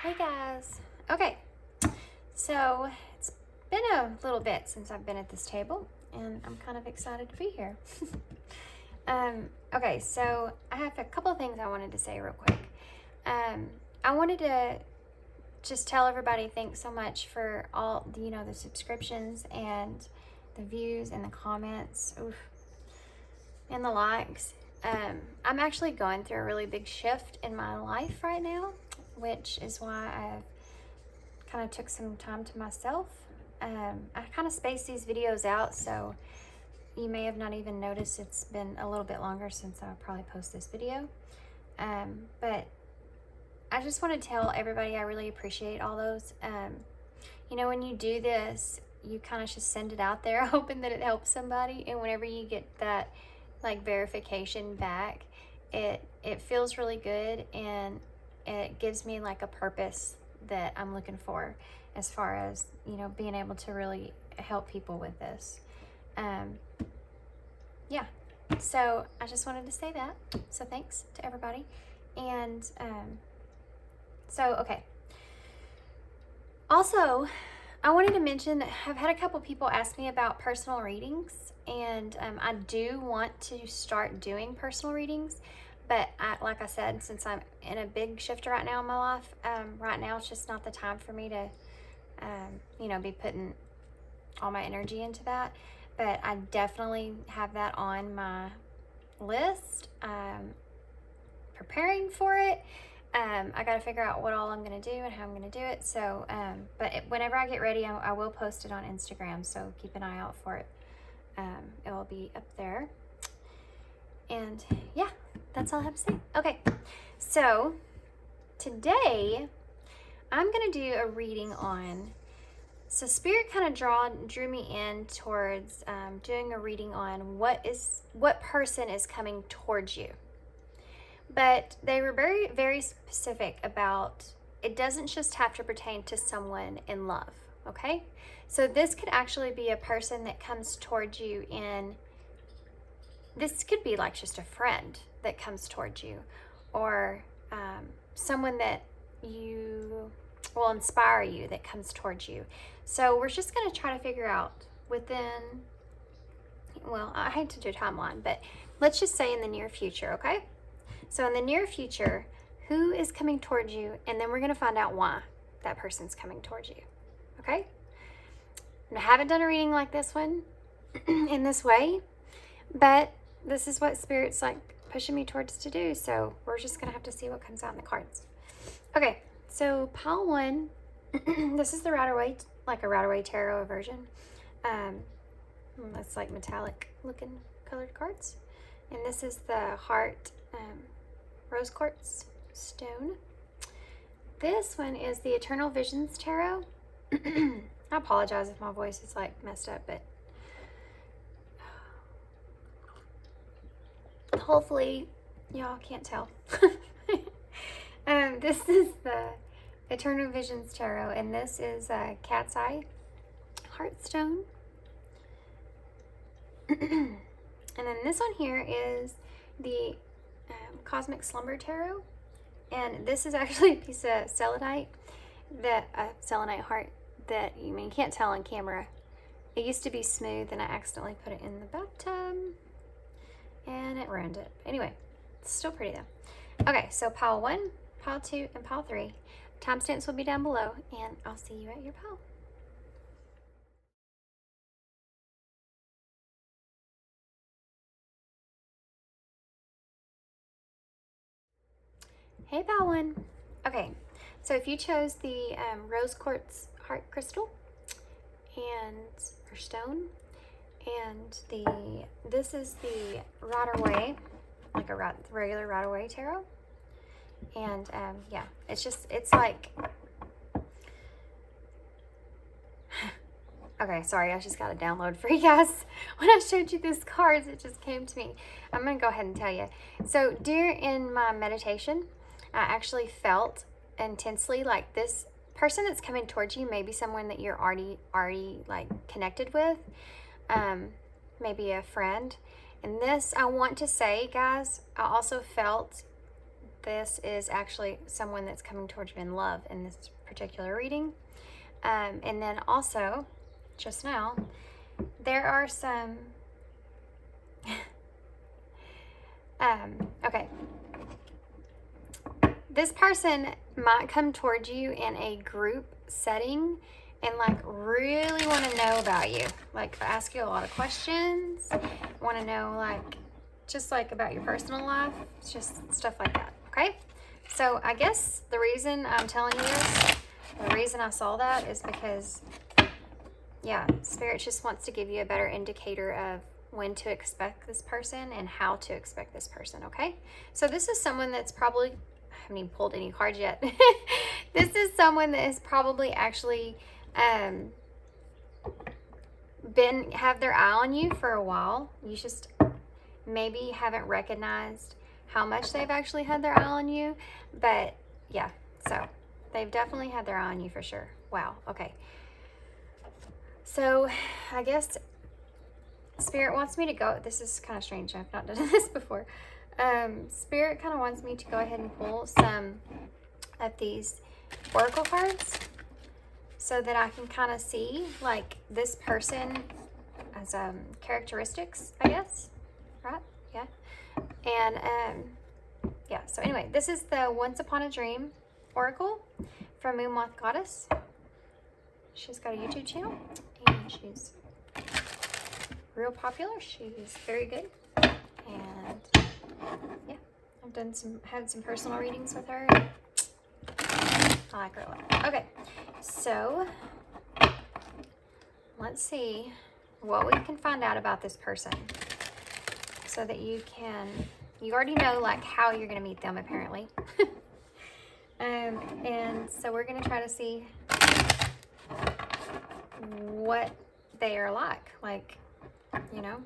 Hey guys. Okay, so it's been a little bit since I've been at this table, and I'm kind of excited to be here. Okay, so I have a couple of things I wanted to say real quick. I wanted to just tell everybody thanks so much for all the subscriptions and the views and the comments, and the likes. I'm actually going through a really big shift in my life right now, which is why I've kind of took some time to myself. I kind of spaced these videos out, so you may have not even noticed it's been a little bit longer since I probably post this video. But I just want to tell everybody I really appreciate all those. When you do this, you kind of just send it out there hoping that it helps somebody, and whenever you get that like verification back, it feels really good, and it gives me like a purpose that I'm looking for as far as being able to really help people with this. Yeah, so I just wanted to say that, so thanks to everybody. And okay, also I wanted to mention that I've had a couple people ask me about personal readings, and I do want to start doing personal readings, but like I said, since I'm in a big shift right now in my life, right now it's just not the time for me to, be putting all my energy into that. But I definitely have that on my list. Preparing for it. I got to figure out what all I'm going to do and how I'm going to do it. So, whenever I get ready, I will post it on Instagram. So keep an eye out for it. It will be up there. And yeah, that's all I have to say. Okay, so today I'm going to do a reading on, so Spirit kind of drew me in towards doing a reading on what person is coming towards you. But they were very, very specific about it doesn't just have to pertain to someone in love, okay? So this could actually be a person that comes towards you this could be like just a friend that comes towards you, or someone that will inspire you that comes towards you. So we're just going to try to figure out I hate to do a timeline, but let's just say in the near future, okay? So in the near future, who is coming towards you, and then we're going to find out why that person's coming towards you, okay? And I haven't done a reading like this one in this way, but this is what Spirit's like pushing me towards to do, so we're just going to have to see what comes out in the cards. Okay, so pile 1, this is the Rider-Waite, like a Rider-Waite tarot version. That's like metallic looking colored cards. And this is the heart rose quartz stone. This one is the Eternal Visions Tarot. I apologize if my voice is like messed up, but hopefully y'all can't tell. This is the Eternal Visions Tarot, and this is a cat's eye heartstone. And then this one here is the Cosmic Slumber Tarot, and this is actually a piece of selenite, selenite heart that you can't tell on camera. It used to be smooth, and I accidentally put it in the bathtub, and it ruined it. Anyway, it's still pretty though. Okay, so pile 1, pile 2, and pile 3. Timestamps will be down below, and I'll see you at your pile. Hey, pile 1. Okay, so if you chose the rose quartz heart crystal or stone, and this is the Rider-Waite, like a regular Rider-Waite tarot, and yeah, it's like okay, sorry, I just got a download for you guys. When I showed you these cards, it just came to me. I'm gonna go ahead and tell you. So during my meditation, I actually felt intensely like this person that's coming towards you may be someone that you're already like connected with, maybe a friend. And this, I want to say, guys, I also felt this is actually someone that's coming towards you in love in this particular reading. And then also, just now, there are some, okay. This person might come towards you in a group setting and like really want to know about you, like ask you a lot of questions, want to know like just like about your personal life, just stuff like that. Okay, so I guess the reason I'm telling you this, the reason I saw that is because, yeah, Spirit just wants to give you a better indicator of when to expect this person and how to expect this person. Okay, so this is someone that's probably, I haven't even pulled any cards yet. This is someone that has probably actually have their eye on you for a while. You just maybe haven't recognized how much they've actually had their eye on you. But yeah, so they've definitely had their eye on you for sure. Wow. Okay. So I guess Spirit wants me to go. This is kind of strange. I've not done this before. Spirit kind of wants me to go ahead and pull some of these oracle cards so that I can kind of see like this person as characteristics, I guess, right? Yeah. And yeah, so anyway, this is the Once Upon a Dream oracle from Moon Moth Goddess. She's got a YouTube channel and she's real popular. She's very good. And yeah, I've had some personal readings with her. I like her a lot. Okay, so let's see what we can find out about this person so that you already know like how you're going to meet them apparently. And so we're going to try to see what they are like, you know,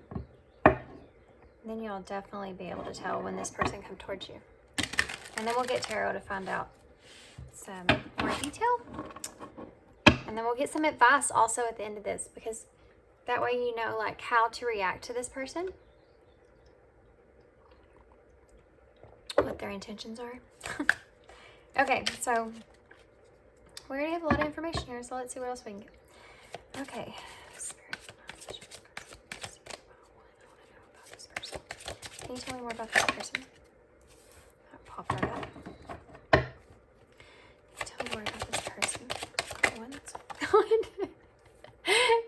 then you'll definitely be able to tell when this person comes towards you. And then we'll get tarot to find out some more detail. And then we'll get some advice also at the end of this, because that way you know like how to react to this person, what their intentions are. Okay, so we already have a lot of information here, so let's see what else we can get. Okay. Can you tell me more about this person? I'll pop that up. Can you tell me more about this person?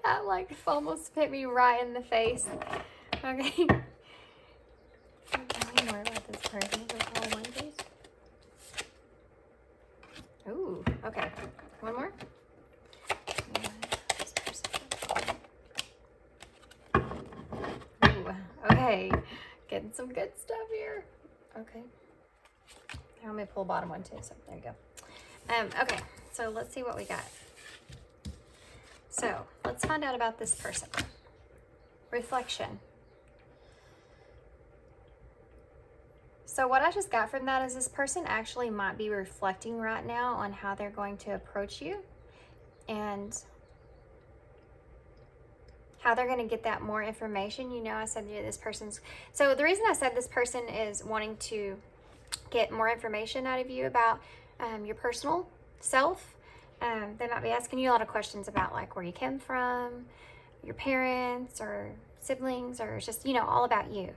That like almost hit me right in the face. Okay. Tell me more about this person. Just one, please. Ooh, okay. One more. Ooh, okay. Getting some good stuff here. Okay. Now I'm going to pull bottom one too, so there you go. Okay, so let's see what we got. So let's find out about this person. Reflection. So what I just got from that is this person actually might be reflecting right now on how they're going to approach you and how they're going to get that more information. You know, I said this person's, so the reason I said this person is wanting to get more information out of you about your personal self. They might be asking you a lot of questions about like where you came from, your parents or siblings, or just, you know, all about you.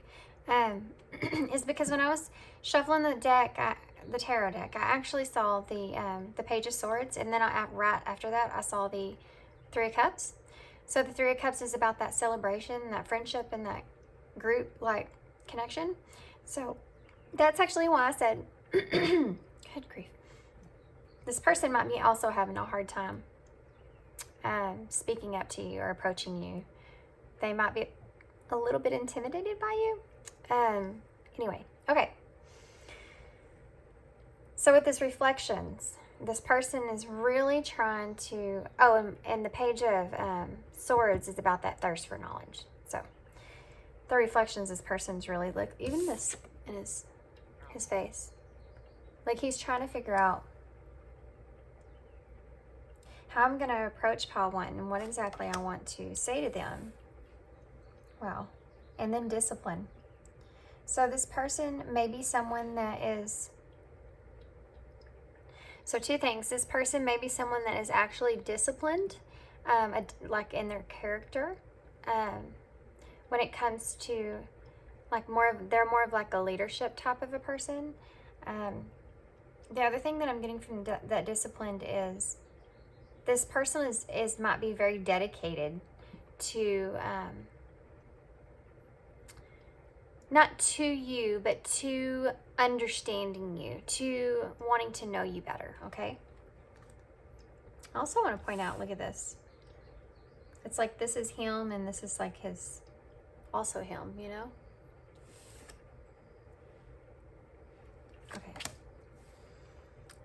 Is because when I was shuffling the deck, the tarot deck, I actually saw the Page of Swords, and then right after that I saw the Three of Cups. So the Three of Cups is about that celebration, that friendship, and that group like connection. So that's actually why I said, good grief, this person might be also having a hard time speaking up to you or approaching you. They might be a little bit intimidated by you. Anyway, okay. So with this reflections, this person is really trying to, and the Page of Swords is about that thirst for knowledge. So the reflections, this person's really, like, even this in his face, like he's trying to figure out how I'm going to approach pile one and what exactly I want to say to them. Wow. And then discipline. So this person may be someone that is So two things. This person may be someone that is actually disciplined, like in their character. When it comes to like they're more of like a leadership type of a person. The other thing that I'm getting from that disciplined is this person might be very dedicated to, not to you, but to understanding you, to wanting to know you better, okay? I also want to point out, look at this. It's like this is him and this is like also him, you know? Okay.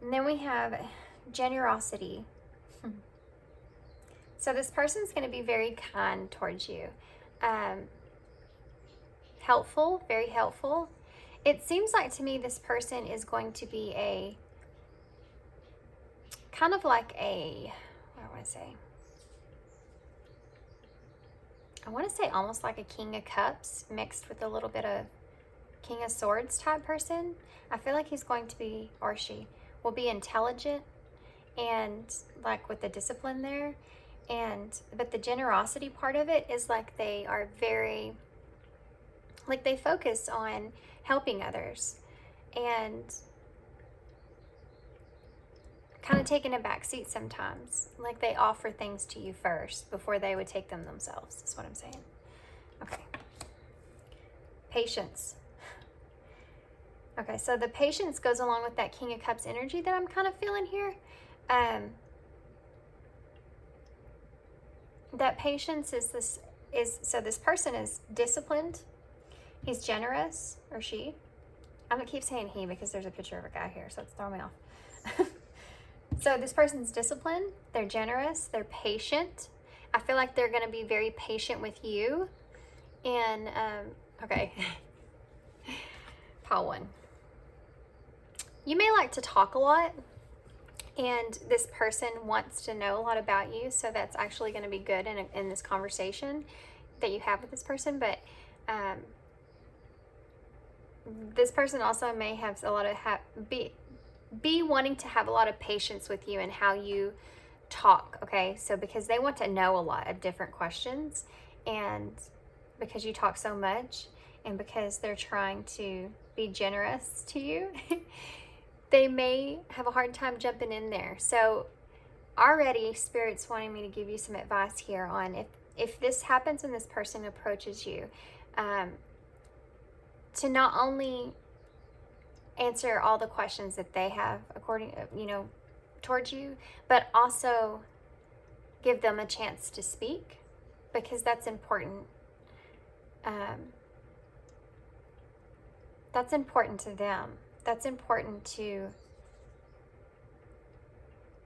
And then we have generosity. So this person's going to be very kind towards you. Helpful, very helpful. It seems like to me this person is going to be a kind of like a, what do I want to say? I want to say almost like a King of Cups mixed with a little bit of King of Swords type person. I feel like he's going to be, or she will be intelligent and like with the discipline there. But the generosity part of it is like they are very, like they focus on helping others and kind of taking a back seat sometimes. Like they offer things to you first before they would take them themselves, is what I'm saying. Okay. Patience. Okay, so the patience goes along with that King of Cups energy that I'm kind of feeling here. That patience so this person is disciplined. He's generous, or she. I'm gonna keep saying he because there's a picture of a guy here, so it's throwing me off. So this person's disciplined, they're generous, they're patient. I feel like they're gonna be very patient with you. And, okay. Pile one. You may like to talk a lot, and this person wants to know a lot about you, so that's actually going to be good in this conversation that you have with this person. But this person also may have a lot of be wanting to have a lot of patience with you and how you talk. Okay, so because they want to know a lot of different questions, and because you talk so much, and because they're trying to be generous to you. They may have a hard time jumping in there. So already Spirit's wanting me to give you some advice here on if this happens and this person approaches you, to not only answer all the questions that they have towards you, but also give them a chance to speak, because that's important. That's important to them. That's important to,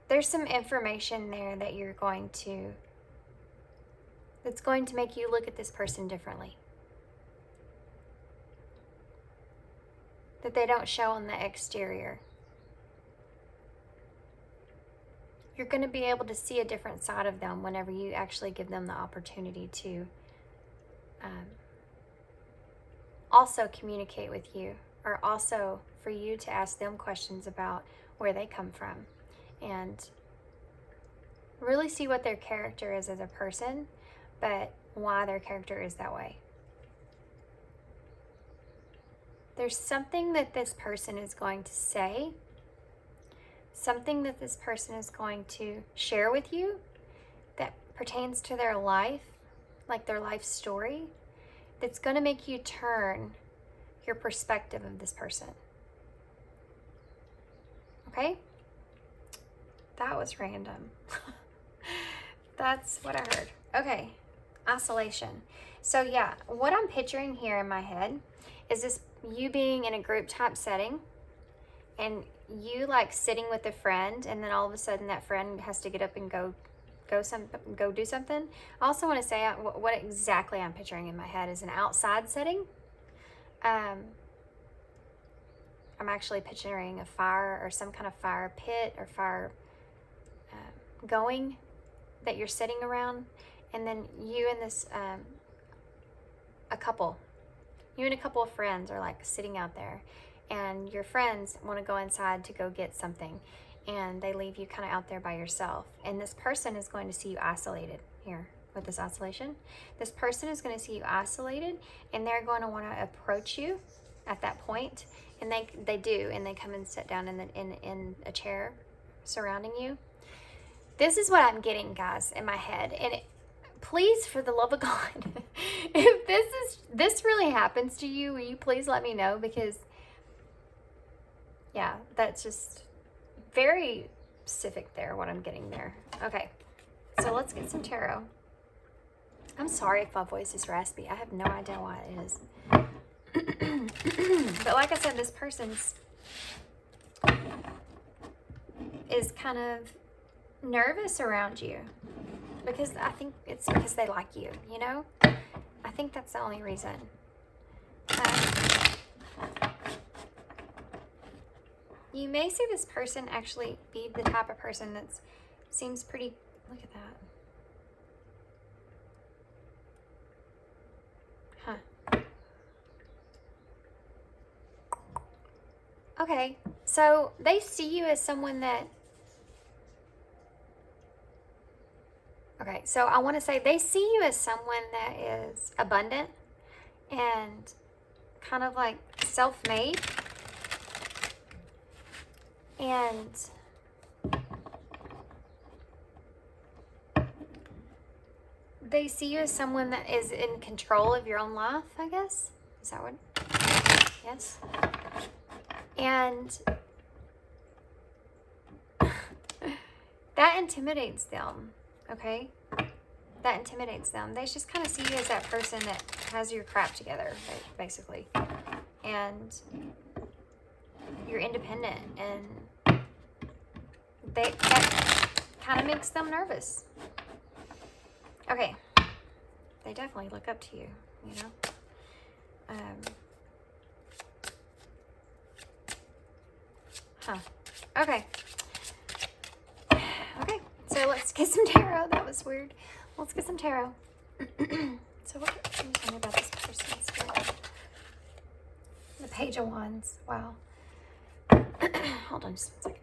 there's some information there that that's going to make you look at this person differently. That they don't show on the exterior. You're going to be able to see a different side of them whenever you actually give them the opportunity to also communicate with you, or also for you to ask them questions about where they come from and really see what their character is as a person, but why their character is that way. There's something that this person is going to say, something that this person is going to share with you that pertains to their life, like their life story, that's going to make you turn your perspective of this person. Okay? That was random. That's what I heard. Okay, isolation. So yeah, what I'm picturing here in my head is this, you being in a group type setting and you like sitting with a friend, and then all of a sudden that friend has to get up and go do something. I also want to say what exactly I'm picturing in my head is an outside setting. I'm actually picturing a fire or some kind of fire pit or fire going that you're sitting around, and then you and this you and a couple of friends are like sitting out there, and your friends want to go inside to go get something, and they leave you kind of out there by yourself. And this person is going to see you isolated here with this isolation. This person is going to see you isolated, and they're going to want to approach you at that point. And they do, and they come and sit down in a chair surrounding you. This is what I'm getting, guys, in my head. And please, for the love of God, if this really happens to you, will you please let me know? Because, yeah, that's just very specific there, what I'm getting there. Okay, so let's get some tarot. I'm sorry if my voice is raspy. I have no idea why it is. But like I said, this person's is kind of nervous around you, because I think it's because they like you, you know? I think that's the only reason. You may see this person actually be the type of person that seems pretty, look at that. Huh. Okay, so they see you as someone that, okay, so I want to say they see you as someone that is abundant and kind of like self-made. And they see you as someone that is in control of your own life, I guess. Is that what? Yes. And that intimidates them, okay? That intimidates them. They just kind of see you as that person that has your crap together, basically. And you're independent, and that kind of makes them nervous. Okay. They definitely look up to you, you know? Okay. Okay, so let's get some tarot. That was weird. Let's get some tarot. So what can you tell me about this person's spirit? The Page of Wands. Wow. Hold on just one second.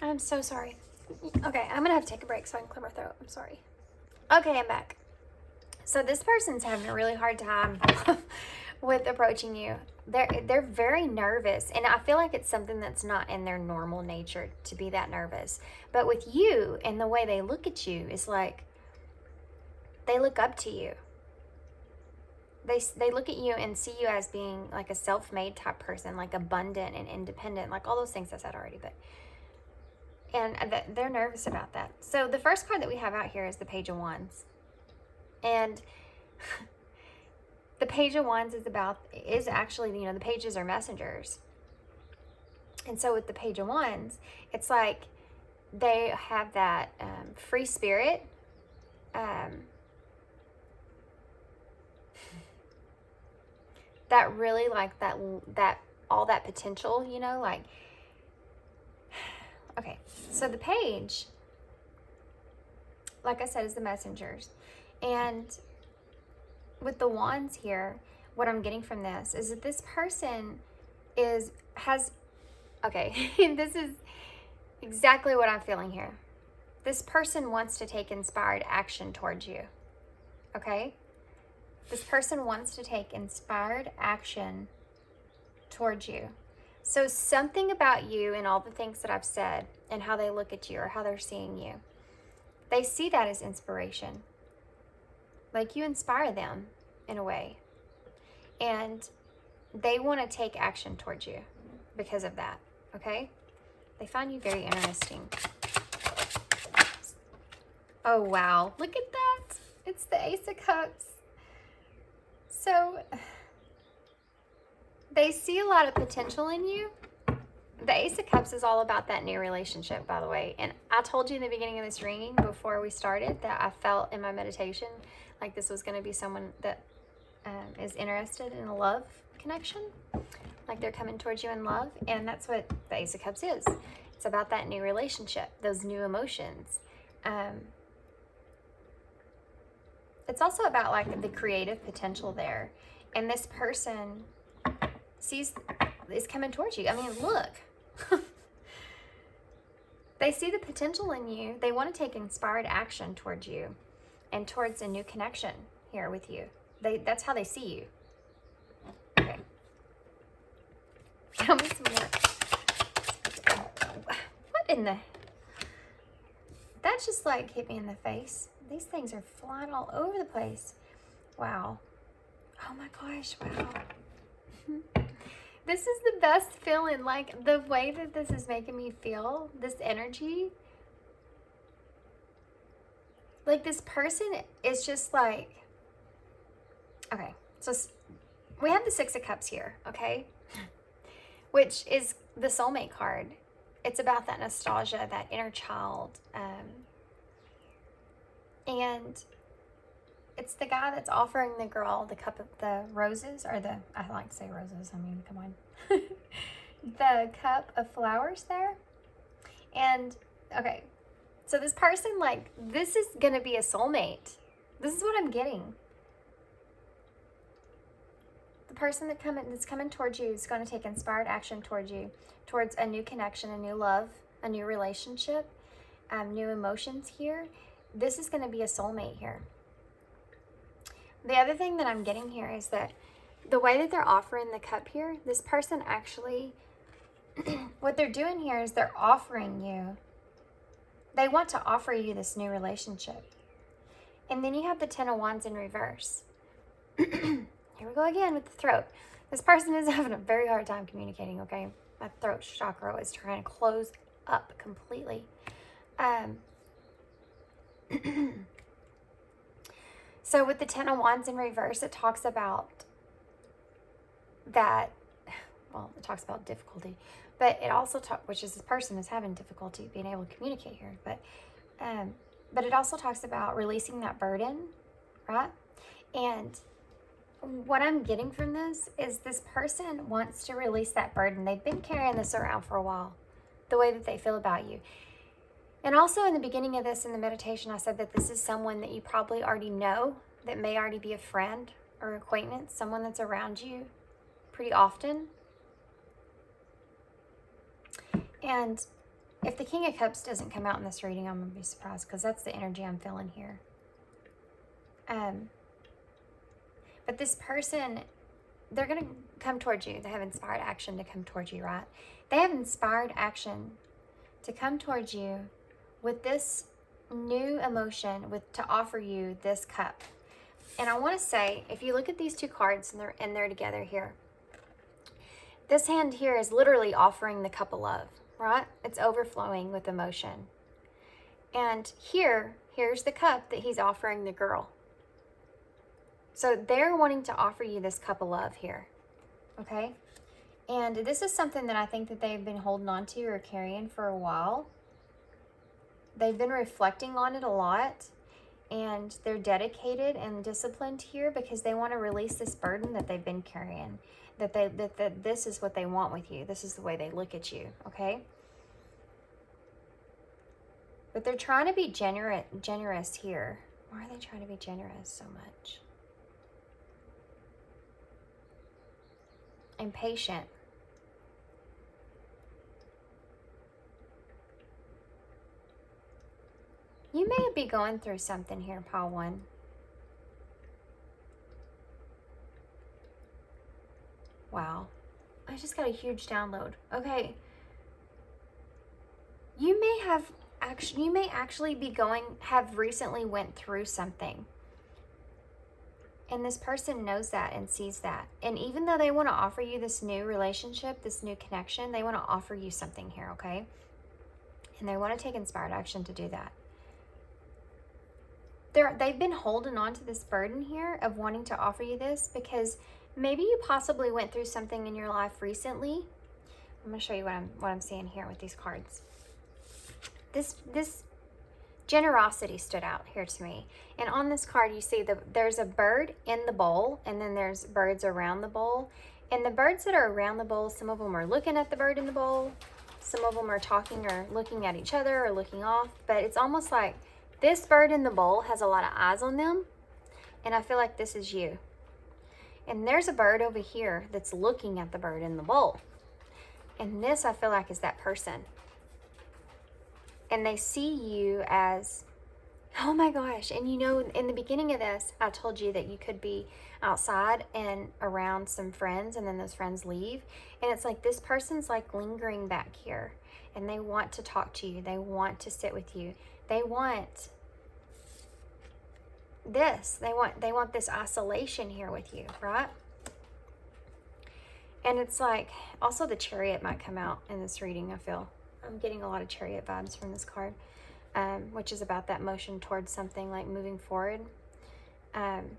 I'm so sorry. Okay, I'm gonna have to take a break so I can clear my throat. I'm sorry. Okay, I'm back. So this person's having a really hard time with approaching you. They're very nervous, and I feel like it's something that's not in their normal nature to be that nervous. But with you and the way they look at you, it's like they look up to you. They look at you and see you as being like a self-made type person, like abundant and independent, like all those things I said already. And they're nervous about that. So the first card that we have out here is the Page of Wands. And the Page of Wands is actually, you know, the pages are messengers. And so with the Page of Wands, it's like they have that free spirit. That really like that all that potential, you know, like, okay. So the page, like I said, is the messengers. And with the wands here, what I'm getting from this is that this person okay, this is exactly what I'm feeling here. This person wants to take inspired action towards you, okay? This person wants to take inspired action towards you. So something about you and all the things that I've said and how they look at you or how they're seeing you, they see that as inspiration. Like you inspire them in a way. And they want to take action towards you because of that, okay? They find you very interesting. Oh, wow. Look at that. It's the Ace of Cups. So they see a lot of potential in you. The Ace of Cups is all about that new relationship, by the way. And I told you in the beginning of this reading, before we started, that I felt in my meditation like this was going to be someone that is interested in a love connection. Like they're coming towards you in love. And that's what the Ace of Cups is. It's about that new relationship, those new emotions. it's also about like the creative potential there. And this person is coming towards you. I mean, look. They see the potential in you. They want to take inspired action towards you and towards a new connection here with you. That's how they see you. Okay. Tell me some more. What in the... That just like hit me in the face. These things are flying all over the place. Wow. Oh my gosh, wow. This is the best feeling. Like the way that this is making me feel, this energy. Like this person is just like, okay, so we have the Six of Cups here, okay? Which is the soulmate card. It's about that nostalgia, that inner child. And it's the guy that's offering the girl the cup of the roses, or I like to say roses, I mean, come on. The cup of flowers there. And, okay, so this person, like, this is going to be a soulmate. This is what I'm getting. The person that's coming towards you is going to take inspired action towards you, towards a new connection, a new love, a new relationship, new emotions here. This is going to be a soulmate here. The other thing that I'm getting here is that the way that they're offering the cup here, this person actually, what they're doing here is they're offering you, they want to offer you this new relationship. And then you have the Ten of Wands in reverse. Here we go again with the throat. This person is having a very hard time communicating, okay? My throat chakra is trying to close up completely. So with the Ten of Wands in reverse, it talks about that, well, it talks about difficulty, but it also which is this person is having difficulty being able to communicate here, but it also talks about releasing that burden, right? And what I'm getting from this is this person wants to release that burden. They've been carrying this around for a while, the way that they feel about you. And also in the beginning of this, in the meditation, I said that this is someone that you probably already know, that may already be a friend or acquaintance, someone that's around you pretty often. And if the King of Cups doesn't come out in this reading, I'm going to be surprised, because that's the energy I'm feeling here. But this person, they're going to come towards you. They have inspired action to come towards you, right? They have inspired action to come towards you with this new emotion, to offer you this cup. And I want to say, if you look at these two cards and they're together here, this hand here is literally offering the cup of love, right? It's overflowing with emotion. And here's the cup that he's offering the girl. So they're wanting to offer you this cup of love here, okay? And this is something that I think that they've been holding on to or carrying for a while. They've been reflecting on it a lot, and they're dedicated and disciplined here because they want to release this burden that they've been carrying, that this is what they want with you. This is the way they look at you, okay? But they're trying to be generous here. Why are they trying to be generous so much? And patient. You may be going through something here, Pile 1. Wow. I just got a huge download. Okay. You may actually be have recently went through something. And this person knows that and sees that. And even though they want to offer you this new relationship, this new connection, they want to offer you something here, okay? And they want to take inspired action to do that. They've been holding on to this burden here of wanting to offer you this because maybe you possibly went through something in your life recently. I'm going to show you what I'm seeing here with these cards. This generosity stood out here to me. And on this card, you see there's a bird in the bowl, and then there's birds around the bowl. And the birds that are around the bowl, some of them are looking at the bird in the bowl. Some of them are talking or looking at each other or looking off. But it's almost like this bird in the bowl has a lot of eyes on them. And I feel like this is you. And there's a bird over here that's looking at the bird in the bowl. And this, I feel like, is that person. And they see you as, oh my gosh. And you know, in the beginning of this, I told you that you could be outside and around some friends, and then those friends leave. And it's like this person's like lingering back here, and they want to talk to you. They want to sit with you. They want this. They want this isolation here with you, right? And it's like, also the Chariot might come out in this reading, I feel. I'm getting a lot of Chariot vibes from this card, which is about that motion towards something, like moving forward, and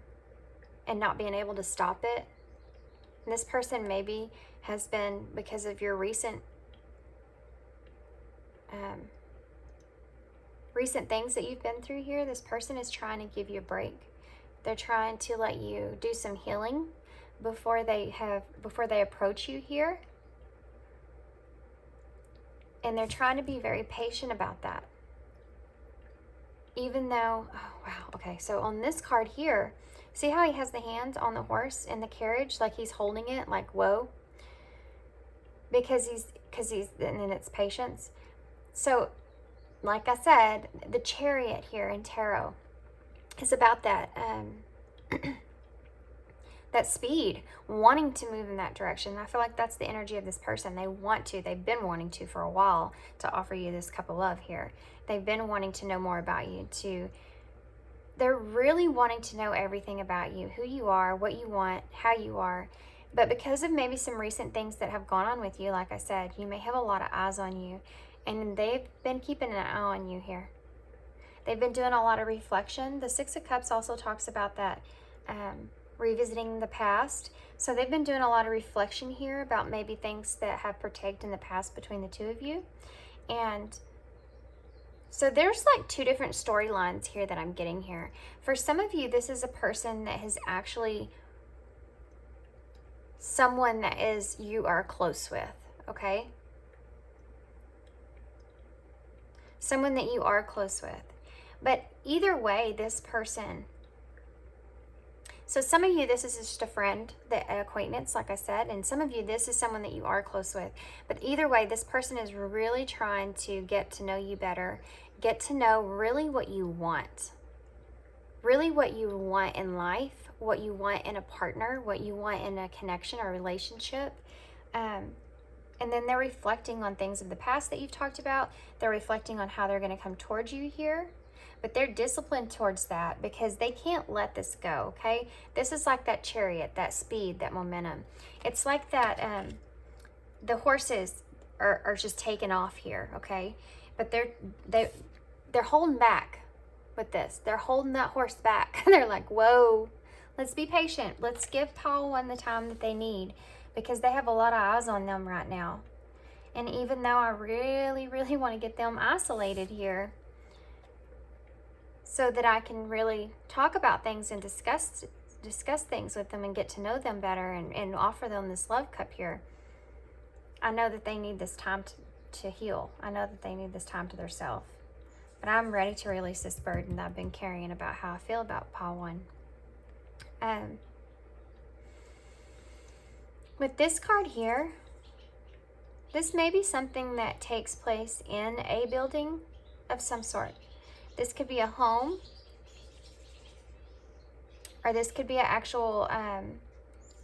not being able to stop it. And this person maybe has been, because of your recent things that you've been through here, this person is trying to give you a break. They're trying to let you do some healing before they approach you here. And they're trying to be very patient about that. Even though, oh wow, okay, so on this card here, see how he has the hands on the horse in the carriage, like he's holding it, like whoa, because and it's patience. So like I said, the Chariot here in tarot is about that that speed, wanting to move in that direction. I feel like that's the energy of this person. They want to, they've been wanting to for a while, to offer you this cup of love here. They've been wanting to know more about you, they're really wanting to know everything about you, who you are, what you want, how you are. But because of maybe some recent things that have gone on with you, like I said, you may have a lot of eyes on you, and they've been keeping an eye on you here. They've been doing a lot of reflection. The Six of Cups also talks about that, revisiting the past. So they've been doing a lot of reflection here about maybe things that have partaked in the past between the two of you. And so there's like two different storylines here that I'm getting here. For some of you, this is a person that has actually, someone that you are close with, okay? Someone that you are close with. But either way, this person, so some of you, this is just a friend, an acquaintance, like I said, and some of you, this is someone that you are close with. But either way, this person is really trying to get to know you better, get to know really what you want. Really what you want in life, what you want in a partner, what you want in a connection or relationship. And then they're reflecting on things of the past that you've talked about. They're reflecting on how they're going to come towards you here. But they're disciplined towards that because they can't let this go, okay? This is like that Chariot, that speed, that momentum. It's like that, the horses are just taking off here, okay? But they're holding back with this. They're holding that horse back. They're like, whoa, let's be patient. Let's give Pile 1 the time that they need, because they have a lot of eyes on them right now. And even though I really, really want to get them isolated here, so that I can really talk about things and discuss things with them and get to know them better and offer them this love cup here. I know that they need this time to heal. I know that they need this time to themselves. But I'm ready to release this burden that I've been carrying about how I feel about Pile 1. With this card here, this may be something that takes place in a building of some sort. This could be a home, or this could be an actual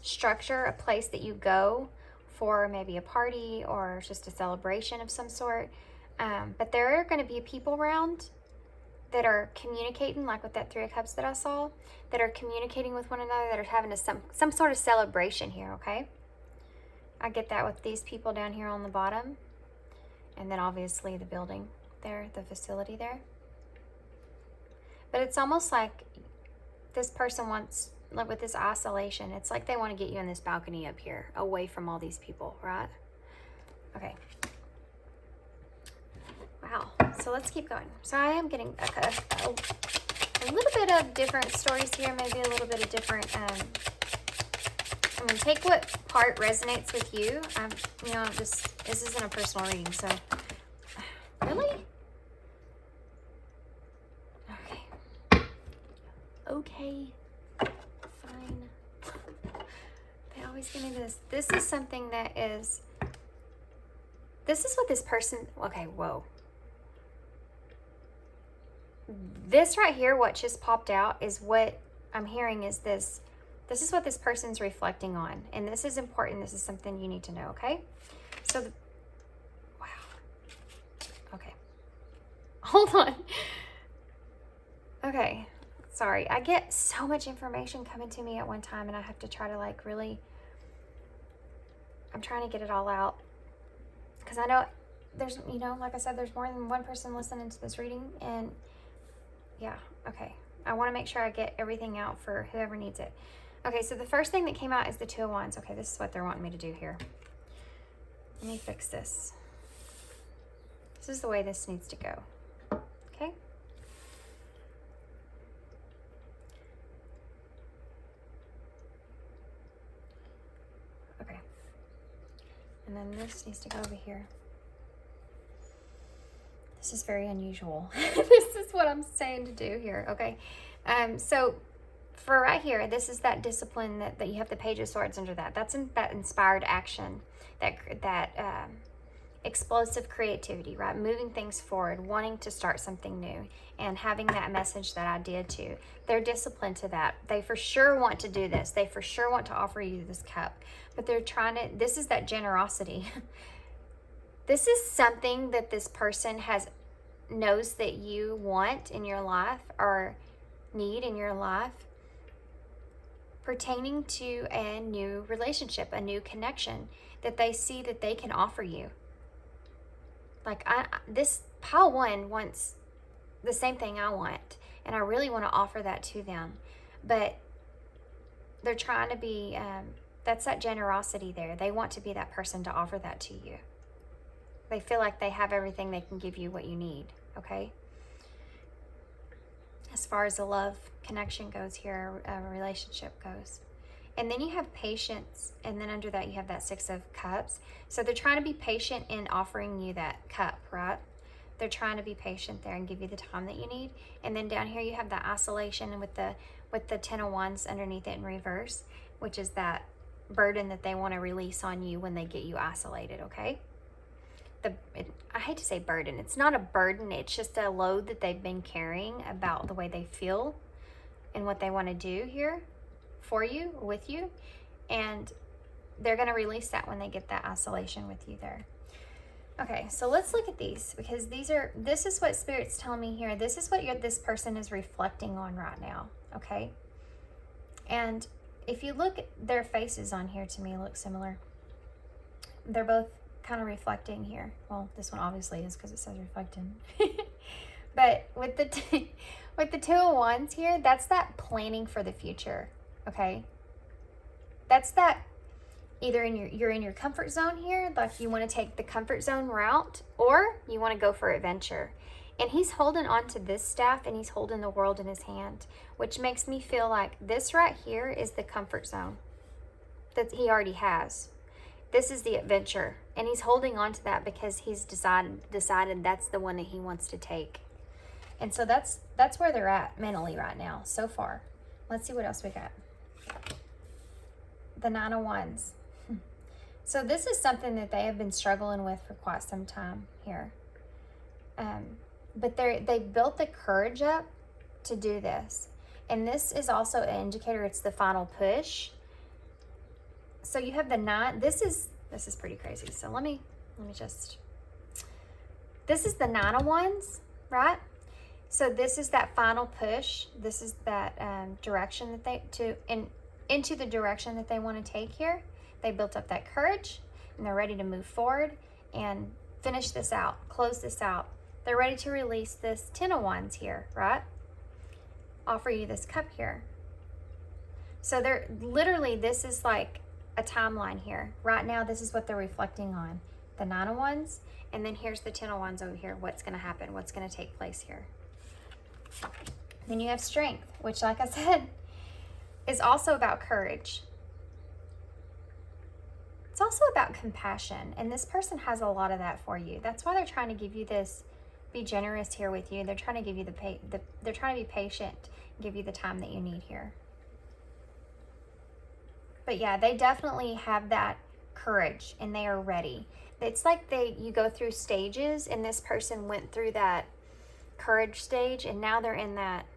structure, a place that you go for maybe a party or just a celebration of some sort. But there are going to be people around that are communicating, like with that Three of Cups that I saw, that are communicating with one another, that are having some sort of celebration here, okay? I get that with these people down here on the bottom. And then obviously the building there, the facility there. But it's almost like this person wants, like with this isolation, it's like they want to get you in this balcony up here, away from all these people, right? Okay. Wow. So let's keep going. So I am getting a little bit of different stories here, maybe a little bit of different, take what part resonates with you. This isn't a personal reading, so, really? Okay. always give me this. This is something that is, this is what this person, okay, whoa. This right here, what just popped out, is what I'm hearing is this. This is what this person's reflecting on. And this is important. This is something you need to know, okay? So, wow. Okay. Hold on. Okay. Sorry. I get so much information coming to me at one time, and I have to try to like really, I'm trying to get it all out. Because I know there's, you know, like I said, there's more than one person listening to this reading. And yeah, okay. I want to make sure I get everything out for whoever needs it. Okay, so the first thing that came out is the Two of Wands. Okay, this is what they're wanting me to do here. Let me fix this. This is the way this needs to go. Okay? Okay. And then this needs to go over here. This is very unusual. This is what I'm saying to do here, okay? So for right here, this is that discipline that you have the Page of Swords under that. That's that inspired action, that explosive creativity, right? Moving things forward, wanting to start something new, and having that message that I did too. They're disciplined to that. They for sure want to do this. They for sure want to offer you this cup, but they're trying to, this is that generosity. This is something that this person knows that you want in your life or need in your life, pertaining to a new relationship, a new connection that they see that they can offer you. Like this pile one wants the same thing I want, and I really want to offer that to them, but they're trying to be, that's that generosity there. They want to be that person to offer that to you. They feel like they have everything, they can give you what you need, okay? As far as a love connection goes here, a relationship goes. And then you have patience, and then under that you have that Six of Cups. So they're trying to be patient in offering you that cup, right? They're trying to be patient there and give you the time that you need. And then down here you have that isolation, and with the Ten of Wands underneath it in reverse, which is that burden that they want to release on you when they get you isolated, okay? I hate to say burden. It's not a burden. It's just a load that they've been carrying about the way they feel and what they want to do here for you, with you. And they're going to release that when they get that isolation with you there. Okay, so let's look at these, because this is what Spirit's telling me here. This is what this person is reflecting on right now, okay? And if you look at their faces on here, to me look similar. They're both kind of reflecting here. Well, this one obviously is because it says reflecting. But with the Two of Wands here, that's that planning for the future, okay? That's that either you're in your comfort zone here, like you want to take the comfort zone route, or you want to go for adventure. And he's holding on to this staff, and he's holding the world in his hand, which makes me feel like this right here is the comfort zone that he already has. This is the adventure, and he's holding on to that because he's decided that's the one that he wants to take. And so that's where they're at mentally right now so far. Let's see what else we got. The Nine of Wands. So this is something that they have been struggling with for quite some time here. But they've built the courage up to do this. And this is also an indicator it's the final push. So you have the nine. This is pretty crazy. So let me just. This is the Nine of Wands, right? So this is that final push. This is that direction that into the direction that they want to take here. They built up that courage, and they're ready to move forward and finish this out, close this out. They're ready to release this Ten of Wands here, right? Offer you this cup here. So they're literally, this is like a timeline here. Right now, this is what they're reflecting on. The Nine of Wands, and then here's the Ten of Wands over here. What's going to happen? What's going to take place here? Then you have Strength, which, like I said, is also about courage. It's also about compassion, and this person has a lot of that for you. That's why they're trying to give you this, be generous here with you. They're trying to give you they're trying to be patient, give you the time that you need here. But yeah, they definitely have that courage and they are ready. It's like you go through stages, and this person went through that courage stage, and now they're in that,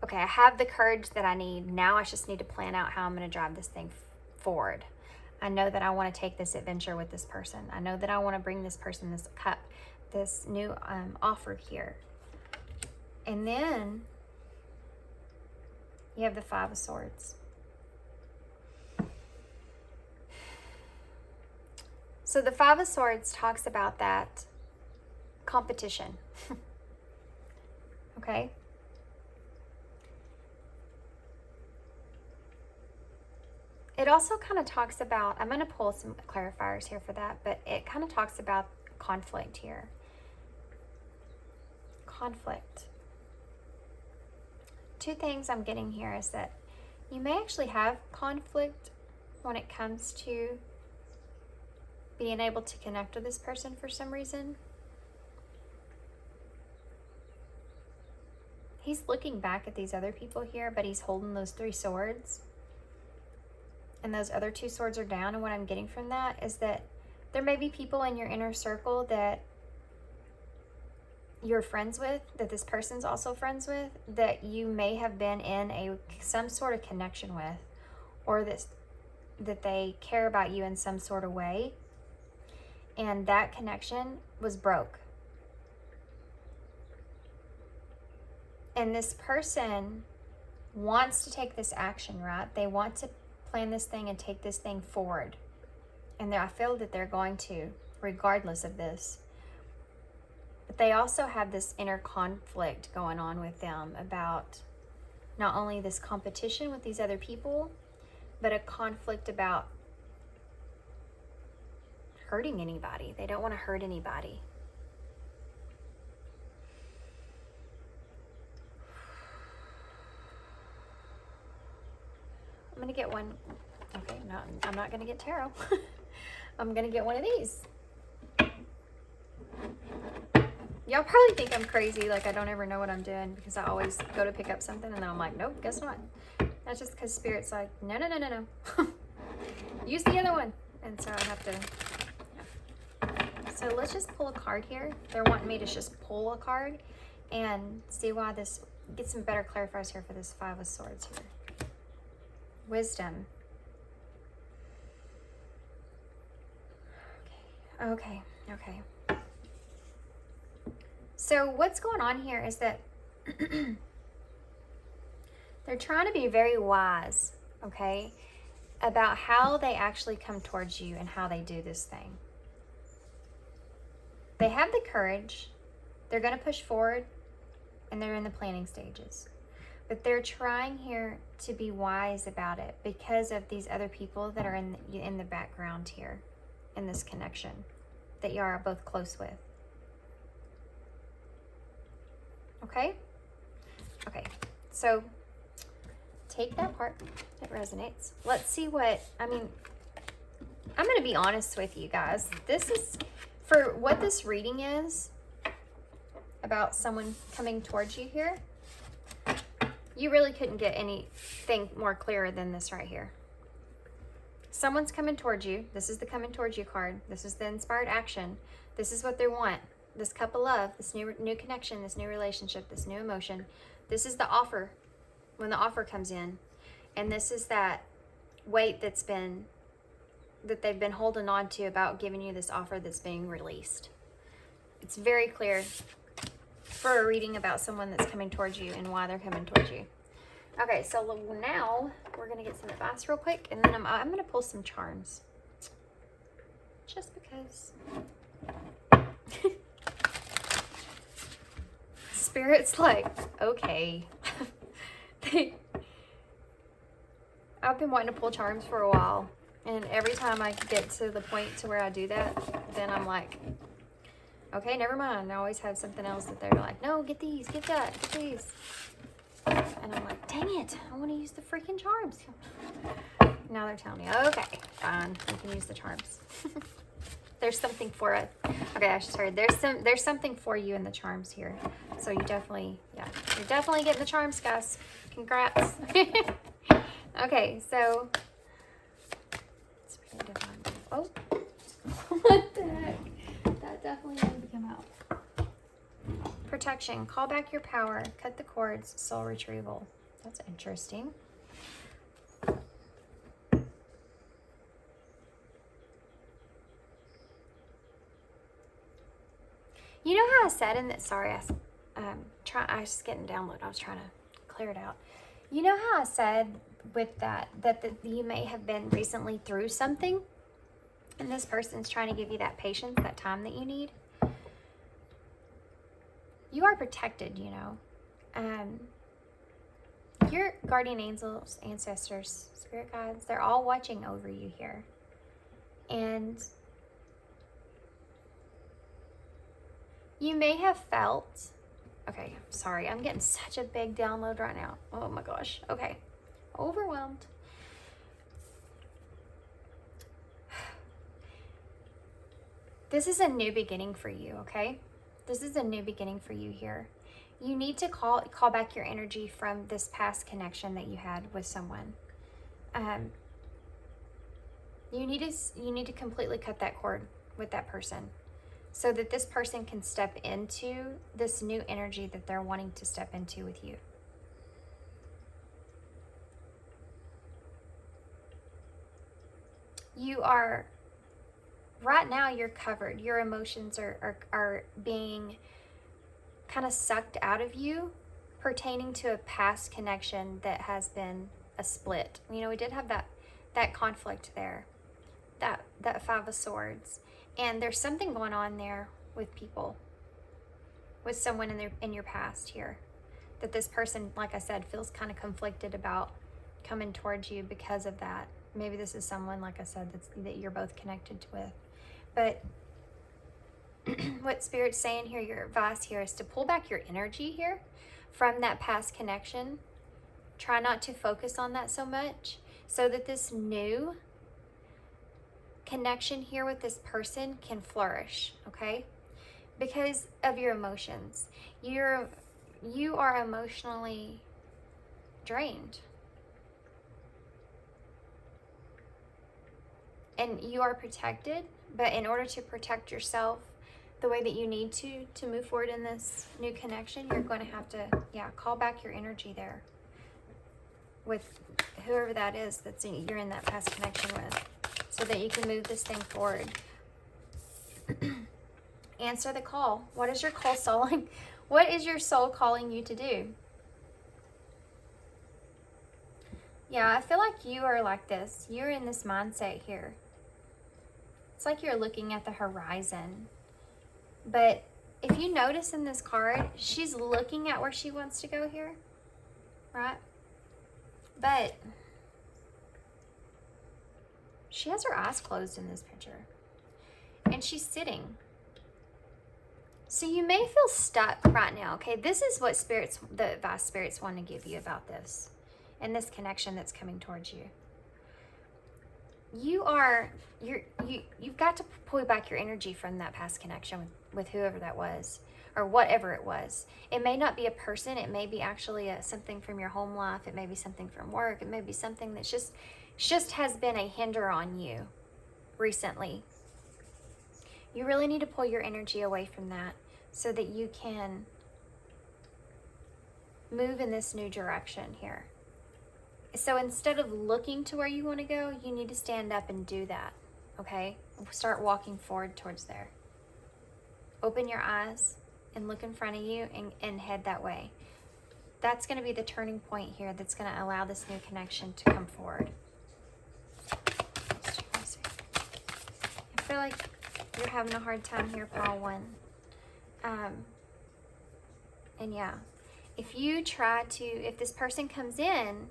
okay, I have the courage that I need. Now I just need to plan out how I'm going to drive this thing forward. I know that I want to take this adventure with this person. I know that I want to bring this person this cup, this new offer here. And then you have the Five of Swords. So the Five of Swords talks about that competition. Okay? It also kind of talks about, I'm going to pull some clarifiers here for that, but it kind of talks about conflict here. Conflict. Two things I'm getting here is that you may actually have conflict when it comes to being able to connect with this person for some reason. He's looking back at these other people here, but he's holding those 3 swords. And those other 2 swords are down. And what I'm getting from that is that there may be people in your inner circle that you're friends with, that this person's also friends with, that you may have been in some sort of connection with, or that they care about you in some sort of way. And that connection was broke. And this person wants to take this action, right? They want to plan this thing and take this thing forward. And I feel that they're going to, regardless of this. But they also have this inner conflict going on with them about not only this competition with these other people, but a conflict about hurting anybody. They don't want to hurt anybody. I'm going to get one. Okay, no, I'm not going to get tarot. I'm going to get one of these. Y'all probably think I'm crazy, like I don't ever know what I'm doing, because I always go to pick up something and then I'm like, nope, guess not. That's just because Spirit's like, no. Use the other one. And so I have to, yeah. So let's just pull a card here. They're wanting me to just pull a card and see why this, get some better clarifiers here for this Five of Swords here. Wisdom. Okay. So what's going on here is that they're trying to be very wise, okay, about how they actually come towards you and how they do this thing. They have the courage, they're going to push forward, and they're in the planning stages. But they're trying here to be wise about it because of these other people that are in the background here in this connection that you are both close with. Okay? Okay, so take that part that resonates. Let's see what, I'm going to be honest with you guys. This is, for what this reading is about someone coming towards you here, you really couldn't get anything more clearer than this right here. Someone's coming towards you. This is the coming towards you card. This is the inspired action. This is what they want. This cup of love, this new connection, this new relationship, this new emotion. This is the offer, when the offer comes in. And this is that weight that they've been holding on to about giving you this offer that's being released. It's very clear for a reading about someone that's coming towards you and why they're coming towards you. Okay, so now we're going to get some advice real quick, and then I'm going to pull some charms. Just because. Spirit's like, okay. I've been wanting to pull charms for a while, and every time I get to the point to where I do that, then I'm like, okay, never mind. I always have something else that they're like, no, get these, get that, get these. And I'm like, dang it, I want to use the freaking charms. Now they're telling me, okay, fine, you can use the charms. There's something for it. Okay, I just heard there's something for you in the charms here. So you definitely, yeah, you're definitely getting the charms, guys. Congrats. Okay, so oh, what the heck? That definitely needed to come out. Protection. Call back your power. Cut the cords. Soul retrieval. That's interesting. You know how I said in that, sorry, I was getting download. I was trying to clear it out. You know how I said with that you may have been recently through something, and this person's trying to give you that patience, that time that you need? You are protected, you know. Your guardian angels, ancestors, spirit guides, they're all watching over you here. And you may have felt, okay, sorry, I'm getting such a big download right now. Oh my gosh. Okay. Overwhelmed. This is a new beginning for you, okay? This is a new beginning for you here. You need to call back your energy from this past connection that you had with someone. You need to completely cut that cord with that person, so that this person can step into this new energy that they're wanting to step into with you. You are, right now you're covered. Your emotions are being kind of sucked out of you, pertaining to a past connection that has been a split. You know, we did have that conflict there, that Five of Swords. And there's something going on there with people, with someone in your past here, that this person, like I said, feels kind of conflicted about coming towards you because of that. Maybe this is someone, like I said, that you're both connected with. But what Spirit's saying here, your advice here, is to pull back your energy here from that past connection. Try not to focus on that so much, so that this new connection here with this person can flourish, okay? Because of your emotions. You are emotionally drained. And you are protected, but in order to protect yourself the way that you need to move forward in this new connection, you're going to have to, call back your energy there with whoever that is you're in that past connection with, so that you can move this thing forward. Answer the call. What is your What is your soul calling you to do? Yeah, I feel like you are like this. You're in this mindset here. It's like you're looking at the horizon. But if you notice in this card, she's looking at where she wants to go here, right? But she has her eyes closed in this picture. And she's sitting. So you may feel stuck right now, okay? This is what the advice Spirits want to give you about this and this connection that's coming towards you. You've got to pull back your energy from that past connection with whoever that was, or whatever it was. It may not be a person. It may be actually something from your home life. It may be something from work. It may be something that's just has been a hinder on you recently. You really need to pull your energy away from that so that you can move in this new direction here. So instead of looking to where you want to go, you need to stand up and do that, okay? Start walking forward towards there. Open your eyes and look in front of you and head that way. That's going to be the turning point here that's going to allow this new connection to come forward. I feel like you're having a hard time here, Paul 1. And yeah, if this person comes in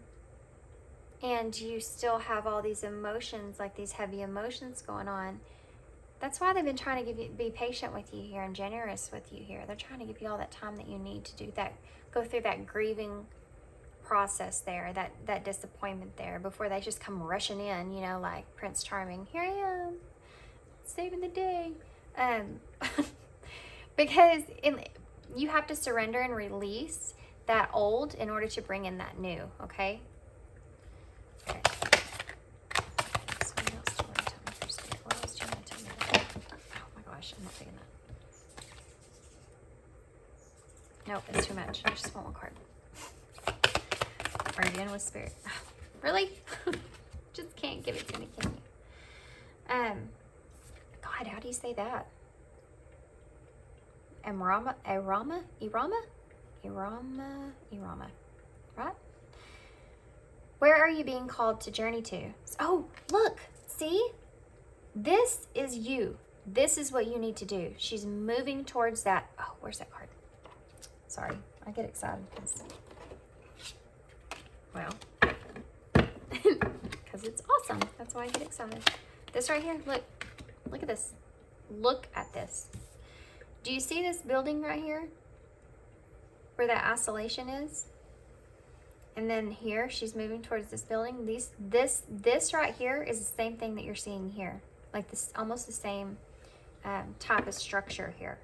and you still have all these emotions, like these heavy emotions going on, that's why they've been trying to be patient with you here and generous with you here. They're trying to give you all that time that you need to do that, go through that grieving process there, that disappointment there, before they just come rushing in, you know, like Prince Charming. Here I am, saving the day. Because you have to surrender and release that old in order to bring in that new, okay? Okay. So what else do you want to tell me for spirit? What else do you want to tell me? Oh my gosh, I'm not taking that. Nope, it's too much. I just want one card. Are you in with spirit? Really? Just can't give it to me, can you? God, how do you say that? Irama, right? Where are you being called to journey to? Oh, look, see? This is you. This is what you need to do. She's moving towards that. Oh, where's that card? Sorry, I get excited because, well, because it's awesome. That's why I get excited. This right here, look at this. Look at this. Do you see this building right here? Where that isolation is? And then here, she's moving towards this building. This right here is the same thing that you're seeing here. Like this, almost the same type of structure here.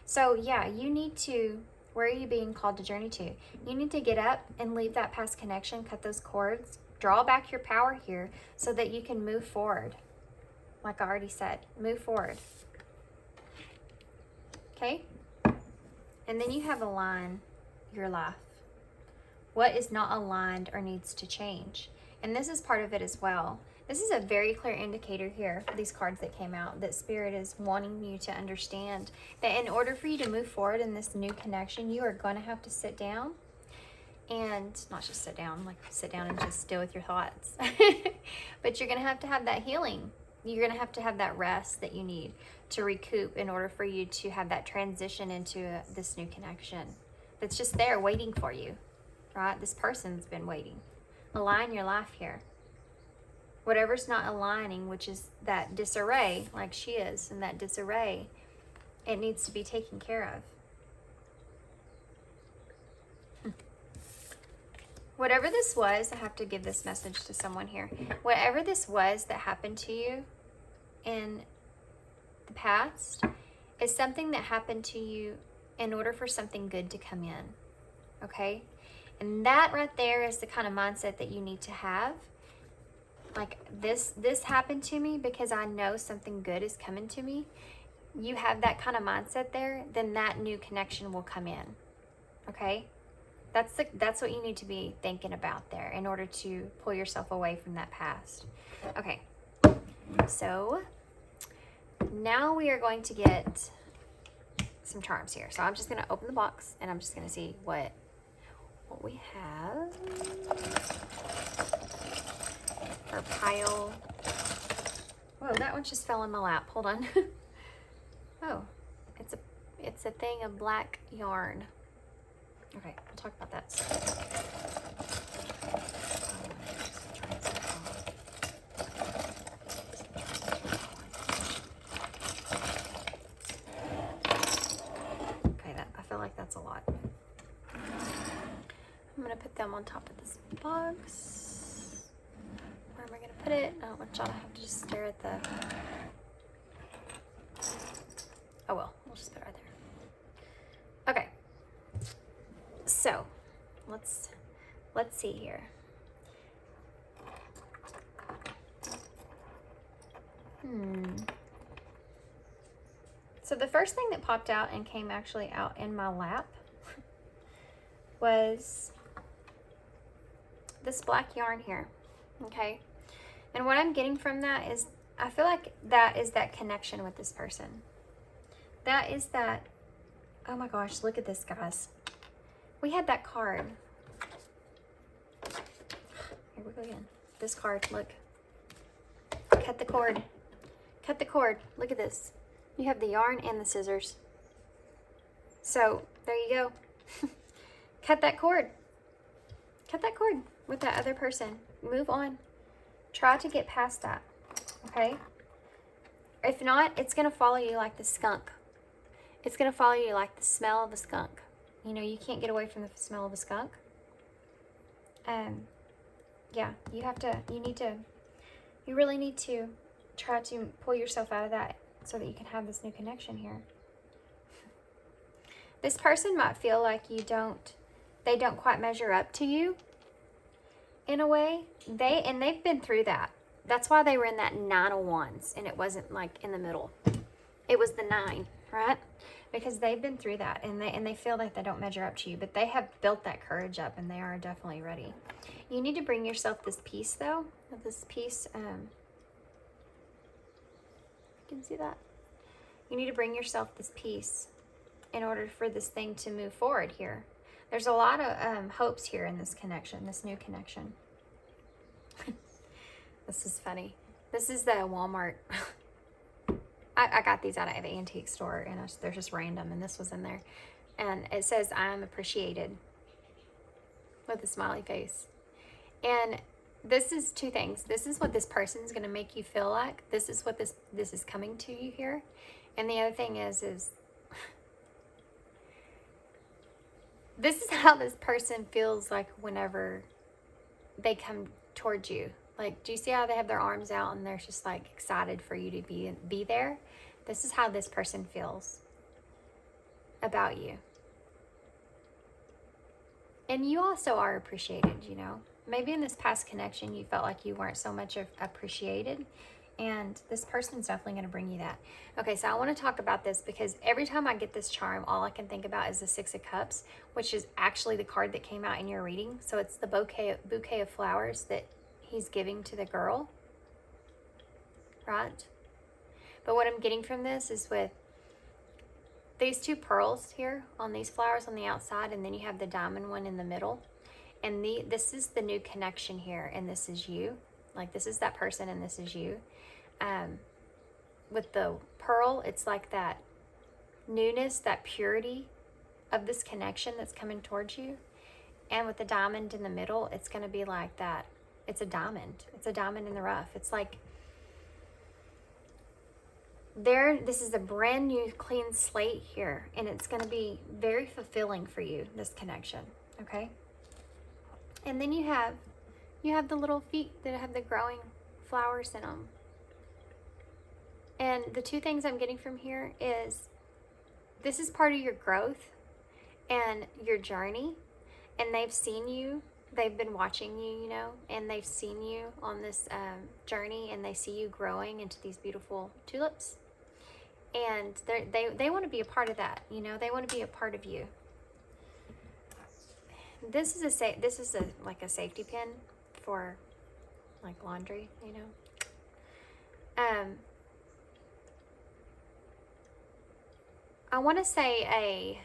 So yeah, you need to, where are you being called to journey to? You need to get up and leave that past connection, cut those cords, draw back your power here so that you can move forward. Like I already said, move forward. Okay? And then you have align your life. What is not aligned or needs to change? And this is part of it as well. This is a very clear indicator here, these cards that came out, that Spirit is wanting you to understand that in order for you to move forward in this new connection, you are going to have to sit down and not just sit down, like sit down and just deal with your thoughts. But you're going to have that healing. You're going to have that rest that you need to recoup in order for you to have that transition into this new connection that's just there waiting for you, right? This person's been waiting. Align your life here. Whatever's not aligning, which is that disarray, like she is, and that disarray, it needs to be taken care of. Whatever this was, I have to give this message to someone here. Whatever this was that happened to you in the past is something that happened to you in order for something good to come in, okay? And that right there is the kind of mindset that you need to have. Like this happened to me because I know something good is coming to me. You have that kind of mindset there, then that new connection will come in, okay? That's what you need to be thinking about there in order to pull yourself away from that past. Okay, so now we are going to get some charms here. So I'm just going to open the box and I'm just going to see what we have. Our pile. Whoa, that one just fell in my lap. Hold on. Oh, it's a thing of black yarn. Okay, we'll talk about that soon. Okay, I feel like that's a lot. I'm gonna put them on top of this box. Where am I gonna put it? I don't want y'all to have to just stare at the... Oh well, we'll just put it right there. Okay. So, let's see here. So the first thing that popped out and came actually out in my lap was this black yarn here, okay? And what I'm getting from that is, I feel like that is that connection with this person. That is that, oh my gosh, look at this, guys. We had that card. Here we go again. This card, look. Cut the cord. Cut the cord. Look at this. You have the yarn and the scissors. So, there you go. Cut that cord. Cut that cord with that other person. Move on. Try to get past that. Okay? If not, it's going to follow you like the skunk. It's going to follow you like the smell of a skunk. You know, you can't get away from the smell of a skunk. Yeah, you really need to try to pull yourself out of that so that you can have this new connection here. This person might feel like they don't quite measure up to you. in a way. They've been through that. That's why they were in that 9 of Wands, and it wasn't like in the middle. It was the 9, right? Because they've been through that, and they feel like they don't measure up to you, but they have built that courage up, and they are definitely ready. You need to bring yourself this peace, though. This peace. You can see that. You need to bring yourself this peace in order for this thing to move forward here. There's a lot of hopes here in this connection, this new connection. This is funny. This is the Walmart. I got these out of the antique store, and they're just random, and this was in there. And it says, "I am appreciated," with a smiley face. And this is 2 things. This is what this person's going to make you feel like. This is what this is coming to you here. And the other thing is this is how this person feels like whenever they come towards you. Like, do you see how they have their arms out and they're just like excited for you to be there? This is how this person feels about you. And you also are appreciated, you know. Maybe in this past connection you felt like you weren't so much appreciated, and this person's definitely going to bring you that. Okay, so I want to talk about this because every time I get this charm, all I can think about is the 6 of Cups, which is actually the card that came out in your reading. So it's the bouquet of flowers that he's giving to the girl, right? But what I'm getting from this is with these 2 pearls here on these flowers on the outside, and then you have the diamond one in the middle. And this is the new connection here, and this is you. Like, this is that person, and this is you. With the pearl, it's like that newness, that purity of this connection that's coming towards you. And with the diamond in the middle, it's going to be like that. It's a diamond. It's a diamond in the rough. It's like this is a brand new clean slate here, and it's going to be very fulfilling for you, this connection. Okay. And then you have the little feet that have the growing flowers in them. And the 2 things I'm getting from here is this is part of your growth and your journey. And they've seen you. They've been watching you, you know, and they've seen you on this journey, and they see you growing into these beautiful tulips. And they want to be a part of that, you know. They want to be a part of you. This is like a safety pin for like laundry, you know. I want to say I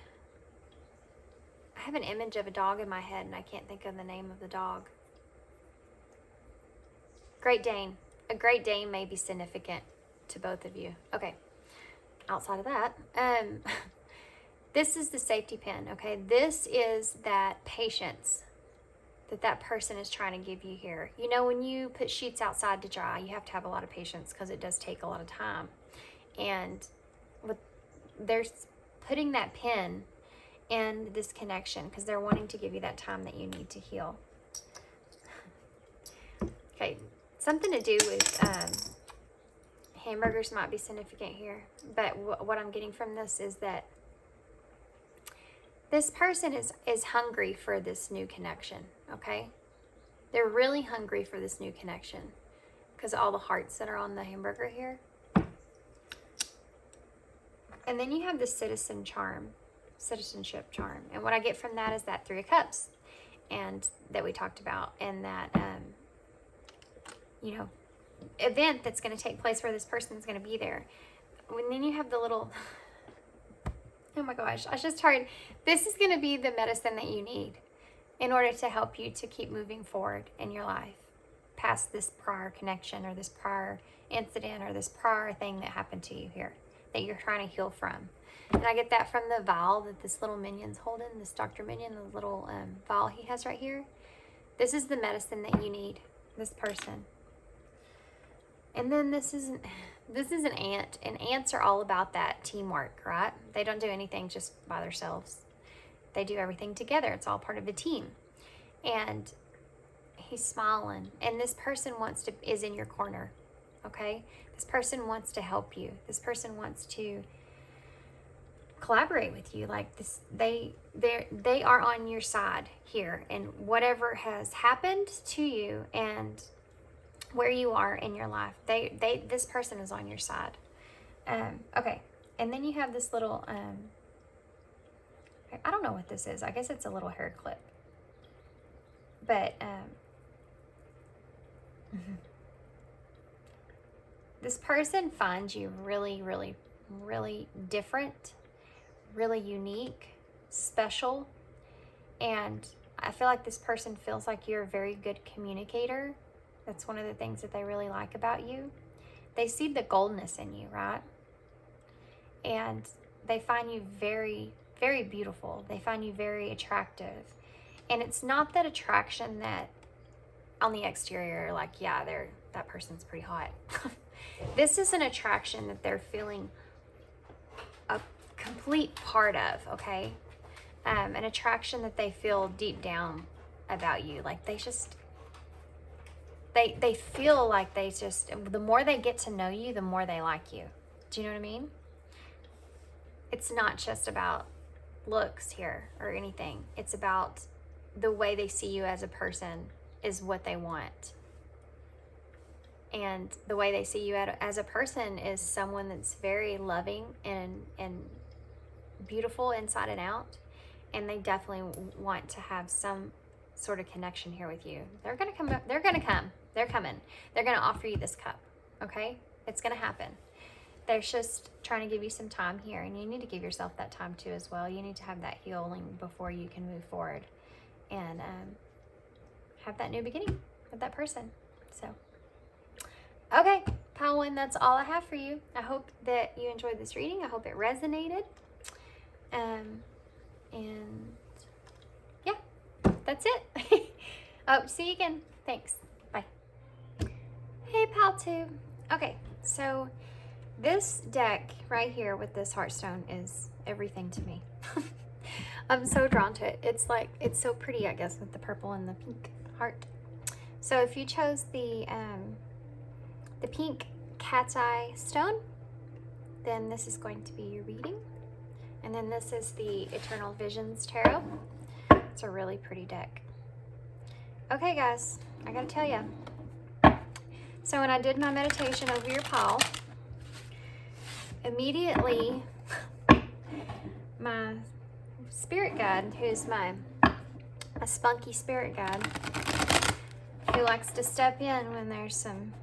have an image of a dog in my head, and I can't think of the name of the dog. Great Dane. A Great Dane may be significant to both of you. Okay. Outside of that, this is the safety pin, okay? This is that patience that person is trying to give you here. You know, when you put sheets outside to dry, you have to have a lot of patience because it does take a lot of time. And they're putting that pin in this connection because they're wanting to give you that time that you need to heal. Okay, something to do with hamburgers might be significant here, but what I'm getting from this is that this person is hungry for this new connection, okay? They're really hungry for this new connection because of all the hearts that are on the hamburger here. And then you have the citizenship charm. And what I get from that is that 3 of Cups, and that we talked about, and that, you know, event that's going to take place where this person is going to be there. And then you have the little, oh my gosh, I just heard, this is going to be the medicine that you need in order to help you to keep moving forward in your life past this prior connection or this prior incident or this prior thing that happened to you here that you're trying to heal from. And I get that from the vial that this little minion's holding, this Dr. Minion, the little vial he has right here. This is the medicine that you need, this person. And then this is an ant, and ants are all about that teamwork, right? They don't do anything just by themselves. They do everything together. It's all part of a team. And he's smiling, and this person is in your corner, okay? This person wants to help you. This person wants to collaborate with you. Like this, they are on your side here, and whatever has happened to you and where you are in your life, this person is on your side. Okay, and then you have this little I don't know what this is. I guess it's a little hair clip, but this person finds you really, really, really different, really unique, special, and I feel like this person feels like you're a very good communicator. That's one of the things that they really like about you. They see the goldness in you, right? And they find you very, very beautiful. They find you very attractive. And it's not that attraction that on the exterior, like, yeah, that person's pretty hot. This is an attraction that they're feeling a complete part of, okay? An attraction that they feel deep down about you. Like they feel like the more they get to know you, the more they like you. Do you know what I mean? It's not just about looks here or anything. It's about the way they see you as a person is what they want. And the way they see you as a person is someone that's very loving and beautiful inside and out. And they definitely want to have some sort of connection here with you. They're going to come. They're going to come. They're coming. They're going to offer you this cup. Okay? It's going to happen. They're just trying to give you some time here, and you need to give yourself that time too as well. You need to have that healing before you can move forward and have that new beginning with that person. So, okay, pile one, that's all I have for you. I hope that you enjoyed this reading. I hope it resonated. And yeah, that's it. Oh, see you again. Thanks. Bye. Hey, pal two. Okay, so this deck right here with this heartstone is everything to me. I'm so drawn to it. It's like, it's so pretty, I guess, with the purple and the pink heart. So if you chose the pink cat's eye stone, then this is going to be your reading. And then this is the Eternal Visions Tarot. It's a really pretty deck. Okay, guys, I gotta tell you. So when I did my meditation over your pile, immediately my spirit guide, who's my spunky spirit guide, who likes to step in when there's some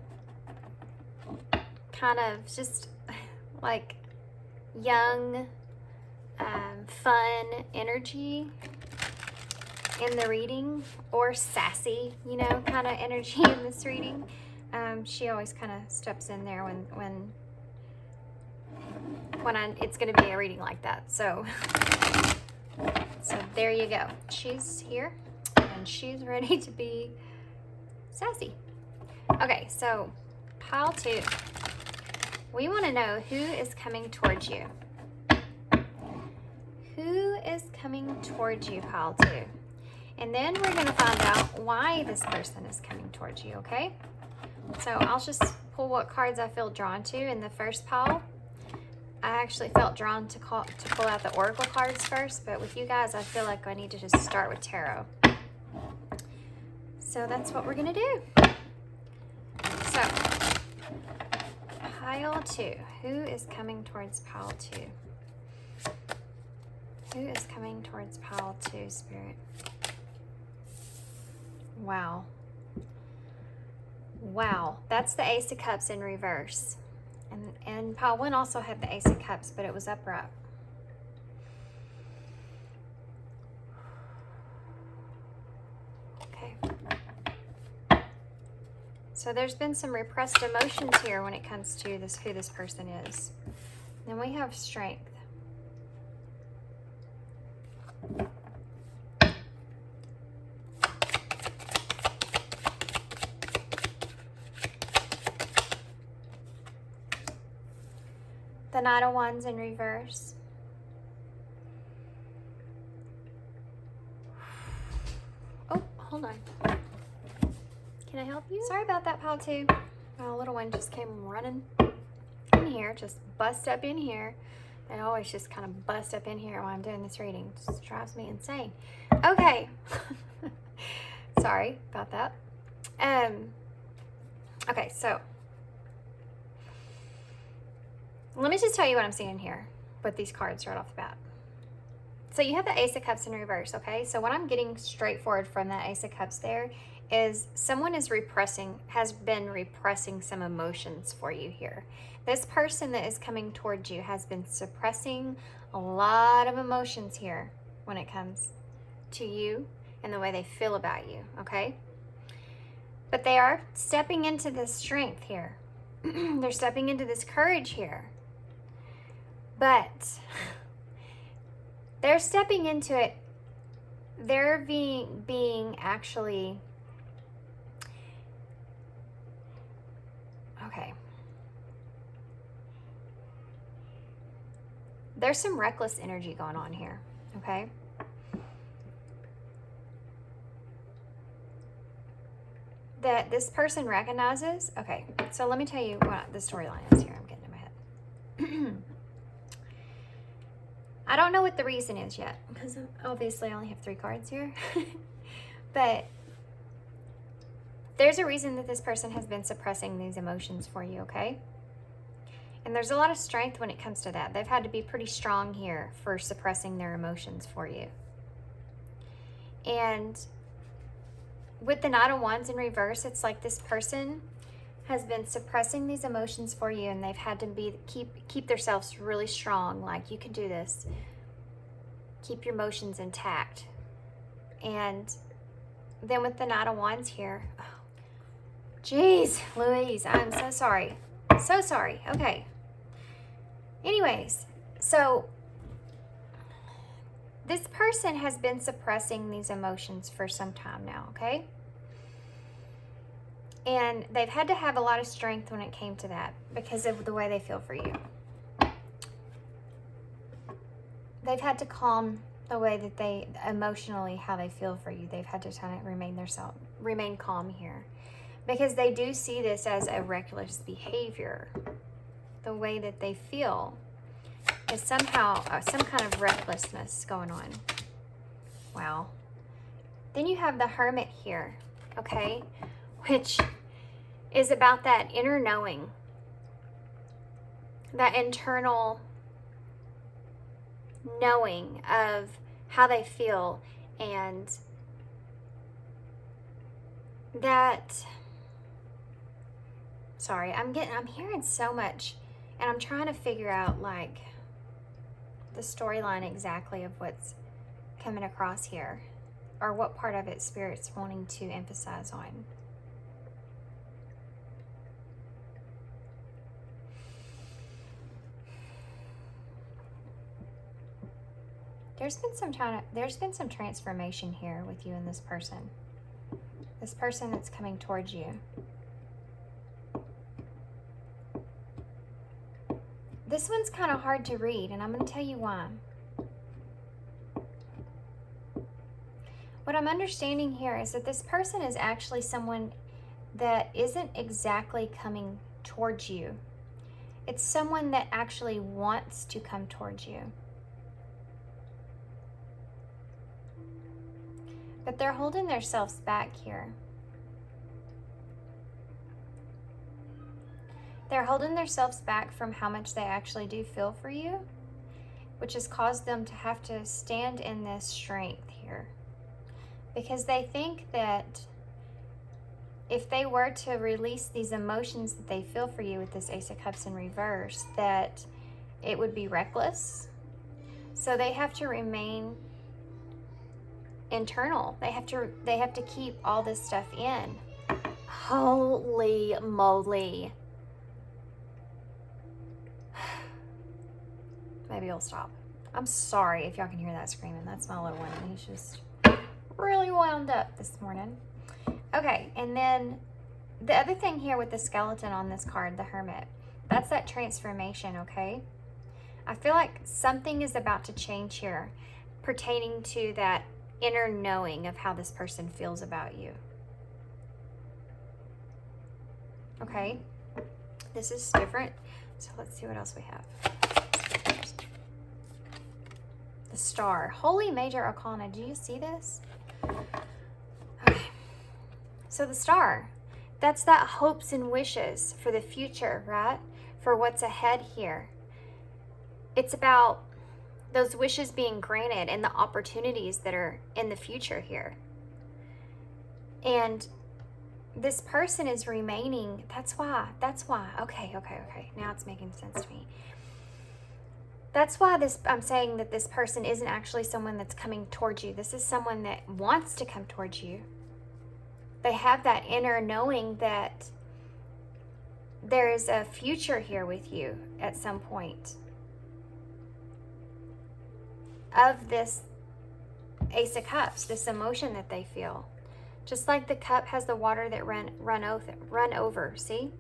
kind of just like young, fun energy in the reading, or sassy, you know, kind of energy in this reading. She always kind of steps in there when it's going to be a reading like that. So there you go. She's here and she's ready to be sassy. Okay, so pile two. We want to know who is coming towards you. Who is coming towards you, pile two? And then we're going to find out why this person is coming towards you, okay? So I'll just pull what cards I feel drawn to. In the first pile, I actually felt drawn to pull out the oracle cards first, but with you guys, I feel like I need to just start with tarot. So that's what we're going to do. So, pile two. Who is coming towards pile two? Who is coming towards pile two, Spirit? Wow. Wow. That's the Ace of Cups in reverse. And pile one also had the Ace of Cups, but it was upright. Okay. So there's been some repressed emotions here when it comes to this, who this person is. Then we have Strength. The Knight of Wands in reverse. Oh, hold on. Can I help you? Sorry about that, pile two. My little one just came running in here, just bust up in here. They always just kind of bust up in here while I'm doing this reading. It just drives me insane. Okay. Sorry about that. Okay, so let me just tell you what I'm seeing here with these cards right off the bat. So you have the Ace of Cups in reverse, okay? So what I'm getting straightforward from that Ace of Cups there is someone has been repressing some emotions for you here. This person that is coming towards you has been suppressing a lot of emotions here when it comes to you and the way they feel about you, okay? But they are stepping into this strength here. They're stepping into this courage here. But they're stepping into it. They're being actually, okay. There's some reckless energy going on here, okay? That this person recognizes. Okay, so let me tell you what the storyline is here. I'm getting in my head. I don't know what the reason is yet, because obviously I only have 3 cards here. But there's a reason that this person has been suppressing these emotions for you, okay? And there's a lot of strength when it comes to that. They've had to be pretty strong here for suppressing their emotions for you. And with the Knight of Wands in reverse, it's like this person has been suppressing these emotions for you, and they've had to keep themselves really strong. Like, you can do this. Keep your emotions intact. And then with the Knight of Wands here, oh, geez, Louise, I'm so sorry. So sorry. Okay. Anyways, so this person has been suppressing these emotions for some time now, okay? And they've had to have a lot of strength when it came to that because of the way they feel for you. They've had to calm the way that they, emotionally, how they feel for you. They've had to kind of remain calm here. Because they do see this as a reckless behavior. The way that they feel is somehow some kind of recklessness going on. Wow. Then you have the Hermit here, okay? Which is about that inner knowing. That internal knowing of how they feel, and that, sorry, I'm hearing so much, and I'm trying to figure out like the storyline exactly of what's coming across here, or what part of it Spirit's wanting to emphasize on. There's been some transformation here with you and this person. This person that's coming towards you. This one's kind of hard to read, and I'm going to tell you why. What I'm understanding here is that this person is actually someone that isn't exactly coming towards you. It's someone that actually wants to come towards you. But they're holding themselves back here. They're holding themselves back from how much they actually do feel for you, which has caused them to have to stand in this strength here. Because they think that if they were to release these emotions that they feel for you with this Ace of Cups in reverse, that it would be reckless. So they have to remain internal. They have to keep all this stuff in. Holy moly. Maybe I'll stop. I'm sorry if y'all can hear that screaming. That's my little one. He's just really wound up this morning. Okay, and then the other thing here with the skeleton on this card, the Hermit, that's that transformation, okay? I feel like something is about to change here pertaining to that inner knowing of how this person feels about you. Okay, this is different. So let's see what else we have. The Star. Holy Major Arcana. Do you see this? Okay. So the Star. That's that hopes and wishes for the future, right? For what's ahead here. It's about those wishes being granted and the opportunities that are in the future here. And this person is remaining. That's why. Okay. Now it's making sense to me. That's why I'm saying that this person isn't actually someone that's coming towards you. This is someone that wants to come towards you. They have that inner knowing that there is a future here with you at some point. Of this Ace of Cups, this emotion that they feel. Just like the cup has the water that run over, see?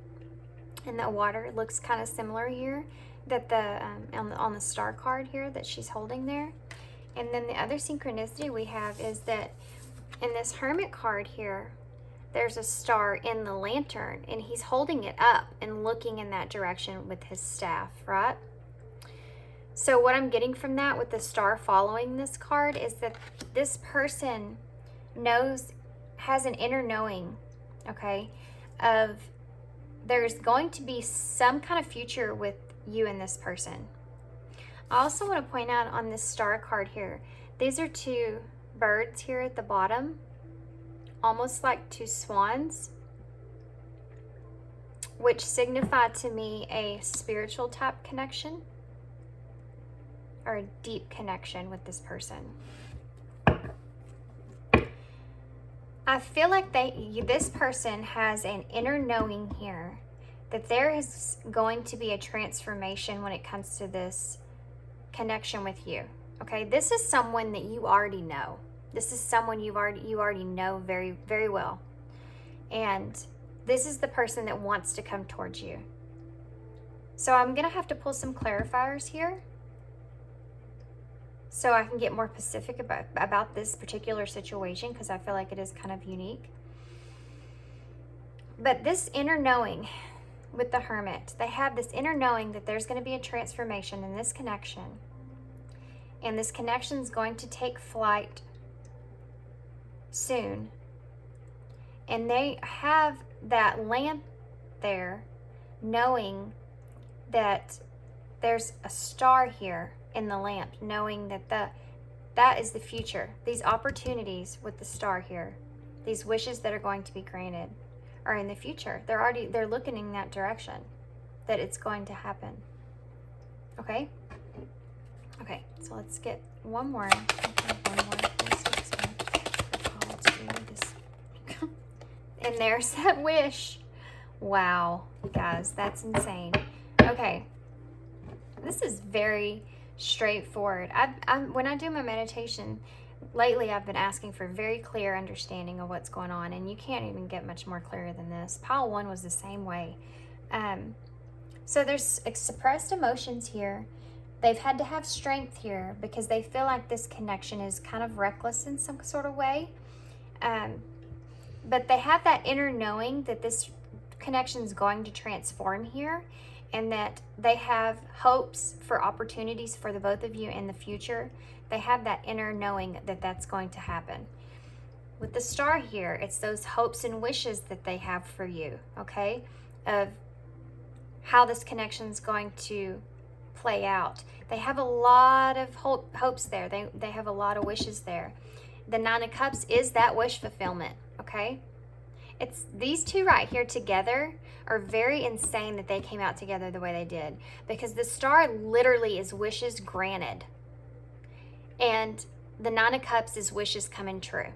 And the water looks kind of similar here, that the on the Star card here that she's holding there. And then the other synchronicity we have is that in this Hermit card here, there's a star in the lantern, and he's holding it up and looking in that direction with his staff, right? So what I'm getting from that with the star following this card is that this person has an inner knowing, okay, of there's going to be some kind of future with you and this person. I also want to point out on this Star card here, these are two birds here at the bottom, almost like two swans, which signify to me a spiritual type connection or a deep connection with this person. I feel like this person has an inner knowing here that there is going to be a transformation when it comes to this connection with you. Okay, this is someone that you already know. This is someone you already know very, very well. And this is the person that wants to come towards you. So I'm going to have to pull some clarifiers here so I can get more specific about this particular situation, because I feel like it is kind of unique. But this inner knowing with the Hermit, they have this inner knowing that there's going to be a transformation in this connection. And this connection is going to take flight soon. And they have that lamp there, knowing that there's a star here in the lamp, knowing that that is the future. These opportunities with the star here, these wishes that are going to be granted, are in the future. They're looking in that direction, that it's going to happen. Okay? Okay, so let's get one more. And there's that wish. Wow, guys, that's insane. Okay, this is very straightforward. When I do my meditation, lately I've been asking for very clear understanding of what's going on, and you can't even get much more clear than this. Pile 1 was the same way. So there's suppressed emotions here. They've had to have strength here because they feel like this connection is kind of reckless in some sort of way. But they have that inner knowing that this connection is going to transform here, and that they have hopes for opportunities for the both of you in the future. They have that inner knowing that that's going to happen. With the star here, it's those hopes and wishes that they have for you, okay, of how this connection is going to play out. They have a lot of hopes there. They have a lot of wishes there. The 9 of Cups is that wish fulfillment, okay? It's these two right here together are very insane that they came out together the way they did, because the star literally is wishes granted, and the 9 of Cups is wishes coming true.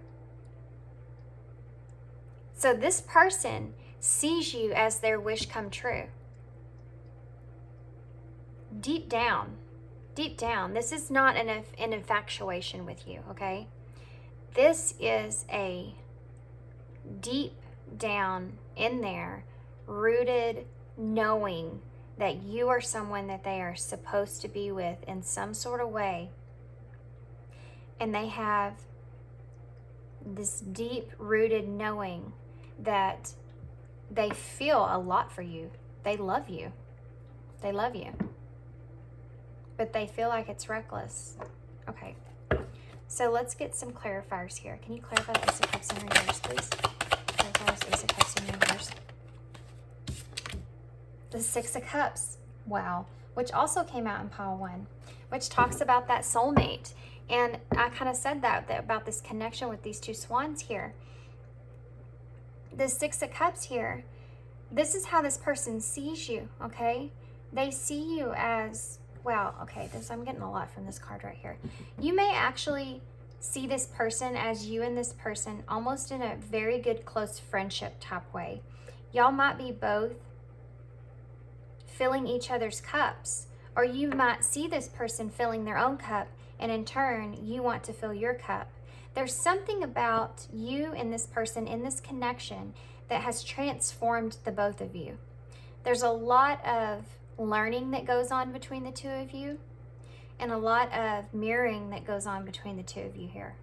So this person sees you as their wish come true. Deep down, this is not an infatuation with you, okay? This is a deep down in there, rooted knowing that you are someone that they are supposed to be with in some sort of way. And they have this deep rooted knowing that they feel a lot for you. They love you. They love you. but they feel like it's reckless. Okay. So let's get some clarifiers here. Can you clarify the Ace of Cups in reverse, please? Clarify this Ace of Cups in reverse. The Six of Cups. Wow. Which also came out in pile 1, which talks about that soulmate. And I kind of said that about this connection with these two swans here. The Six of Cups here, this is how this person sees you, okay? They see you as, well, okay, I'm getting a lot from this card right here. You may actually see this person as you and this person almost in a very good close friendship type way. Y'all might be both filling each other's cups, or you might see this person filling their own cup, and in turn, you want to fill your cup. There's something about you and this person in this connection that has transformed the both of you. There's a lot of learning that goes on between the two of you, and a lot of mirroring that goes on between the two of you here.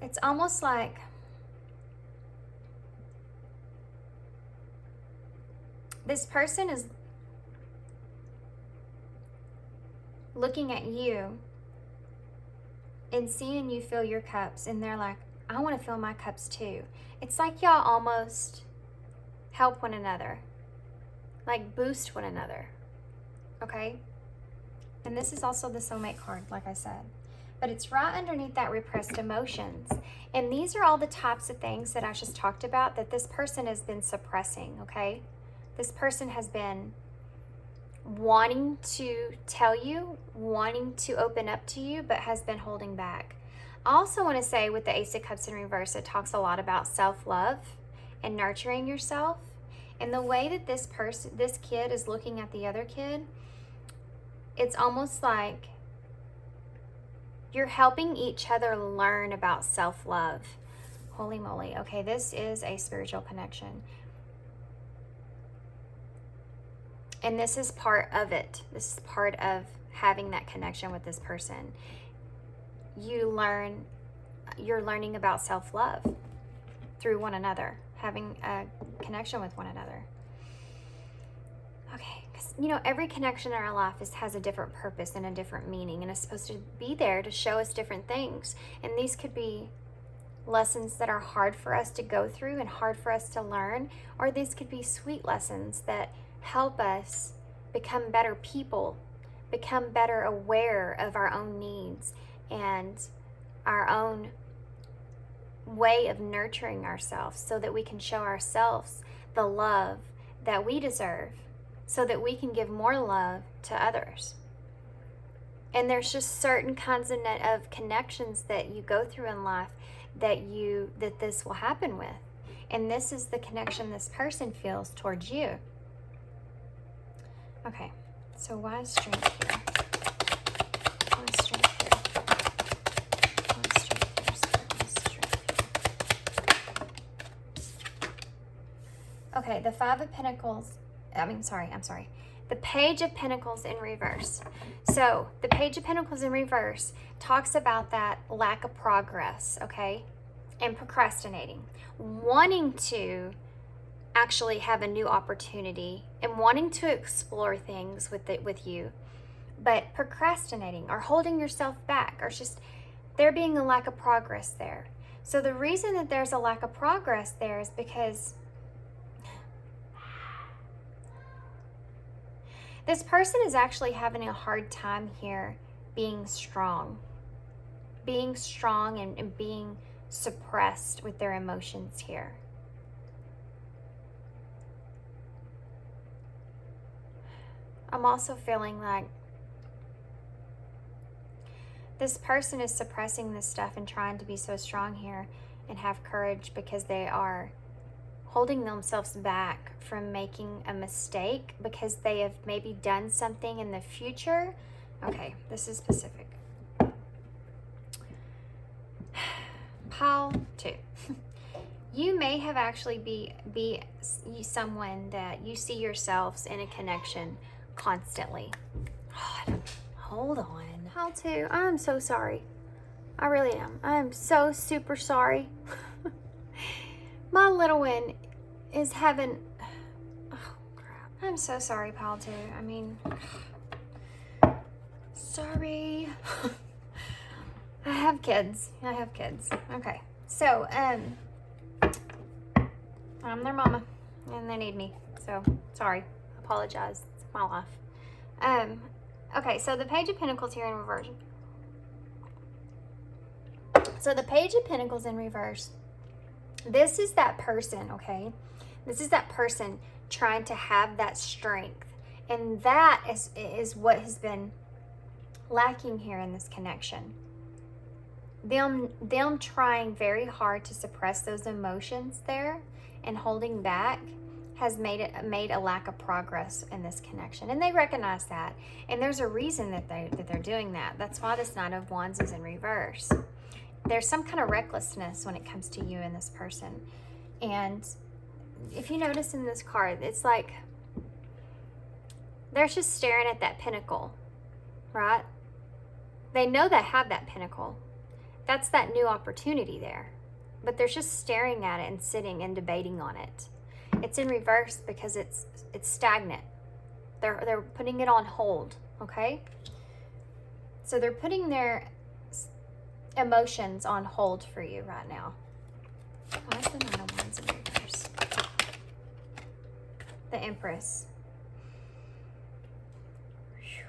It's almost like this person is looking at you and seeing you fill your cups, and they're like, I want to fill my cups too. It's like y'all almost help one another, like boost one another, okay? And this is also the soulmate card, like I said. But it's right underneath that repressed emotions. And these are all the types of things that I just talked about that this person has been suppressing, okay? This person has been wanting to tell you, wanting to open up to you, but has been holding back. I also want to say with the Ace of Cups in reverse, it talks a lot about self-love and nurturing yourself. And the way that this kid is looking at the other kid, it's almost like you're helping each other learn about self-love. Holy moly. Okay, this is a spiritual connection. And this is part of it. This is part of having that connection with this person. You're learning about self-love through one another, having a connection with one another. Okay, because every connection in our life has a different purpose and a different meaning, and it's supposed to be there to show us different things. And these could be lessons that are hard for us to go through and hard for us to learn, or these could be sweet lessons that help us become better people, become better aware of our own needs and our own way of nurturing ourselves, so that we can show ourselves the love that we deserve, so that we can give more love to others. And there's just certain kinds of connections that you go through in life that this will happen with. And this is the connection this person feels towards you. Okay, so why is strength here? Why is strength here? Why is strength here? Why is strength here? Okay, the Five of Pentacles, I'm sorry. The Page of Pentacles in reverse. So the Page of Pentacles in reverse talks about that lack of progress, okay? And procrastinating. Wanting to actually have a new opportunity and wanting to explore things with you, but procrastinating or holding yourself back, or just there being a lack of progress there. So the reason that there's a lack of progress there is because this person is actually having a hard time here being strong and being suppressed with their emotions here. I'm also feeling like this person is suppressing this stuff and trying to be so strong here and have courage because they are holding themselves back from making a mistake because they have maybe done something in the future. Okay, this is specific. Pile 2. You may have actually be someone that you see yourselves in a connection constantly. Hold on. Pile 2. I'm so sorry. I really am. I am so super sorry. My little one is having, oh crap, I'm so sorry, pile two. I mean, sorry. I have kids. Okay, so I'm their mama and they need me, so sorry, apologize, it's my life. Okay, so the Page of Pentacles here in reverse. So the Page of Pentacles in reverse, this is that person, okay? This is that person trying to have that strength. And that is what has been lacking here in this connection. Them trying very hard to suppress those emotions there and holding back has made a lack of progress in this connection. And they recognize that. And there's a reason that they're doing that. That's why this Knight of Wands is in reverse. There's some kind of recklessness when it comes to you and this person. And if you notice in this card, it's like they're just staring at that pinnacle, right? They know they have that pinnacle. That's that new opportunity there. But they're just staring at it and sitting and debating on it. It's in reverse because it's stagnant. They're putting it on hold, okay? So they're putting their emotions on hold for you right now. Why is the Nine of Wands in reverse? The Empress. Whew.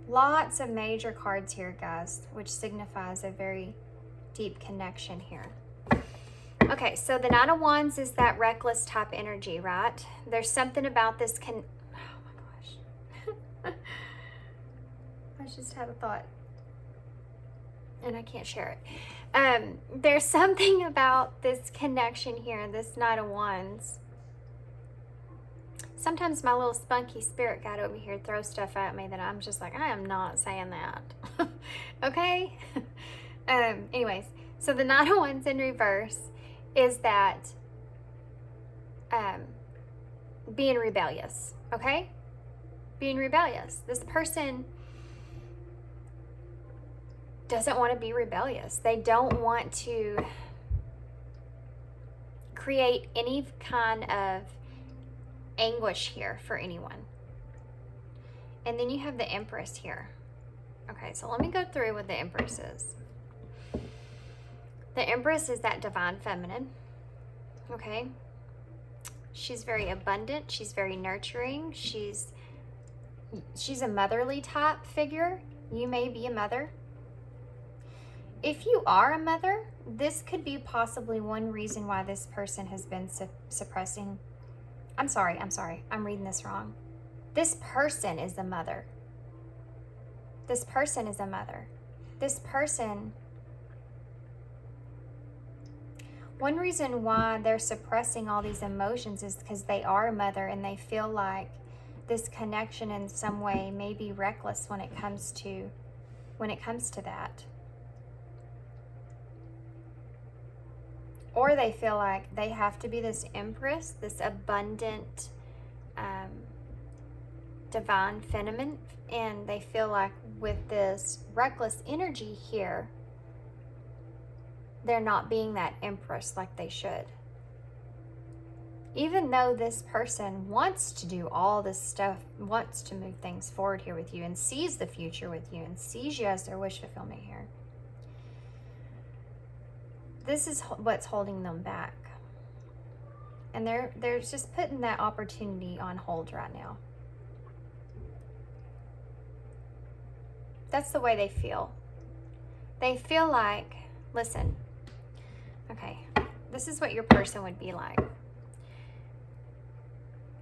Lots of major cards here, guys, which signifies a very deep connection here. Okay, so the Nine of Wands is that reckless type energy, right? There's something about this oh my gosh. I just had a thought and I can't share it. There's something about this connection here, this Knight of Wands. Sometimes my little spunky spirit guide over here throws stuff at me that I'm just like, I am not saying that. Okay? Anyways, so the Knight of Wands in reverse is that being rebellious, okay? Being rebellious. This person doesn't want to be rebellious. They don't want to create any kind of anguish here for anyone. And then you have the Empress here. Okay, so let me go through what the Empress is. The Empress is that divine feminine, okay? She's very abundant. She's very nurturing. She's a motherly type figure. You may be a mother. If you are a mother, this could be possibly one reason why this person has been suppressing. I'm sorry. I'm reading this wrong. This person is the mother. This person is a mother. This person... One reason why they're suppressing all these emotions is because they are a mother and they feel like this connection in some way may be reckless when it comes to that. Or they feel like they have to be this Empress, this abundant, divine feminine, and they feel like with this reckless energy here, they're not being that Empress like they should. Even though this person wants to do all this stuff, wants to move things forward here with you and sees the future with you and sees you as their wish fulfillment here. This is what's holding them back. And they're just putting that opportunity on hold right now. That's the way they feel. They feel like, listen, okay, this is what your person would be like.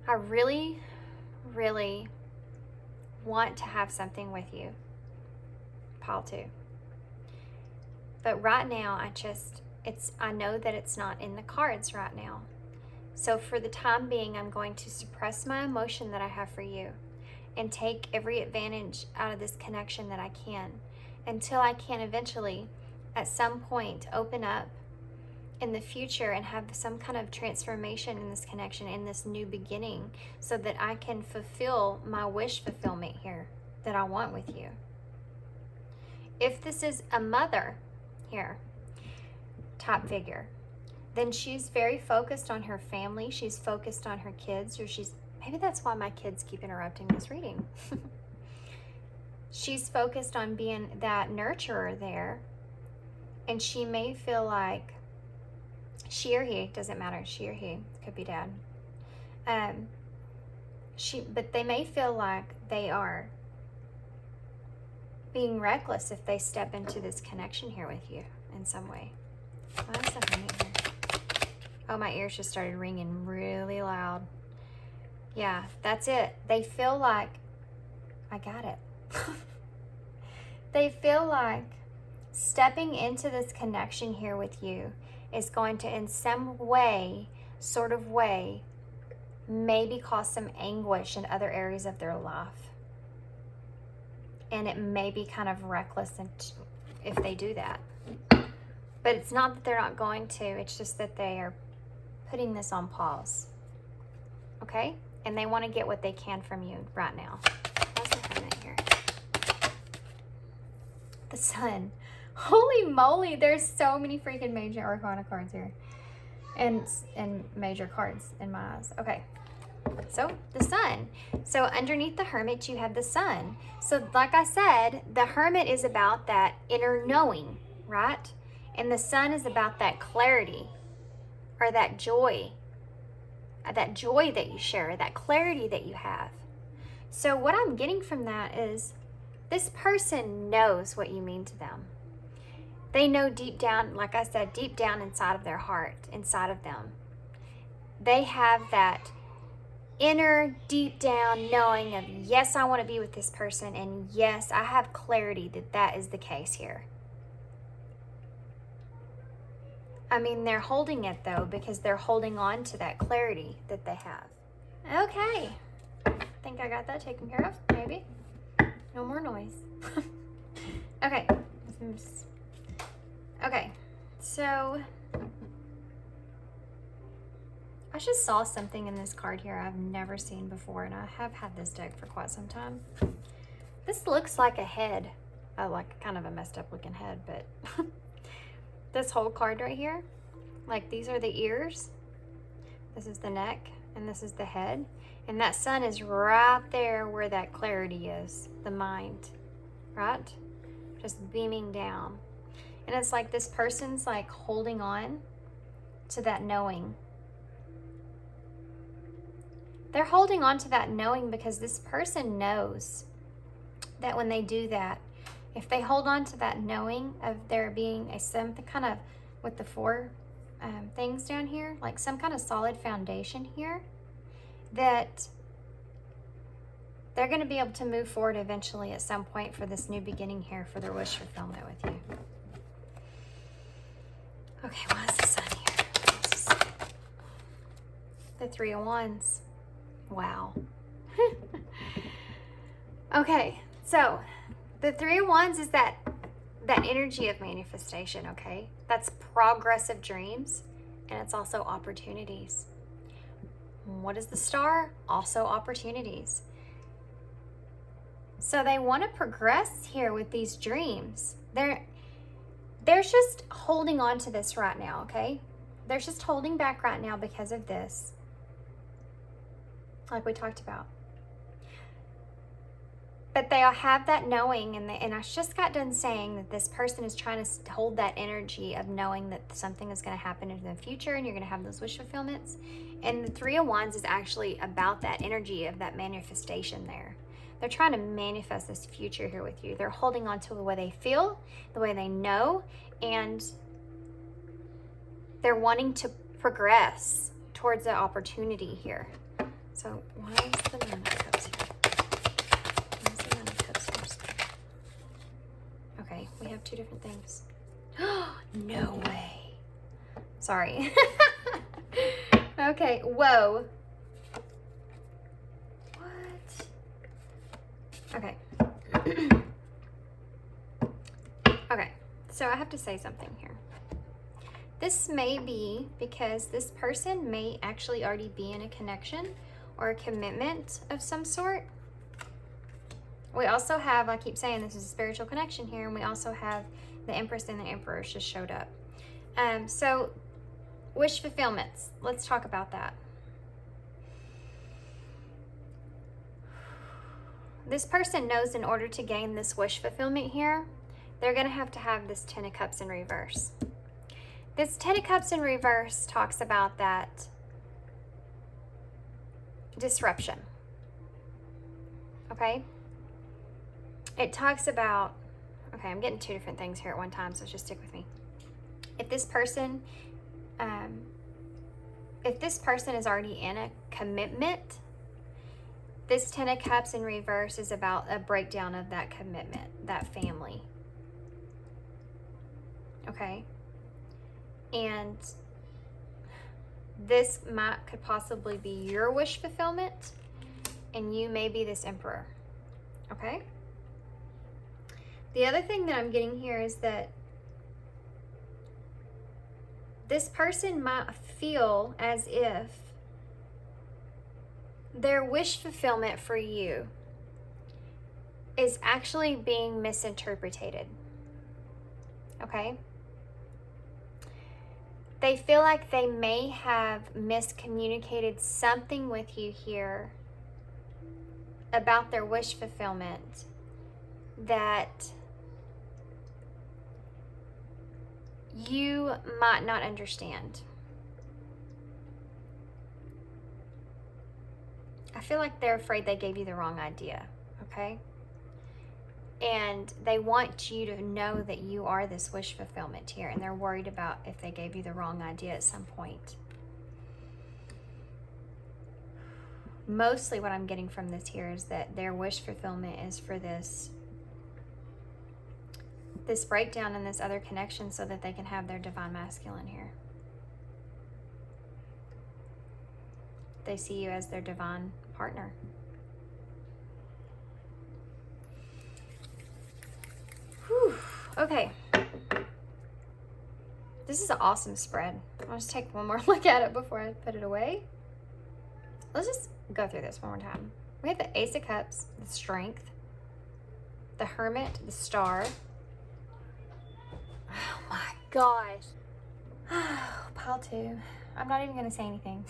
I really, really want to have something with you, pile two. But right now, I know that it's not in the cards right now. So for the time being, I'm going to suppress my emotion that I have for you and take every advantage out of this connection that I can until I can eventually, at some point, open up in the future and have some kind of transformation in this connection, in this new beginning, so that I can fulfill my wish fulfillment here that I want with you. If this is a mother here, top figure, then she's very focused on her family. She's focused on her kids, or maybe that's why my kids keep interrupting this reading. She's focused on being that nurturer there. And she may feel like she or he, doesn't matter, she or he, could be dad. But they may feel like they are being reckless if they step into this connection here with you in some way. Why is the Hermit here? Oh, my ears just started ringing really loud. Yeah, that's it. They feel like, I got it. They feel like stepping into this connection here with you is going to, in some way, sort of way, maybe cause some anguish in other areas of their life. And it may be kind of reckless if they do that. But it's not that they're not going to, it's just that they are putting this on pause. Okay? And they want to get what they can from you right now. What's the Hermit here? The Sun. Holy moly, there's so many freaking major arcana cards here. And major cards in my eyes. Okay. So, the Sun. So, underneath the Hermit, you have the Sun. So, like I said, the Hermit is about that inner knowing, right? And the Sun is about that clarity, or that joy that you share, that clarity that you have. So what I'm getting from that is this person knows what you mean to them. They know deep down, like I said, deep down inside of their heart, inside of them. They have that inner, deep down knowing of, yes, I want to be with this person, and yes, I have clarity that that is the case here. I mean, they're holding it, though, because they're holding on to that clarity that they have. Okay. I think I got that taken care of, maybe. No more noise. Okay. Okay. So, I just saw something in this card here I've never seen before, and I have had this deck for quite some time. This looks like a head. Like kind of a messed up looking head, but... This whole card right here, like these are the ears, this is the neck, and this is the head. And that Sun is right there where that clarity is, the mind, right? Just beaming down. And it's like this person's like holding on to that knowing. They're holding on to that knowing because this person knows that when they do that, if they hold on to that knowing of there being some kind of, with the four things down here, like some kind of solid foundation here, that they're going to be able to move forward eventually at some point for this new beginning here for their wish fulfillment with you. Okay, why is the Sun here? The Three of Wands. Wow. Okay, so the Three of Wands is that energy of manifestation, okay? That's progressive dreams, and it's also opportunities. What is the Star? Also opportunities. So they want to progress here with these dreams. They're just holding on to this right now, okay? They're just holding back right now because of this, like we talked about. But they all have that knowing, and I just got done saying that this person is trying to hold that energy of knowing that something is going to happen in the future and you're going to have those wish fulfillments. And the Three of Wands is actually about that energy of that manifestation there. They're trying to manifest this future here with you. They're holding on to the way they feel, the way they know, and they're wanting to progress towards the opportunity here. So why is the Nine of Cups here? Okay, we have two different things. No way. Sorry. Okay, whoa. What? Okay. Okay, so I have to say something here. This may be because this person may actually already be in a connection or a commitment of some sort. We also have, I keep saying this is a spiritual connection here, and we also have the Empress and the Emperor just showed up. So wish fulfillments. Let's talk about that. This person knows in order to gain this wish fulfillment here, they're going to have this 10 of Cups in reverse. This 10 of Cups in reverse talks about that disruption. Okay? It talks about, okay, I'm getting two different things here at one time, so just stick with me. If this person is already in a commitment, this 10 of Cups in reverse is about a breakdown of that commitment, that family. Okay? And this could possibly be your wish fulfillment, and you may be this Emperor. Okay? The other thing that I'm getting here is that this person might feel as if their wish fulfillment for you is actually being misinterpreted. Okay? They feel like they may have miscommunicated something with you here about their wish fulfillment that you might not understand. I feel like they're afraid they gave you the wrong idea, okay? And they want you to know that you are this wish fulfillment here, and they're worried about if they gave you the wrong idea at some point. Mostly what I'm getting from this here is that their wish fulfillment is for this breakdown and this other connection so that they can have their divine masculine here. They see you as their divine partner. Whew. Okay. This is an awesome spread. I'll just take one more look at it before I put it away. Let's just go through this one more time. We have the Ace of Cups, the Strength, the Hermit, the Star. Oh my gosh. Pile 2. I'm not even going to say anything.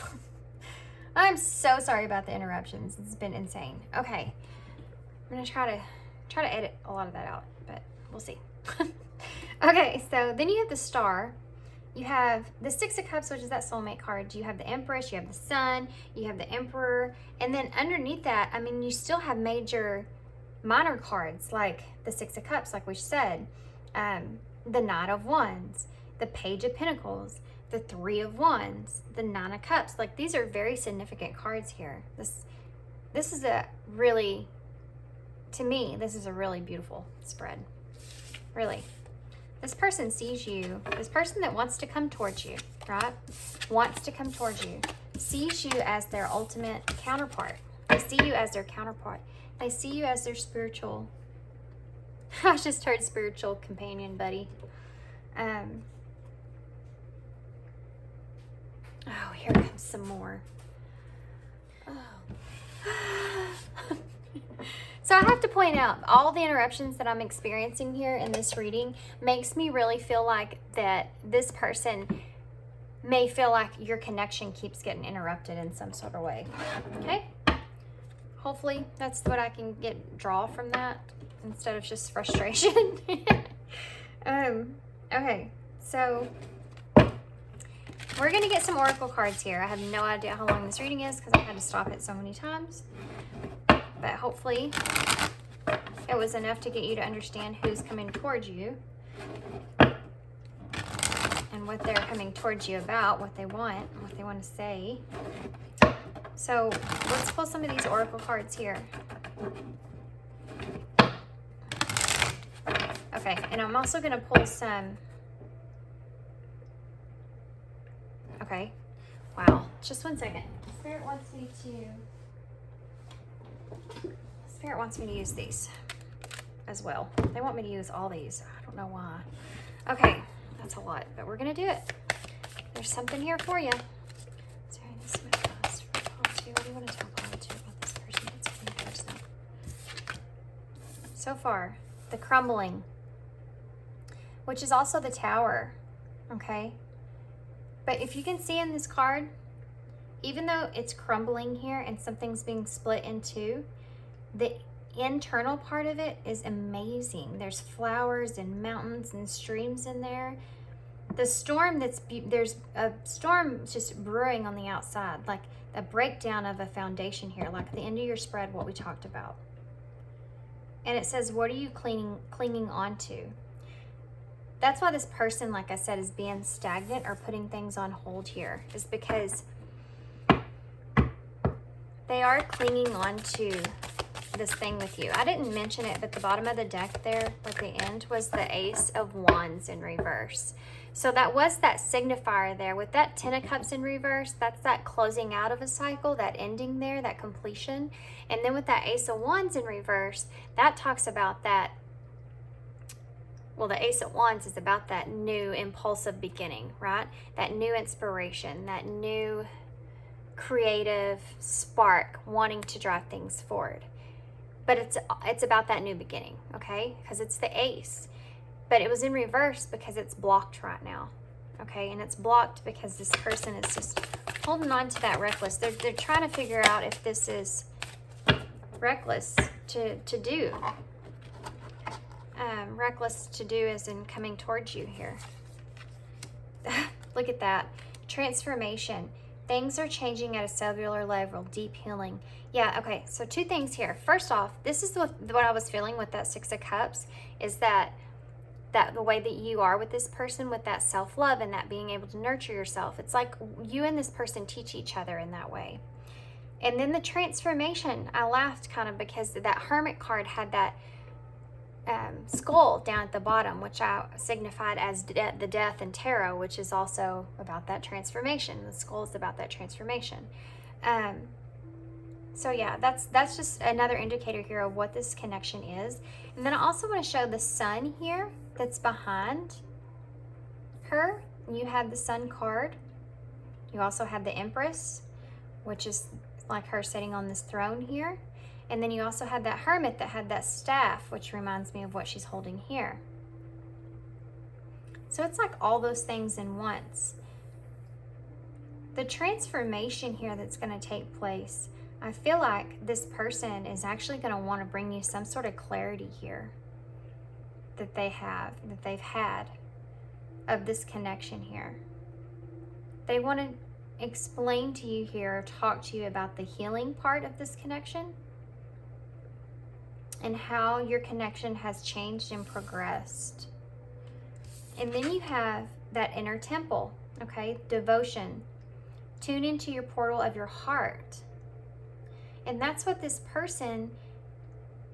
I'm so sorry about the interruptions. It's been insane. Okay. I'm going to try to edit a lot of that out, but we'll see. Okay, so then you have the Star. You have the Six of Cups, which is that soulmate card. You have the Empress, you have the Sun, you have the Emperor, and then underneath that, I mean, you still have minor cards like the Six of Cups, like we said, the Knight of Wands, the Page of Pentacles, the Three of Wands, the Nine of Cups. Like, these are very significant cards here. This is a really, to me, this is a really beautiful spread. Really. This person sees you, this person that wants to come towards you, right? Wants to come towards you, sees you as their ultimate counterpart. They see you as their counterpart. They see you as their spiritual, I just heard spiritual companion, buddy. Oh, here comes some more. Oh. So I have to point out, all the interruptions that I'm experiencing here in this reading makes me really feel like that this person may feel like your connection keeps getting interrupted in some sort of way. Okay? Hopefully that's what I can draw from that instead of just frustration. Okay, so we're going to get some oracle cards here. I have no idea how long this reading is because I had to stop it so many times. But hopefully it was enough to get you to understand who's coming towards you and what they're coming towards you about, what they want to say. So let's pull some of these oracle cards here. Okay, and I'm also going to pull some. Okay, wow, just one second. Spirit wants me to use these as well. They want me to use all these. I don't know why. Okay, that's a lot, but we're gonna do it. There's something here for you. Sorry, I need some advice for Paul too. What do you want to tell Paul too about this person? It's a new person. So far, the Crumbling, which is also the Tower. Okay. But if you can see in this card, even though it's crumbling here and something's being split in two, the internal part of it is amazing. There's flowers and mountains and streams in there. The storm there's a storm just brewing on the outside, like a breakdown of a foundation here, like the end of your spread, what we talked about. And it says, what are you clinging onto? That's why this person, like I said, is being stagnant or putting things on hold here, is because they are clinging on to this thing with you. I didn't mention it, but the bottom of the deck there at the end was the Ace of Wands in reverse. So that was that signifier there. With that Ten of Cups in reverse, that's that closing out of a cycle, that ending there, that completion. And then with that Ace of Wands in reverse, that talks about that, well, the Ace of Wands is about that new impulsive beginning, right? That new inspiration, that new creative spark wanting to drive things forward. But it's about that new beginning, okay? Because it's the Ace. But it was in reverse because it's blocked right now, okay? And it's blocked because this person is just holding on to that reckless. They're trying to figure out if this is reckless to do. Reckless to do as in coming towards you here. Look at that. Transformation. Things are changing at a cellular level, deep healing. Yeah, okay, so two things here. First off, this is what I was feeling with that Six of Cups, is that the way that you are with this person, with that self-love and that being able to nurture yourself. It's like you and this person teach each other in that way. And then the transformation, I laughed kind of because that Hermit card had that skull down at the bottom, which I signified as the death in tarot, which is also about that transformation. The skull is about that transformation. So yeah, that's just another indicator here of what this connection is. And then I also want to show the sun here that's behind her. You have the Sun card. You also have the Empress, which is like her sitting on this throne here. And then you also had that Hermit that had that staff, which reminds me of what she's holding here. So it's like all those things in once. The transformation here that's going to take place, I feel like this person is actually going to want to bring you some sort of clarity here that they've had of this connection here. They want to explain to you here, or talk to you about the healing part of this connection and how your connection has changed and progressed. And then you have that inner temple, okay? Devotion. Tune into your portal of your heart. And that's what this person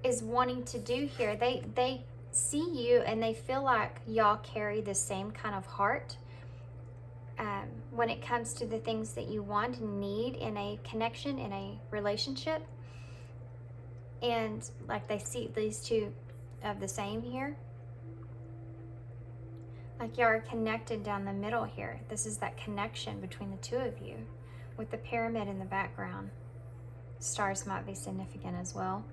is wanting to do here. They see you and they feel like y'all carry the same kind of heart when it comes to the things that you want and need in a connection, in a relationship. And like they see these two of the same here. Like y'all are connected down the middle here. This is that connection between the two of you with the pyramid in the background. Stars might be significant as well.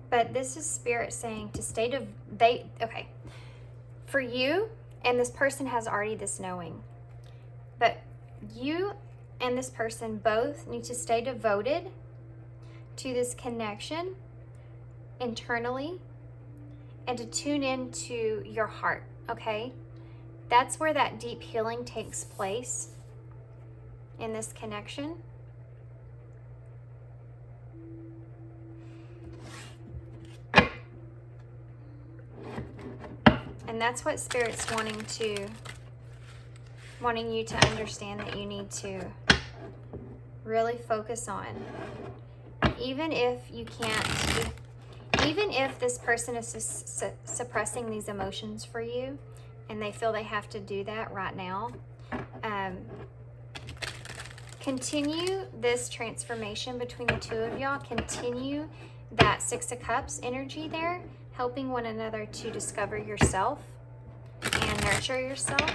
But this is Spirit saying to okay, for you, and this person has already this knowing, but you and this person both need to stay devoted to this connection internally and to tune into your heart, okay? That's where that deep healing takes place in this connection. And that's what Spirit's wanting you to understand that you need to really focus on. Even if you can't, even if this person is suppressing these emotions for you and they feel they have to do that right now, continue this transformation between the two of y'all. Continue that Six of Cups energy there, helping one another to discover yourself and nurture yourself,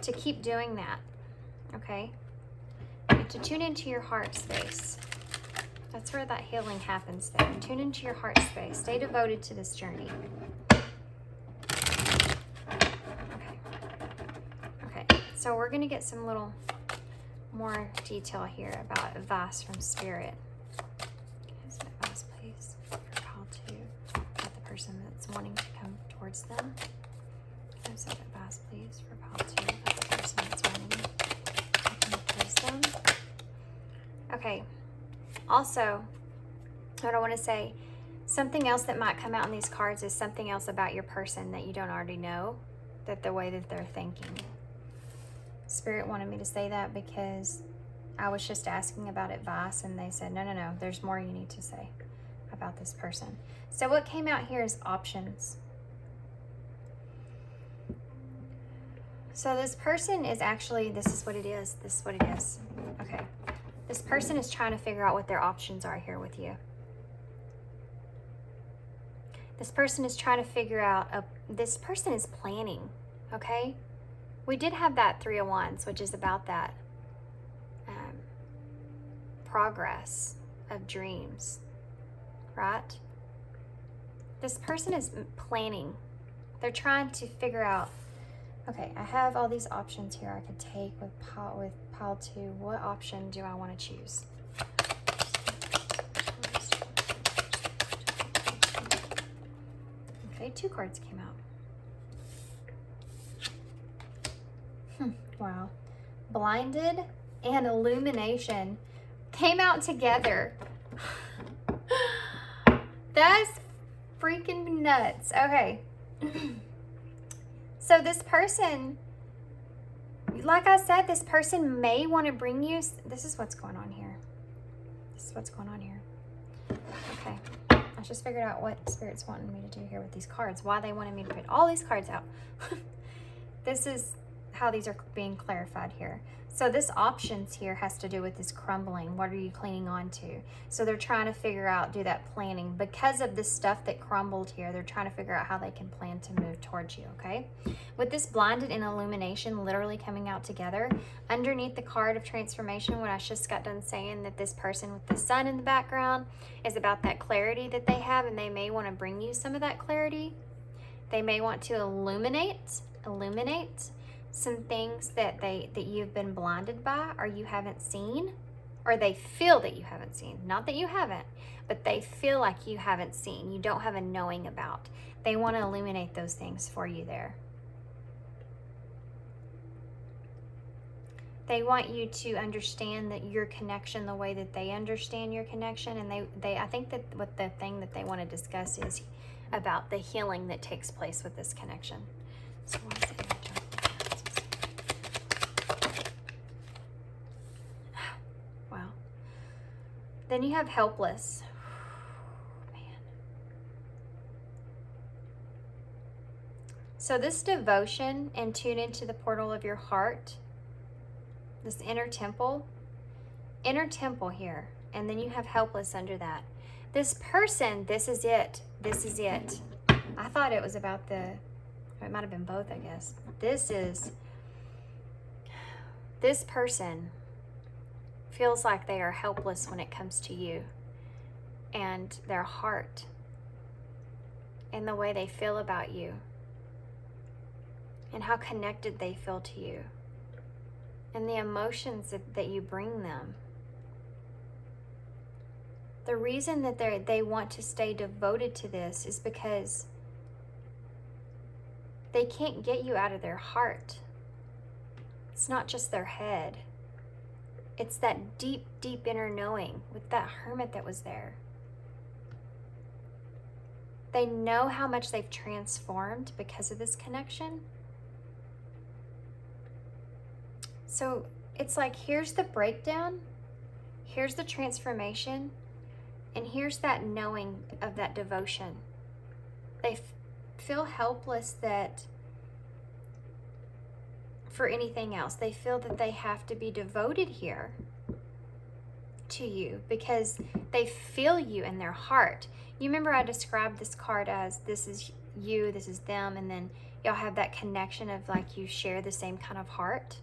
to keep doing that, okay? And to tune into your heart space. That's where that healing happens there. Tune into your heart space. Stay devoted to this journey. So we're going to get some little more detail here about advice from Spirit. Give some advice, please, for pile 2, about the person that's wanting to come towards them. Give some advice, please, for pile 2, about the person that's wanting to come towards them. Okay. Also, what I want to say, something else that might come out in these cards is something else about your person that you don't already know, that the way that they're thinking. Spirit wanted me to say that because I was just asking about advice and they said, no, there's more you need to say about this person. So what came out here is options. So this person is actually, this is what it is. Okay. This person is trying to figure out what their options are here with you. This person is trying to figure out, this person is planning, okay? We did have that 3 of Wands, which is about that progress of dreams, right? This person is planning. They're trying to figure out, okay, I have all these options here I could take with pile 2. What option do I want to choose? Okay, 2 cards came out. Wow. Blinded and illumination came out together. That's freaking nuts. Okay. So this person, like I said, this person may want to bring you, this is what's going on here. Okay. I just figured out what Spirit's wanting me to do here with these cards, why they wanted me to put all these cards out. This is how these are being clarified here. So this options here has to do with this crumbling. What are you clinging on to? So they're trying to figure out, do that planning. Because of this stuff that crumbled here, they're trying to figure out how they can plan to move towards you, okay? With this blinded and illumination literally coming out together, underneath the card of transformation, what I just got done saying, that this person with the sun in the background is about that clarity that they have, and they may want to bring you some of that clarity. They may want to illuminate some things that you've been blinded by, or you haven't seen, or they feel that you haven't seen. Not that you haven't, but they feel like you haven't seen. You don't have a knowing about. They want to illuminate those things for you there. They want you to understand that your connection the way that they understand your connection, and I think that what the thing that they want to discuss is about the healing that takes place with this connection. So what is it? Wow. Then you have helpless. Man. So this devotion and tune into the portal of your heart, this inner temple here, and then you have helpless under that. This person, this is it. I thought it was about it might have been both, I guess. This person feels like they are helpless when it comes to you and their heart and the way they feel about you and how connected they feel to you and the emotions that you bring them. The reason that they want to stay devoted to this is because they can't get you out of their heart. It's not just their head. It's that deep, deep inner knowing with that hermit that was there. They know how much they've transformed because of this connection. So it's like, here's the breakdown, here's the transformation, and here's that knowing of that devotion. They feel helpless for anything else. They feel that they have to be devoted here to you because they feel you in their heart. You remember I described this card as this is you, this is them, and then y'all have that connection of like you share the same kind of heart.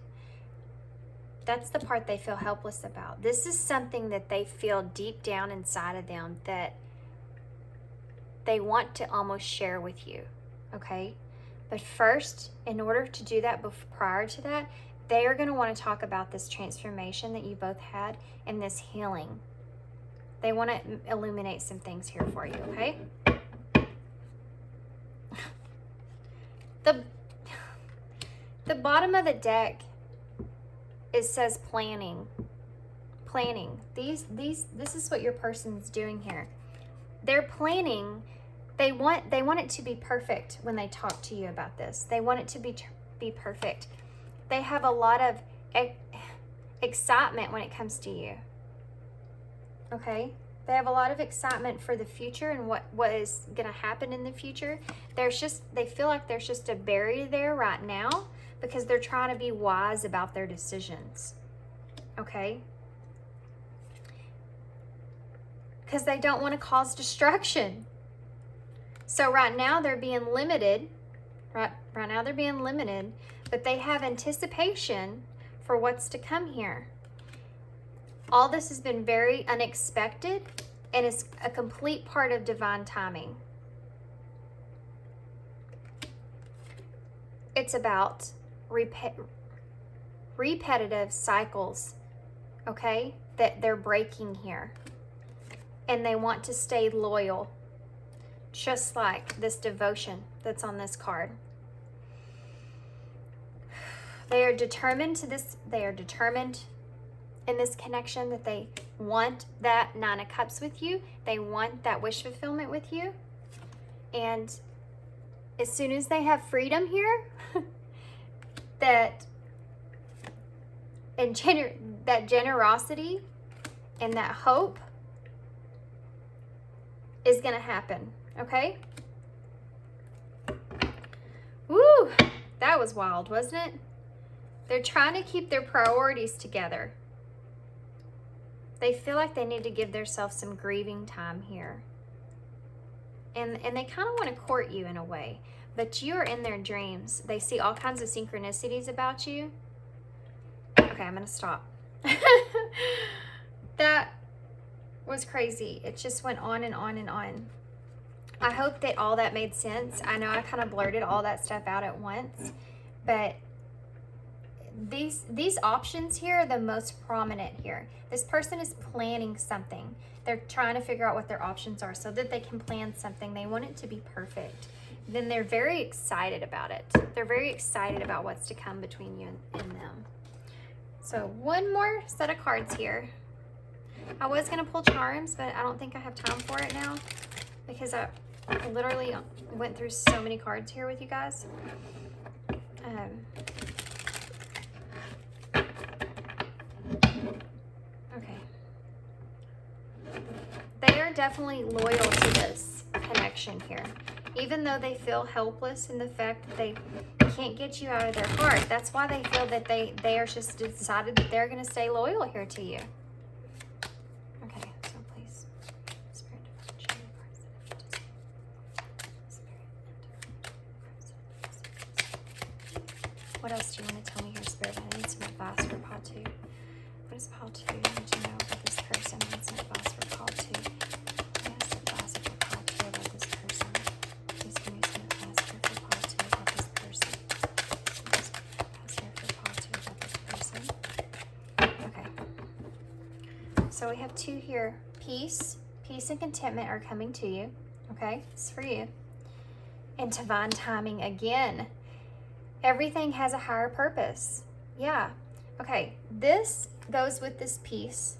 That's the part they feel helpless about. This is something that they feel deep down inside of them that they want to almost share with you, okay? But first, in order to do that prior to that, they are going to want to talk about this transformation that you both had and this healing. They want to illuminate some things here for you, okay? The bottom of the deck, it says planning. Planning. This is what your person's doing here. They're planning. They want it to be perfect when they talk to you about this. They want it to be perfect. They have a lot of excitement when it comes to you. Okay? They have a lot of excitement for the future and what is going to happen in the future. They feel like there's just a barrier there right now because they're trying to be wise about their decisions. Okay? Because they don't want to cause destruction. So right now they're being limited. Right now they're being limited, but they have anticipation for what's to come here. All this has been very unexpected and is a complete part of divine timing. It's about repetitive cycles, okay, that they're breaking here. And they want to stay loyal, just like this devotion that's on this card. They are determined in this connection that they want that Nine of Cups with you. They want that wish fulfillment with you. And as soon as they have freedom here, that generosity and that hope is going to happen. Okay? Woo! That was wild, wasn't it? They're trying to keep their priorities together. They feel like they need to give themselves some grieving time here. And they kind of want to court you in a way. But you are in their dreams. They see all kinds of synchronicities about you. Okay, I'm going to stop. That was crazy. It just went on and on and on. I hope that all that made sense. I know I kind of blurted all that stuff out at once. But these options here are the most prominent here. This person is planning something. They're trying to figure out what their options are so that they can plan something. They want it to be perfect. Then they're very excited about it. They're very excited about what's to come between you and them. So one more set of cards here. I was going to pull charms, but I don't think I have time for it now because I literally went through so many cards here with you guys. Okay. They are definitely loyal to this connection here. Even though they feel helpless in the fact that they can't get you out of their heart. That's why they feel that they are just decided that they're going to stay loyal here to you. Okay, so please, Spirit, show me cards. What else do you want to tell me here, Spirit? I need some advice for Pile 2. What does Pile 2 need to know about this person? I need some advice for Pile 2. What is advice for Pile 2 about this person? Please give me some advice here for Pile 2 about this person. Please give me advice here for Pile 2 about this person. Okay. So we have 2 here. Peace and contentment are coming to you. Okay? It's for you. And divine timing again. Everything has a higher purpose. Yeah. Okay, this goes with this peace.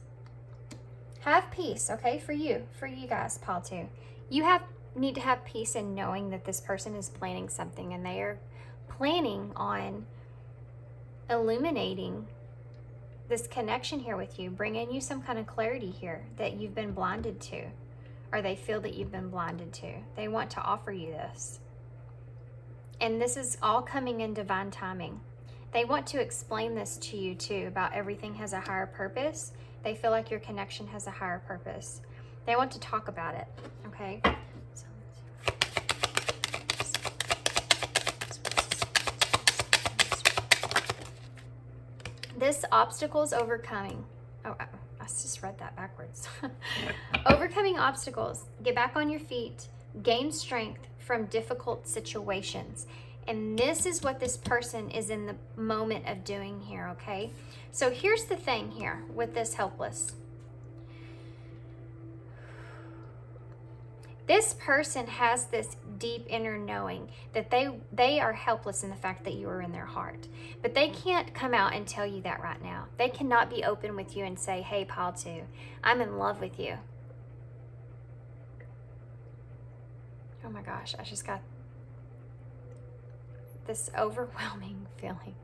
Have peace, okay, for you guys, Pile 2. You need to have peace in knowing that this person is planning something and they are planning on illuminating this connection here with you, bringing you some kind of clarity here that you've been blinded to, or they feel that you've been blinded to. They want to offer you this. And this is all coming in divine timing. They want to explain this to you too, about everything has a higher purpose. They feel like your connection has a higher purpose. They want to talk about it, okay? So, this obstacle's overcoming. Oh, I just read that backwards. Overcoming obstacles. Get back on your feet. Gain strength from difficult situations. And this is what this person is in the moment of doing here, okay? So here's the thing here with this helpless. This person has this deep inner knowing that they are helpless in the fact that you are in their heart. But they can't come out and tell you that right now. They cannot be open with you and say, hey, pile 2, I'm in love with you. Oh my gosh, I just got this overwhelming feeling.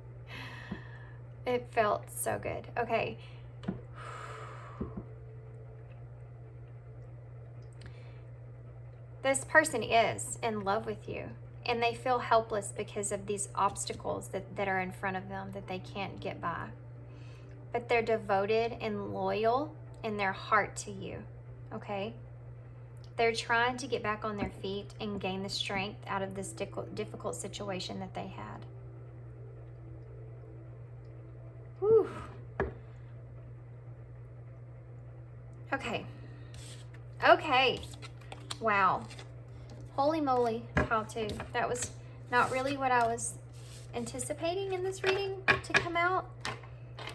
It felt so good. Okay. This person is in love with you, and they feel helpless because of these obstacles that are in front of them that they can't get by. But they're devoted and loyal in their heart to you, okay? They're trying to get back on their feet and gain the strength out of this difficult situation that they had. Whew. Okay. Okay. Wow. Holy moly, pile 2. That was not really what I was anticipating in this reading to come out.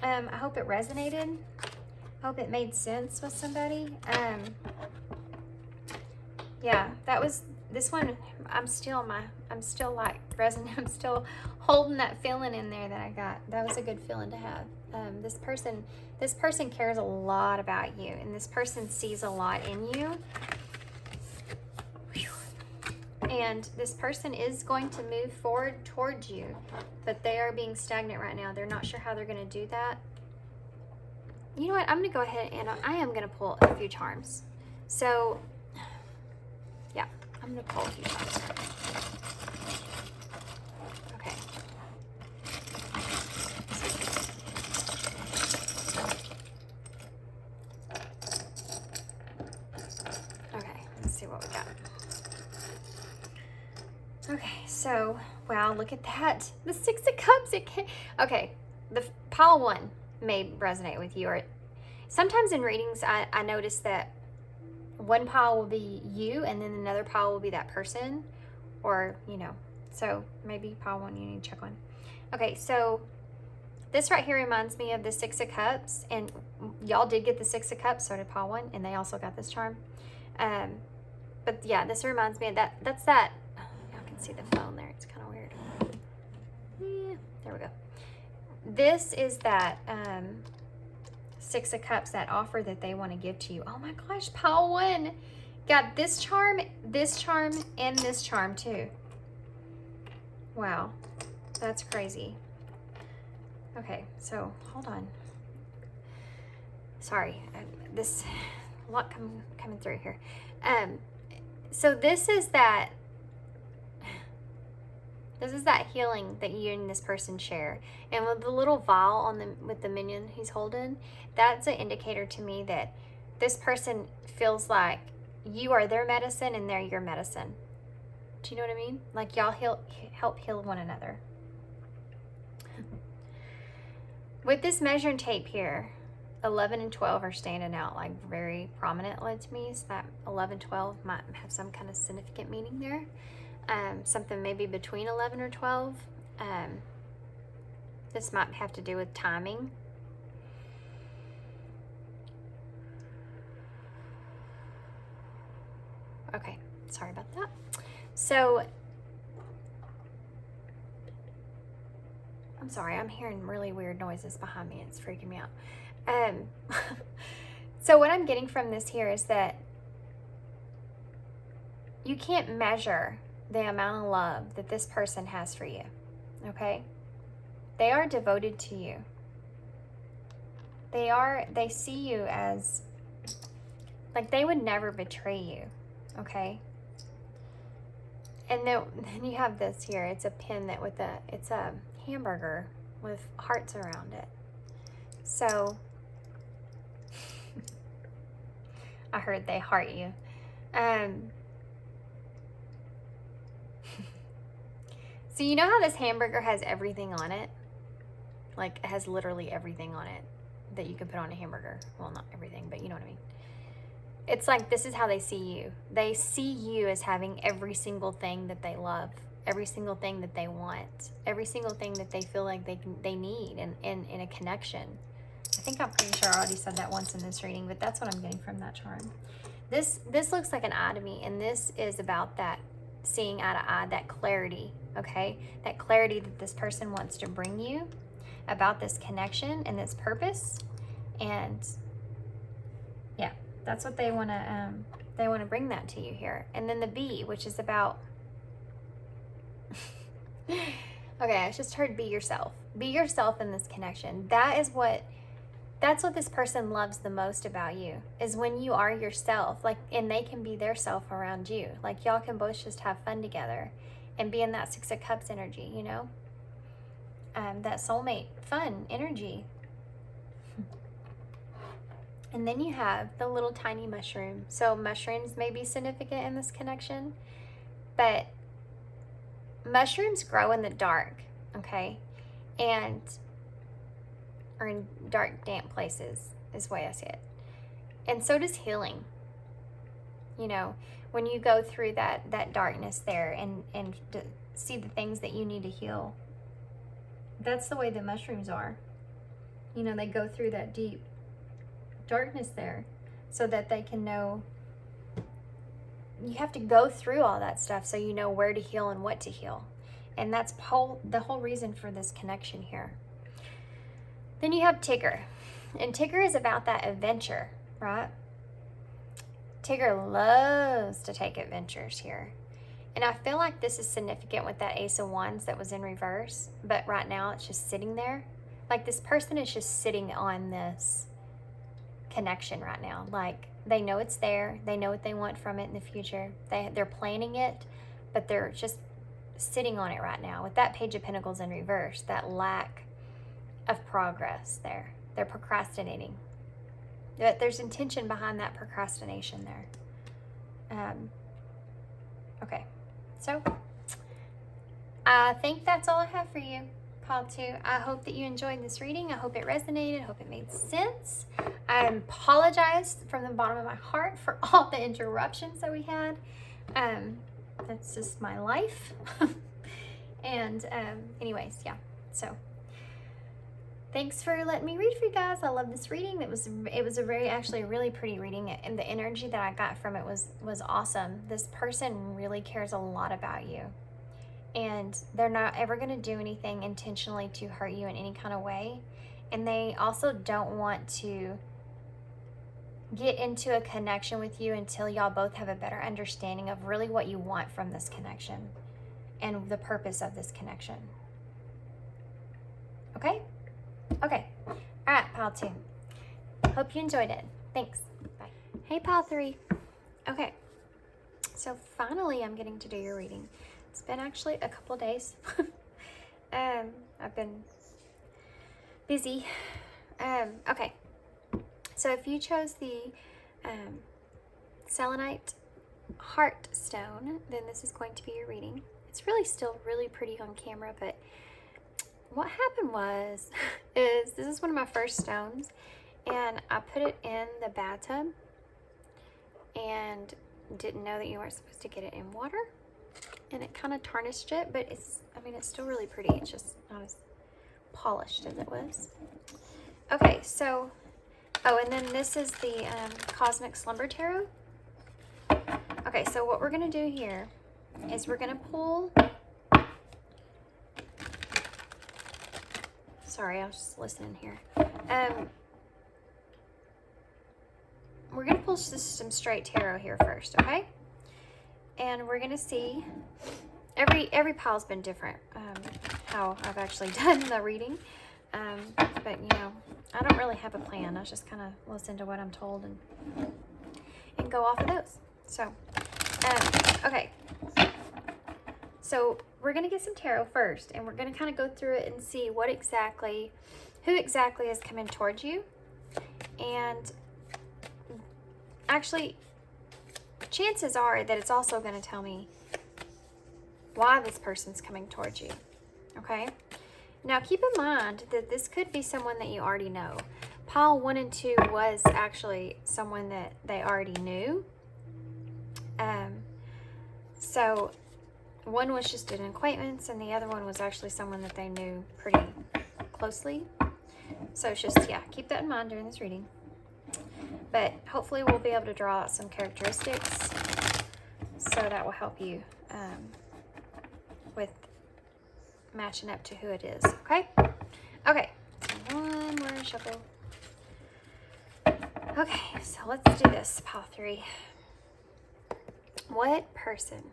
I hope it resonated. I hope it made sense with somebody. Yeah, that was this one. I'm still like resonant. I'm still holding that feeling in there that I got. That was a good feeling to have. This person cares a lot about you, and this person sees a lot in you. And this person is going to move forward towards you, but they are being stagnant right now. They're not sure how they're going to do that. You know what? I'm going to go ahead and I am going to pull a few charms. So, yeah, I'm going to pull a few charms. Okay. Okay, let's see what we got. Okay, so, wow, look at that. The 6 of Cups. Okay, the pile 1 may resonate with you. Or sometimes in readings, I notice that one pile will be you, and then another pile will be that person. Or, you know, so maybe pile 1 you need to check on. Okay, so this right here reminds me of the 6 of Cups. And y'all did get the 6 of Cups, so did pile 1, and they also got this charm. But yeah, this reminds me of that. That's that. See the phone there, it's kind of weird. Yeah, there we go. This is that 6 of Cups, that offer that they want to give to you. Oh my gosh, pile 1 got this charm, and this charm too. Wow, that's crazy. Okay, so hold on. Sorry, this a lot coming through here. So this is that healing that you and this person share. And with the little vial with the minion he's holding, that's an indicator to me that this person feels like you are their medicine and they're your medicine. Do you know what I mean? Like y'all help heal one another. With this measuring tape here, 11 and 12 are standing out like very prominently to me. So that 11, 12 might have some kind of significant meaning there. Something maybe between 11 or 12. This might have to do with timing. Okay, sorry about that. So, I'm sorry, I'm hearing really weird noises behind me. It's freaking me out. So what I'm getting from this here is that you can't measure the amount of love that this person has for you, okay? They are devoted to you. They see you as, like they would never betray you, okay? And then you have this here. It's a pin that it's a hamburger with hearts around it. So, I heard they heart you. So you know how this hamburger has everything on it? Like, it has literally everything on it that you can put on a hamburger. Well, not everything, but you know what I mean. It's like, this is how they see you. They see you as having every single thing that they love every single thing that they want, every single thing that they feel like they need in a connection. I think I'm pretty sure I already said that once in this reading, but that's what I'm getting from that charm. This looks like an eye to me, and this is about that seeing eye to eye, that clarity, okay? That clarity that this person wants to bring you about this connection and this purpose. And yeah, that's what they want to bring that to you here. And then the B, which is about okay, I just heard be yourself. Be yourself in this connection. That's what this person loves the most about you, is when you are yourself, like, and they can be their self around you. Like, y'all can both just have fun together and be in that Six of Cups energy, you know? That soulmate fun energy. And then you have the little tiny mushroom. So mushrooms may be significant in this connection, but mushrooms grow in the dark, okay? Or in dark, damp places is the way I see it. And so does healing. You know, when you go through that darkness there and see the things that you need to heal, that's the way the mushrooms are. You know, they go through that deep darkness there so that they can know. You have to go through all that stuff so you know where to heal and what to heal. And that's the whole reason for this connection here. Then you have Tigger. And Tigger is about that adventure, right? Tigger loves to take adventures here. And I feel like this is significant with that Ace of Wands that was in reverse. But right now it's just sitting there. Like, this person is just sitting on this connection right now. Like, they know it's there. They know what they want from it in the future. They're planning it, but they're just sitting on it right now. With that Page of Pentacles in reverse, that lack of progress there. They're procrastinating. There's intention behind that procrastination there. Okay, so I think that's all I have for you, Pile 2. I hope that you enjoyed this reading. I hope it resonated. I hope it made sense. I apologize from the bottom of my heart for all the interruptions that we had. That's just my life. And anyways, yeah, so thanks for letting me read for you guys. I love this reading. It was a really pretty reading, and the energy that I got from it was awesome. This person really cares a lot about you, and they're not ever going to do anything intentionally to hurt you in any kind of way. And they also don't want to get into a connection with you until y'all both have a better understanding of really what you want from this connection and the purpose of this connection. Okay? Okay. All right, Pile 2. Hope you enjoyed it. Thanks. Bye. Hey, Pile 3. Okay. So finally I'm getting to do your reading. It's been actually a couple days. I've been busy. Okay. So if you chose the selenite heart stone, then this is going to be your reading. It's really still really pretty on camera, but what happened is this is one of my first stones, and I put it in the bathtub and didn't know that you weren't supposed to get it in water, and it kind of tarnished it, but it's still really pretty. It's just not as polished as it was. Okay, so, oh, and then this is the Cosmic Slumber Tarot. Okay, so what we're going to do here is we're going to pull, sorry, I was just listening here. We're going to pull some straight tarot here first, okay? And we're going to see, every pile's been different, how I've actually done the reading. But, you know, I don't really have a plan. I just kind of listen to what I'm told and go off of those. So, okay. So we're going to get some tarot first, and we're going to kind of go through it and see who exactly is coming towards you. And actually, chances are that it's also going to tell me why this person's coming towards you. Okay? Now, keep in mind that this could be someone that you already know. Pile 1 and 2 was actually someone that they already knew. So one was just an acquaintance, and the other one was actually someone that they knew pretty closely. So it's just, yeah, keep that in mind during this reading. But hopefully we'll be able to draw out some characteristics, so that will help you with matching up to who it is, okay? Okay, so one more shuffle. Okay, so let's do this, pile 3. What person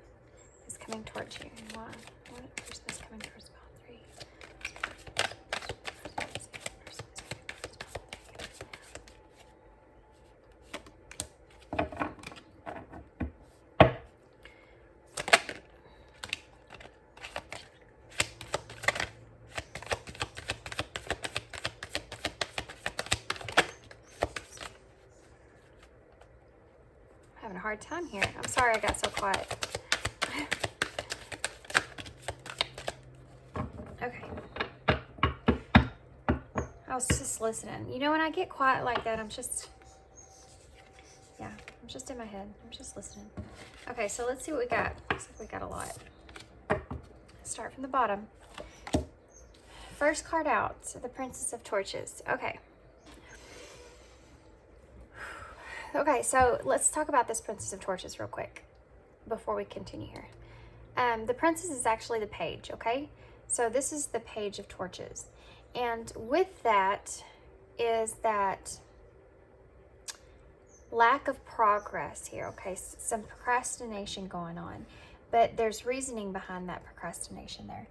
is coming towards you? Why? What person is coming towards pile 3? Having a hard time here. I'm sorry I got so quiet. Okay. I was just listening. You know, when I get quiet like that, I'm just in my head. I'm just listening. Okay, so let's see what we got. Looks like we got a lot. Start from the bottom. First card out, so the Princess of Torches. Okay. Okay, so let's talk about this Princess of Torches real quick before we continue here. The Princess is actually the Page, okay? So this is the Page of Torches. And with that is that lack of progress here, okay? Some procrastination going on, but there's reasoning behind that procrastination there.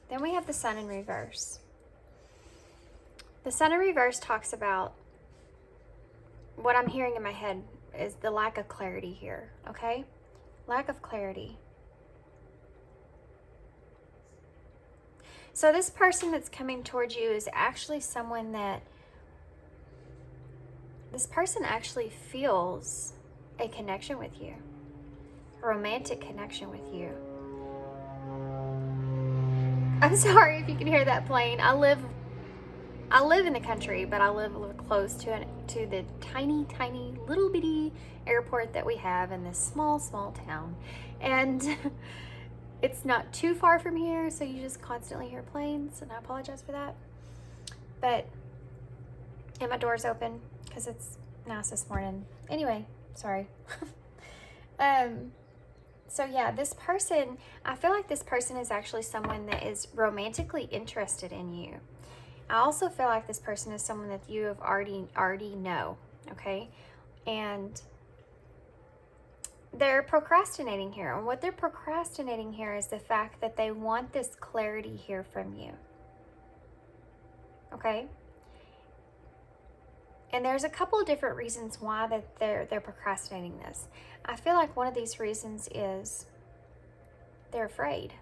Then we have the Sun in reverse. The Sun in reverse talks about, what I'm hearing in my head is the lack of clarity here, okay? Lack of clarity. So this person that's coming towards you is actually someone that, this person actually feels a connection with you, a romantic connection with you. I'm sorry if you can hear that plane. I live in the country, but I live a little close to the tiny, tiny, little bitty airport that we have in this small, small town. And it's not too far from here, so you just constantly hear planes, and I apologize for that. But, and my door's open because it's nice this morning. Anyway, sorry. So yeah, this person, I feel like this person is actually someone that is romantically interested in you. I also feel like this person is someone that you have already know, okay? And they're procrastinating here. And what they're procrastinating here is the fact that they want this clarity here from you, okay? And there's a couple of different reasons why that they're procrastinating this. I feel like one of these reasons is they're afraid.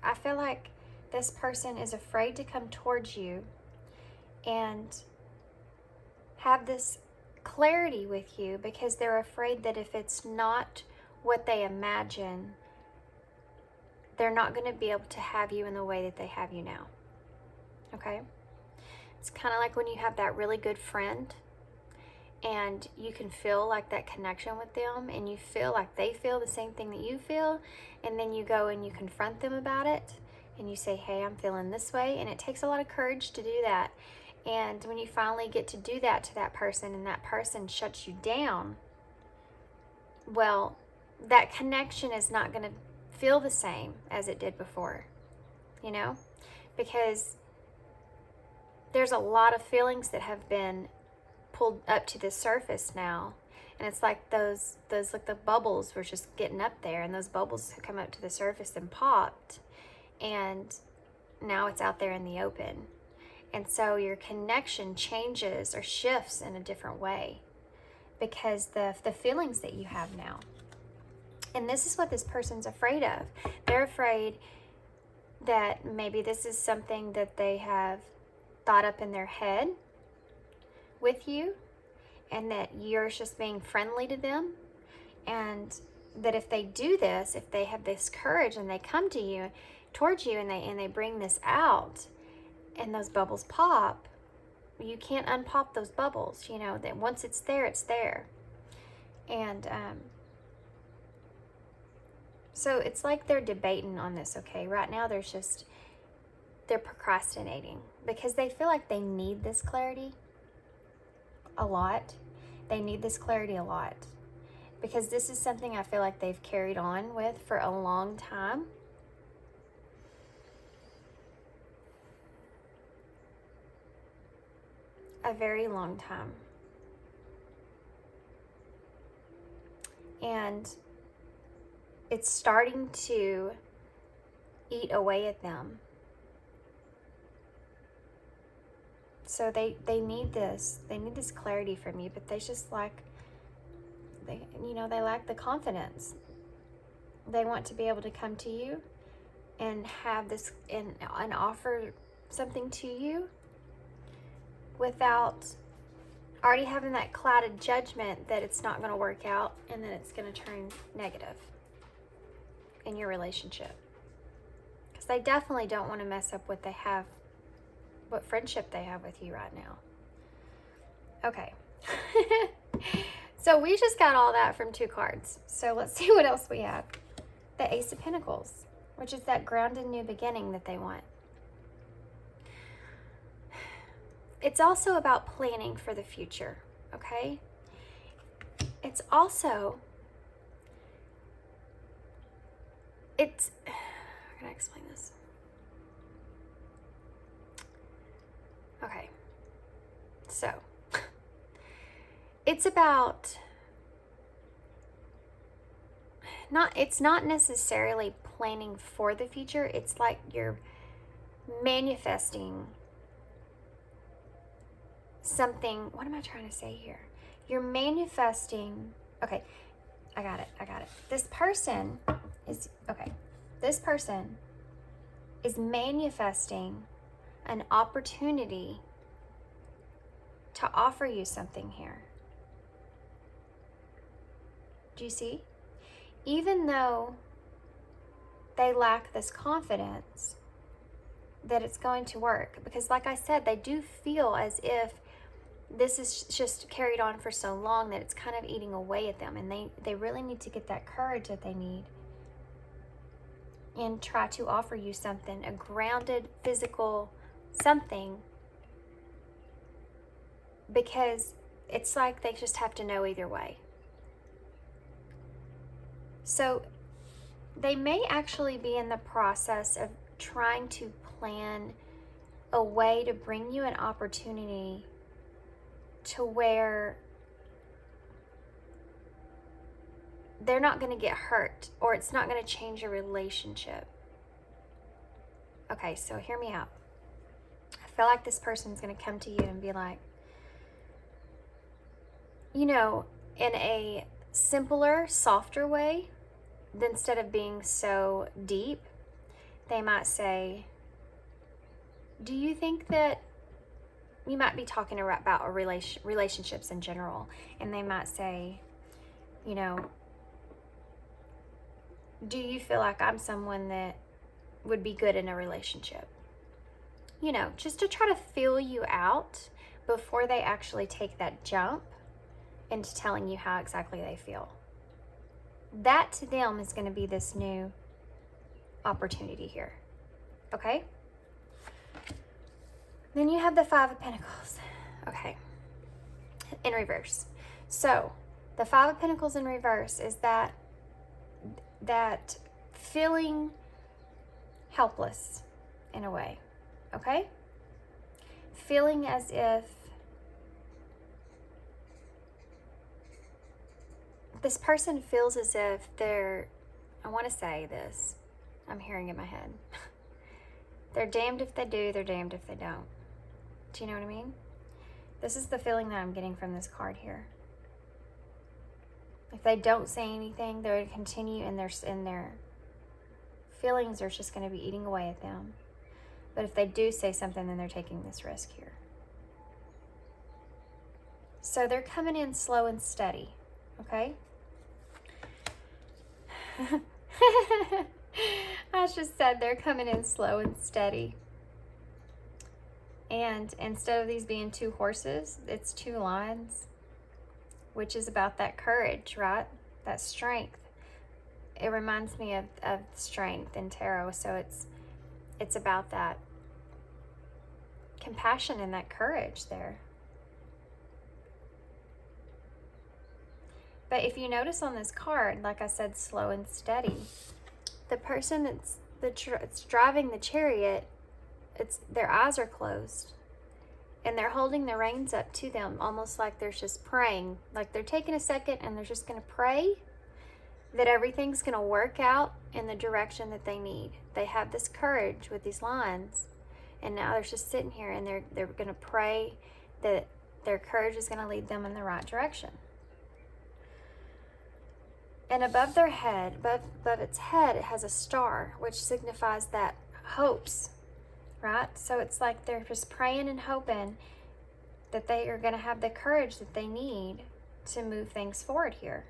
I feel like this person is afraid to come towards you and have this clarity with you because they're afraid that if it's not what they imagine, they're not going to be able to have you in the way that they have you now. Okay? It's kind of like when you have that really good friend and you can feel like that connection with them and you feel like they feel the same thing that you feel, and then you go and you confront them about it and you say, hey, I'm feeling this way, and it takes a lot of courage to do that. And when you finally get to do that to that person and that person shuts you down, well, that connection is not going to feel the same as it did before, you know, because there's a lot of feelings that have been pulled up to the surface now, and it's like those like the bubbles were just getting up there, and those bubbles have come up to the surface and popped, and now it's out there in the open. And so your connection changes or shifts in a different way because the feelings that you have now. And this is what this person's afraid of. They're afraid that maybe this is something that they have thought up in their head with you, and that you're just being friendly to them, and that if they do this, if they have this courage and they come to you, towards you, and they bring this out, and those bubbles pop, you can't unpop those bubbles, you know, that once it's there, it's there. And So it's like they're debating on this, okay? Right now they're procrastinating because they feel like they need this clarity a lot. They need this clarity a lot because this is something I feel like they've carried on with for a long time. A very long time. And it's starting to eat away at them. So they need this. They need this clarity from you, but they just lack, they lack the confidence. They want to be able to come to you and have this and offer something to you without already having that clouded judgment that it's not going to work out and that it's going to turn negative in your relationship. Because they definitely don't want to mess up what friendship they have with you right now. Okay. So we just got all that from 2 cards. So let's see what else we have. The Ace of Pentacles, which is that grounded new beginning that they want. It's also about planning for the future, okay? It's also, how can I explain this? Okay, so it's about, it's not necessarily planning for the future. It's like you're manifesting something. What am I trying to say here? You're manifesting. Okay, I got it. This person is manifesting an opportunity to offer you something here. Do you see? Even though they lack this confidence that it's going to work, because like I said, they do feel as if this is just carried on for so long that it's kind of eating away at them, and they really need to get that courage that they need and try to offer you something, a grounded physical something, because it's like they just have to know either way. So they may actually be in the process of trying to plan a way to bring you an opportunity to where they're not going to get hurt, or it's not going to change your relationship. Okay, so hear me out. I feel like this person's going to come to you and be like, in a simpler, softer way, instead of being so deep, they might say, do you think that, you might be talking about relationships in general, and they might say, do you feel like I'm someone that would be good in a relationship? Just to try to feel you out before they actually take that jump into telling you how exactly they feel. That to them is going to be this new opportunity here. Okay? Then you have the Five of Pentacles. Okay. In reverse. So, the Five of Pentacles in reverse is that feeling helpless in a way. Okay? Feeling as if this person feels as if I want to say this, I'm hearing in my head. They're damned if they do, they're damned if they don't. Do you know what I mean? This is the feeling that I'm getting from this card here. If they don't say anything, they're going to continue, and their feelings are just going to be eating away at them. But if they do say something, then they're taking this risk here. So they're coming in slow and steady, okay? I just said they're coming in slow and steady. And instead of these being 2 horses, it's 2 lions, which is about that courage, right? That strength. it reminds me of strength in tarot. So it's about that compassion and that courage there. But if you notice on this card, like I said, slow and steady, the person that's driving the chariot, their eyes are closed. And they're holding the reins up to them, almost like they're just praying. Like they're taking a second and they're just going to pray that everything's going to work out in the direction that they need. They have this courage with these lines. And now they're just sitting here and they're going to pray that their courage is going to lead them in the right direction. And above their head, above its head, it has a star, which signifies that hopes. Right? So it's like they're just praying and hoping that they are going to have the courage that they need to move things forward here.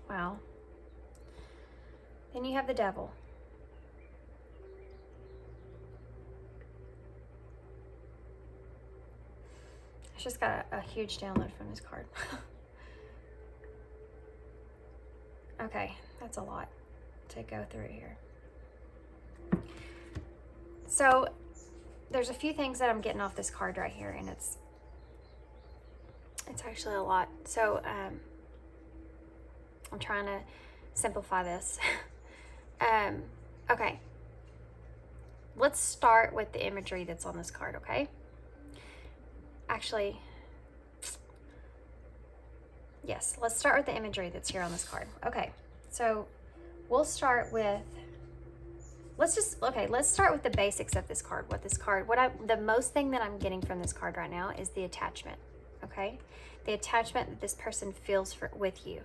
Wow. Then you have the devil. I just got a huge download from this card. Okay, that's a lot to go through here. So there's a few things that I'm getting off this card right here, and it's actually a lot. So I'm trying to simplify this. Okay, let's start with the imagery that's on this card. Okay, actually, yes, let's start with the imagery that's here on this card. Okay, so we'll start with, let's start with the basics of this card. The most thing that I'm getting from this card right now is the attachment, okay? The attachment that this person feels with you.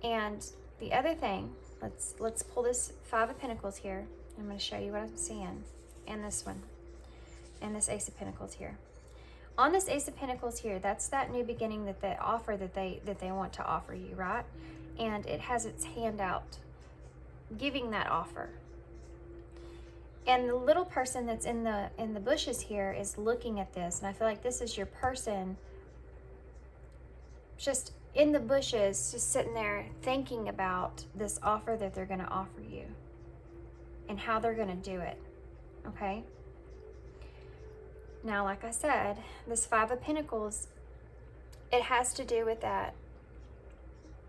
And the other thing, let's pull this Five of Pentacles here. I'm going to show you what I'm seeing. And this one. And this Ace of Pentacles here. On this Ace of Pentacles here, that's that new beginning, that the offer that they want to offer you, right? And it has its hand out, giving that offer. And the little person that's in the bushes here is looking at this, and I feel like this is your person just in the bushes, just sitting there thinking about this offer that they're going to offer you and how they're going to do it, okay? Now, like I said, this Five of Pentacles, it has to do with that.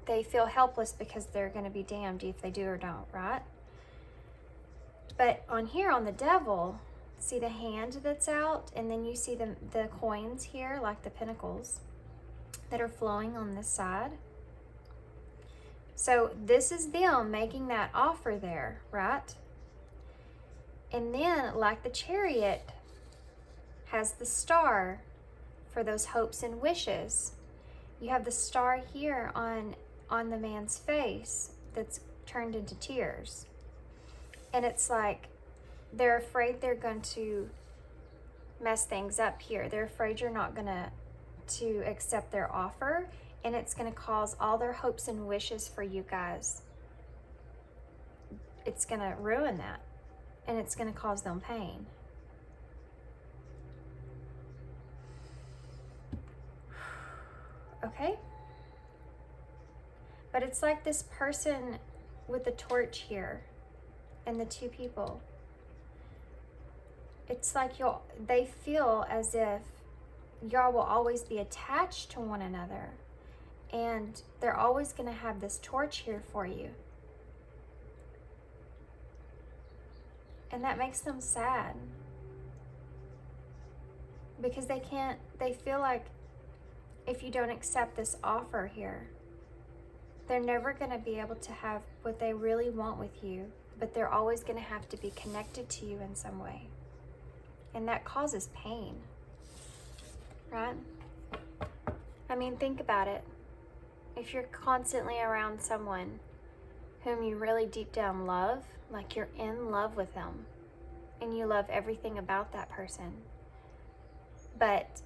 They feel helpless because they're going to be damned if they do or don't, right? But on here, on the devil, see the hand that's out, and then you see the coins here, like the pentacles, that are flowing on this side. So this is them making that offer there, right? And then, like the Chariot has the star for those hopes and wishes, you have the star here on the man's face that's turned into tears. And it's like they're afraid they're going to mess things up here. They're afraid you're not going to accept their offer, and it's going to cause all their hopes and wishes for you guys. It's going to ruin that, and it's going to cause them pain. Okay? But it's like this person with the torch here and the two people. It's like they feel as if y'all will always be attached to one another, and they're always going to have this torch here for you. And that makes them sad, because they feel like if you don't accept this offer here, they're never going to be able to have what they really want with you, but they're always going to have to be connected to you in some way. And that causes pain, right? I mean, think about it. If you're constantly around someone whom you really deep down love, like you're in love with them, and you love everything about that person, but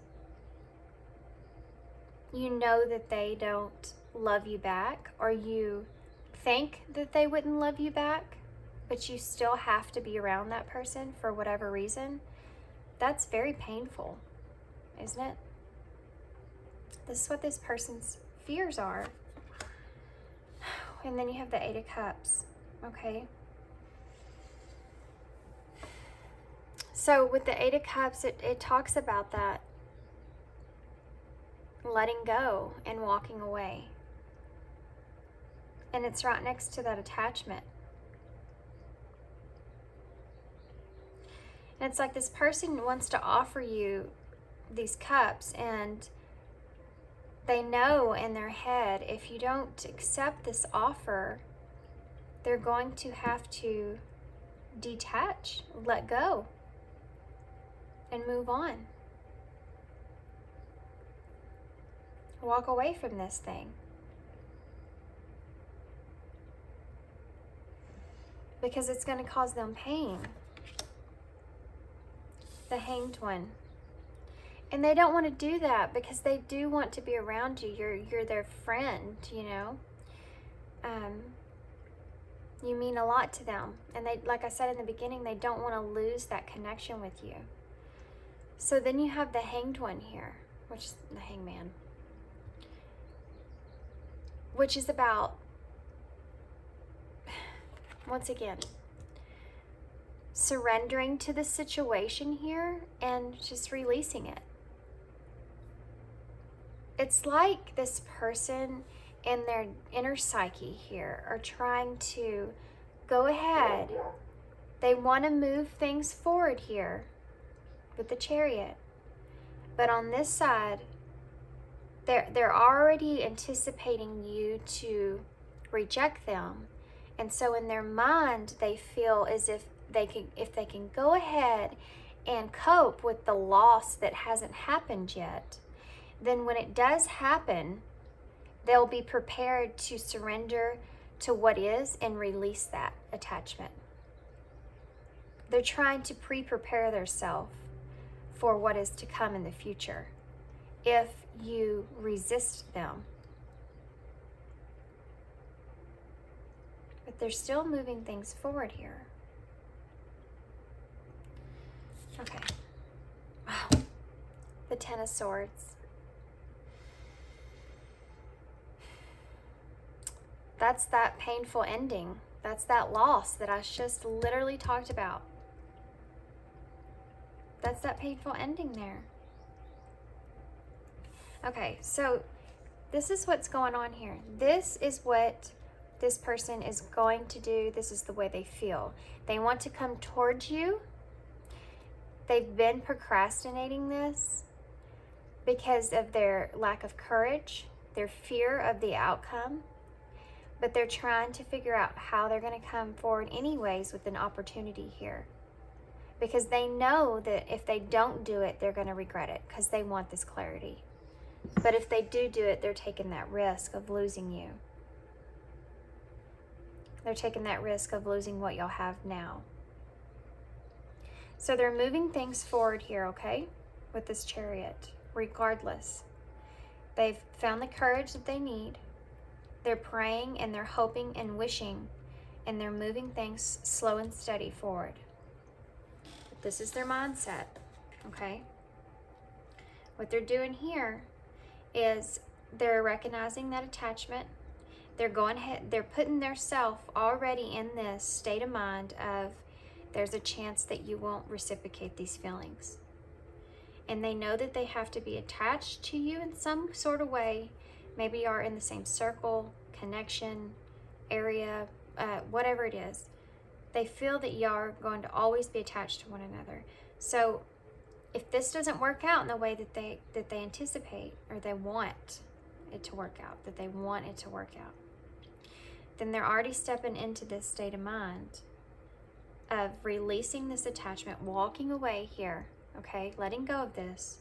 you know that they don't love you back, or you think that they wouldn't love you back, but you still have to be around that person for whatever reason, that's very painful, isn't it? This is what this person's fears are. And then you have the Eight of Cups, okay? So with the Eight of Cups, it talks about that letting go and walking away. And it's right next to that attachment. And it's like this person wants to offer you these cups, and they know in their head, if you don't accept this offer, they're going to have to detach, let go, and move on. Walk away from this thing. Because it's going to cause them pain. The Hanged One. And they don't want to do that because they do want to be around you. You're their friend, you know. You mean a lot to them. And they, like I said in the beginning, they don't want to lose that connection with you. So then you have the Hanged One here, which is the Hangman. Which is about, once again, surrendering to the situation here and just releasing it. It's like this person in their inner psyche here are trying to go ahead. They want to move things forward here with the Chariot. But on this side, they're already anticipating you to reject them. And so in their mind, they feel as if they can go ahead and cope with the loss that hasn't happened yet, then when it does happen, they'll be prepared to surrender to what is and release that attachment. They're trying to prepare themselves for what is to come in the future if you resist them. But they're still moving things forward here. Okay. Wow. The Ten of Swords. That's that painful ending. That's that loss that I just literally talked about. That's that painful ending there. Okay, so this is what's going on here. This is what this person is going to do. This is the way they feel. They want to come towards you. They've been procrastinating this because of their lack of courage, their fear of the outcome. But they're trying to figure out how they're going to come forward anyways with an opportunity here. Because they know that if they don't do it, they're going to regret it because they want this clarity. But if they do it, they're taking that risk of losing you. They're taking that risk of losing what y'all have now. So they're moving things forward here, okay? With this Chariot, regardless. They've found the courage that they need. They're praying and they're hoping and wishing, and they're moving things slow and steady forward. But this is their mindset, okay? What they're doing here is they're recognizing that attachment. They're going ahead, they're putting their self already in this state of mind of there's a chance that you won't reciprocate these feelings. And they know that they have to be attached to you in some sort of way. Maybe you are in the same circle, connection, area, whatever it is. They feel that you are going to always be attached to one another. So if this doesn't work out in the way that they anticipate, or they want it to work out, then they're already stepping into this state of mind of releasing this attachment, walking away here, okay, letting go of this,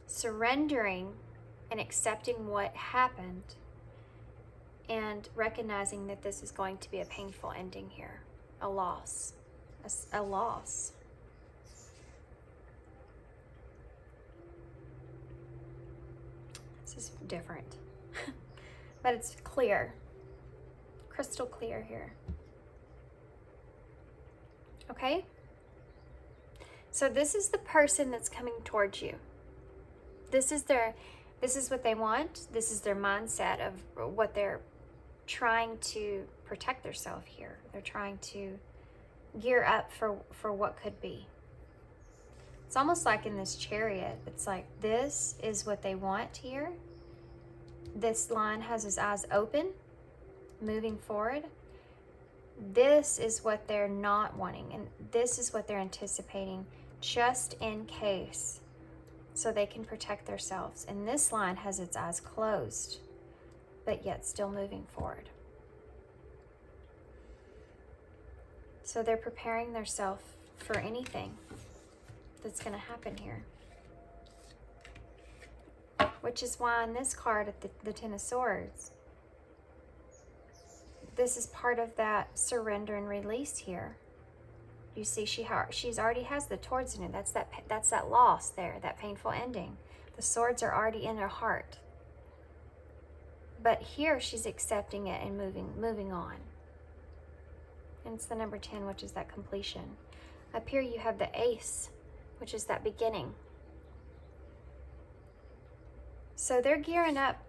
surrendering and accepting what happened, and recognizing that this is going to be a painful ending here, a loss, a loss. This is different, but it's clear, crystal clear here. Okay? So this is the person that's coming towards you. This is their This is what they want. This is their mindset of what they're trying to protect themselves here. They're trying to gear up for what could be. It's almost like in this Chariot, it's like this is what they want here. This line has his eyes open, moving forward. This is what they're not wanting, and this is what they're anticipating just in case, so they can protect themselves. And this line has its eyes closed, but yet still moving forward. So they're preparing themselves for anything that's going to happen here. Which is why in this card at the Ten of Swords, this is part of that surrender and release here. You see, she's already has the Swords in it. That's that loss there, that painful ending. The swords are already in her heart. But here she's accepting it and moving on. And it's the number 10, which is that completion. Up here you have the Ace, which is that beginning. So they're gearing up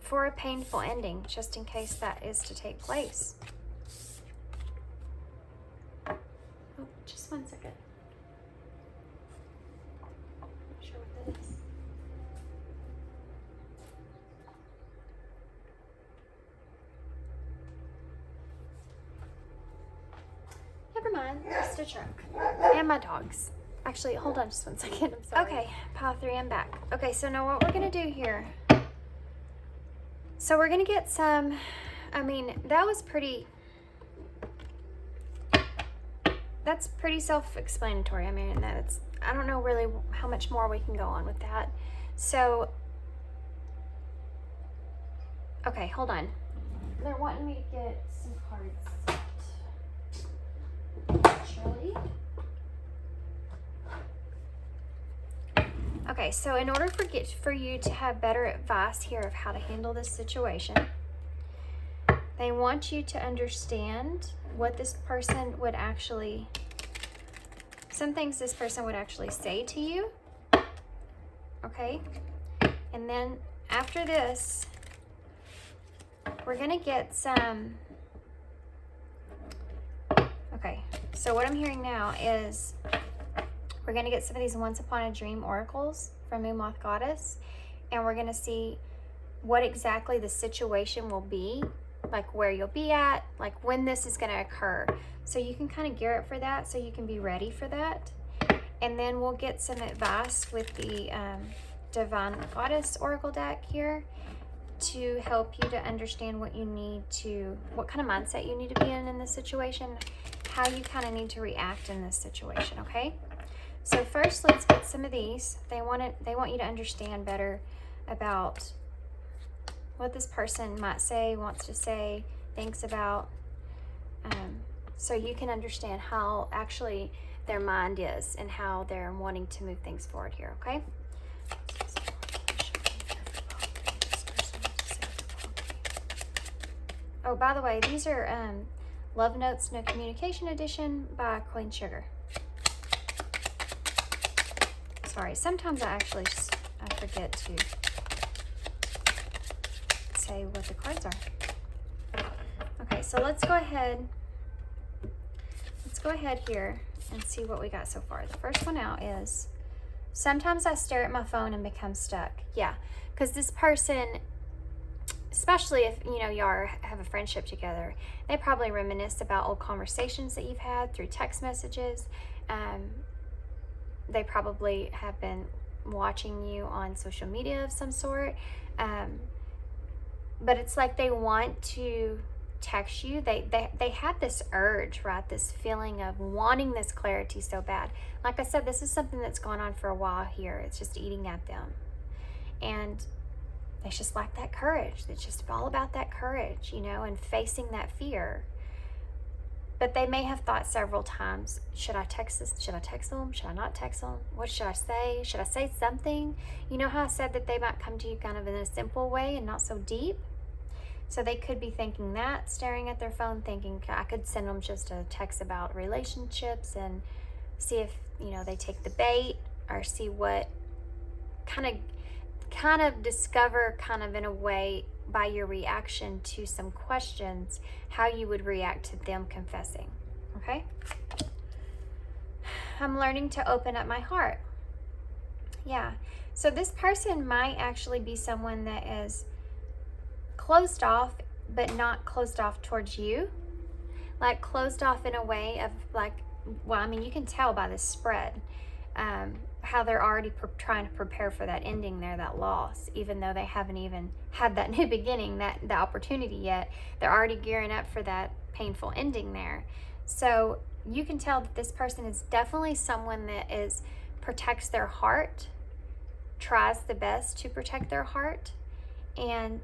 for a painful ending, just in case that is to take place. Oh, just one second. Not sure what that is. Never mind, just a truck. And my dogs. Actually, hold on just one second. I'm sorry. Okay, pile 3, I'm back. Okay, so now what we're going to do here. So we're going to get some, I mean, that was pretty, that's pretty self-explanatory. I mean, that's, I don't know really how much more we can go on with that. So, okay, hold on. They're wanting me to get some cards. Actually. Okay, so in order for you to have better advice here of how to handle this situation, they want you to understand what this person would actually, some things this person would actually say to you, okay? And then after this, we're gonna get some, okay, so what I'm hearing now is we're going to get some of these Once Upon a Dream oracles from Moon Moth Goddess, and we're going to see what exactly the situation will be, like where you'll be at, like when this is going to occur. So you can kind of gear up for that, so you can be ready for that. And then we'll get some advice with the Divine Goddess Oracle deck here to help you to understand what you need to, what kind of mindset you need to be in this situation, how you kind of need to react in this situation, okay? So first, let's get some of these. They want you to understand better about what this person might say, wants to say, thinks about, so you can understand how actually their mind is and how they're wanting to move things forward here, okay? Oh, by the way, these are Love Notes No Communication Edition by Queen Sugar. Sorry, sometimes I forget to say what the cards are. Okay, so let's go ahead here and see what we got so far. The first one out is, sometimes I stare at my phone and become stuck. Yeah, because this person, especially if you know y'all have a friendship together, they probably reminisce about old conversations that you've had through text messages. They probably have been watching you on social media of some sort. But it's like they want to text you. They have this urge, right? This feeling of wanting this clarity so bad. Like I said, this is something that's gone on for a while here. It's just eating at them. And they just lack that courage. It's just all about that courage, you know, and facing that fear. But they may have thought several times, should I text this? Should I text them? Should I not text them? What should I say? Should I say something? You know how I said that they might come to you kind of in a simple way and not so deep? So they could be thinking that, staring at their phone, thinking I could send them just a text about relationships and see if, you know, they take the bait, or see what kind of kind of discover, kind of in a way, by your reaction to some questions, how you would react to them confessing. Okay? I'm learning to open up my heart. Yeah. So this person might actually be someone that is closed off, but not closed off towards you. Like closed off in a way of like, well, I mean, you can tell by this spread how they're already trying to prepare for that ending there, that loss, even though they haven't even had that new beginning, that the opportunity yet. They're already gearing up for that painful ending there. So you can tell that this person is definitely someone that protects their heart, tries the best to protect their heart, and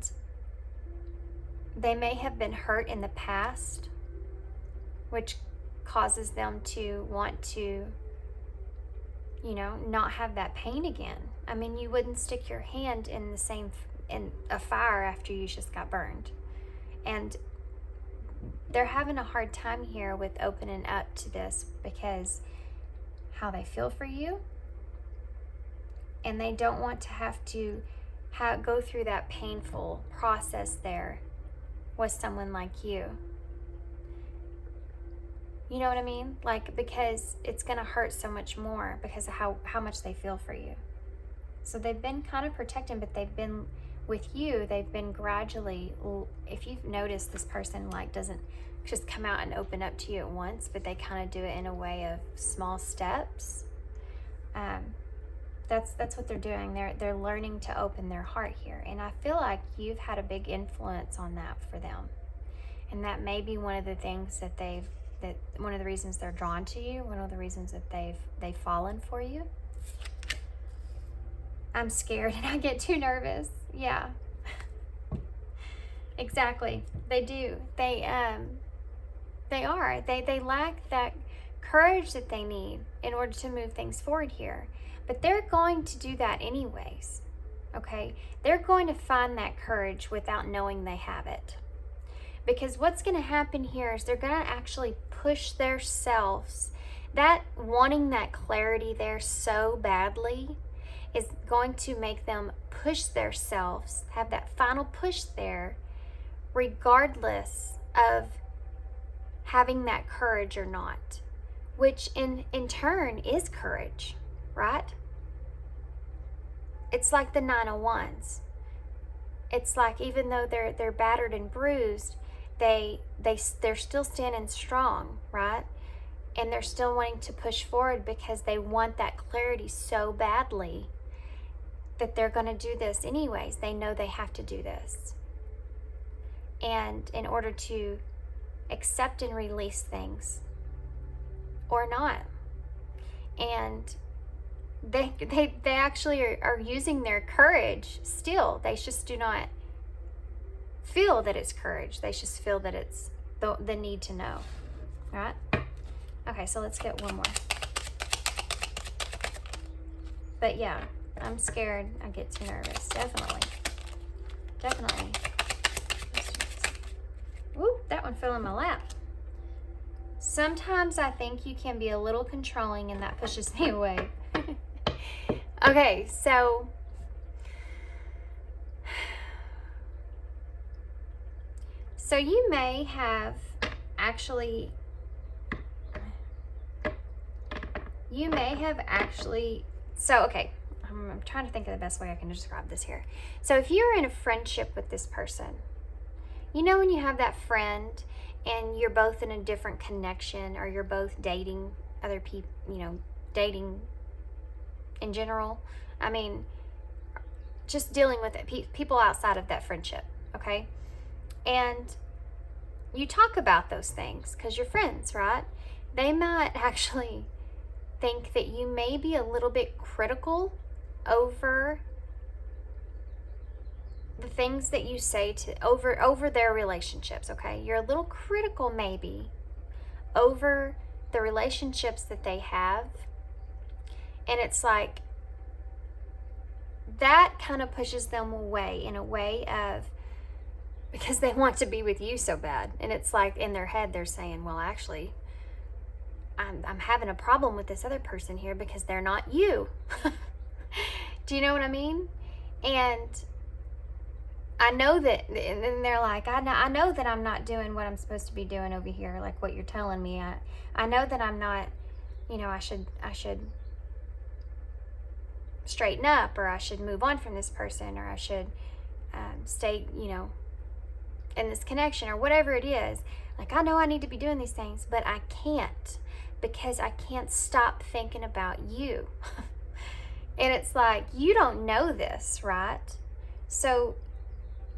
they may have been hurt in the past, which causes them to want to, not have that pain again. I mean, you wouldn't stick your hand in a fire after you just got burned. And they're having a hard time here with opening up to this because how they feel for you. And they don't want to have to go through that painful process there with someone like you. You know what I mean? Like, because it's going to hurt so much more because of how much they feel for you. So they've been kind of protecting, but they've been with you. They've been gradually, if you've noticed, this person like doesn't just come out and open up to you at once, but they kind of do it in a way of small steps. That's what they're doing. They're learning to open their heart here. And I feel like you've had a big influence on that for them. And that may be one of the things that one of the reasons they're drawn to you, one of the reasons that they've fallen for you. I'm scared and I get too nervous. Yeah. Exactly. They do. They are. They lack that courage that they need in order to move things forward here. But they're going to do that anyways. Okay? They're going to find that courage without knowing they have it. Because what's going to happen here is they're going to actually push themselves. That wanting that clarity there so badly is going to make them push themselves, have that final push there, regardless of having that courage or not, which in turn is courage, right? It's like the 9 of Wands. It's like even though they're battered and bruised, they're still standing strong, right? And they're still wanting to push forward because they want that clarity so badly that they're going to do this anyways. They know they have to do this. And in order to accept and release things or not. And they actually are using their courage still. They just do not feel that it's courage. They just feel that it's the need to know. All right? Okay, so let's get one more. But yeah, I'm scared. I get too nervous. Definitely. Whoop, that one fell in my lap. Sometimes I think you can be a little controlling and that pushes me away. Okay, so you may have actually okay, I'm trying to think of the best way I can describe this here. So if you're in a friendship with this person, when you have that friend and you're both in a different connection, or you're both dating other people, dating in general. I mean, just dealing with it, people outside of that friendship, okay? And you talk about those things because you're friends, right? They might actually think that you may be a little bit critical over the things that you say over their relationships, okay? You're a little critical maybe over the relationships that they have. And it's like that kind of pushes them away in a way of, because they want to be with you so bad. And it's like in their head they're saying, well, actually, I'm having a problem with this other person here because they're not you. Do you know what I mean? And I know that, and they're like, I know that I'm not doing what I'm supposed to be doing over here, like what you're telling me. I know that I'm not, I should straighten up, or I should move on from this person, or I should stay, in this connection, or whatever it is. Like, I know I need to be doing these things, but I can't, because I can't stop thinking about you. And it's like, you don't know this, right? So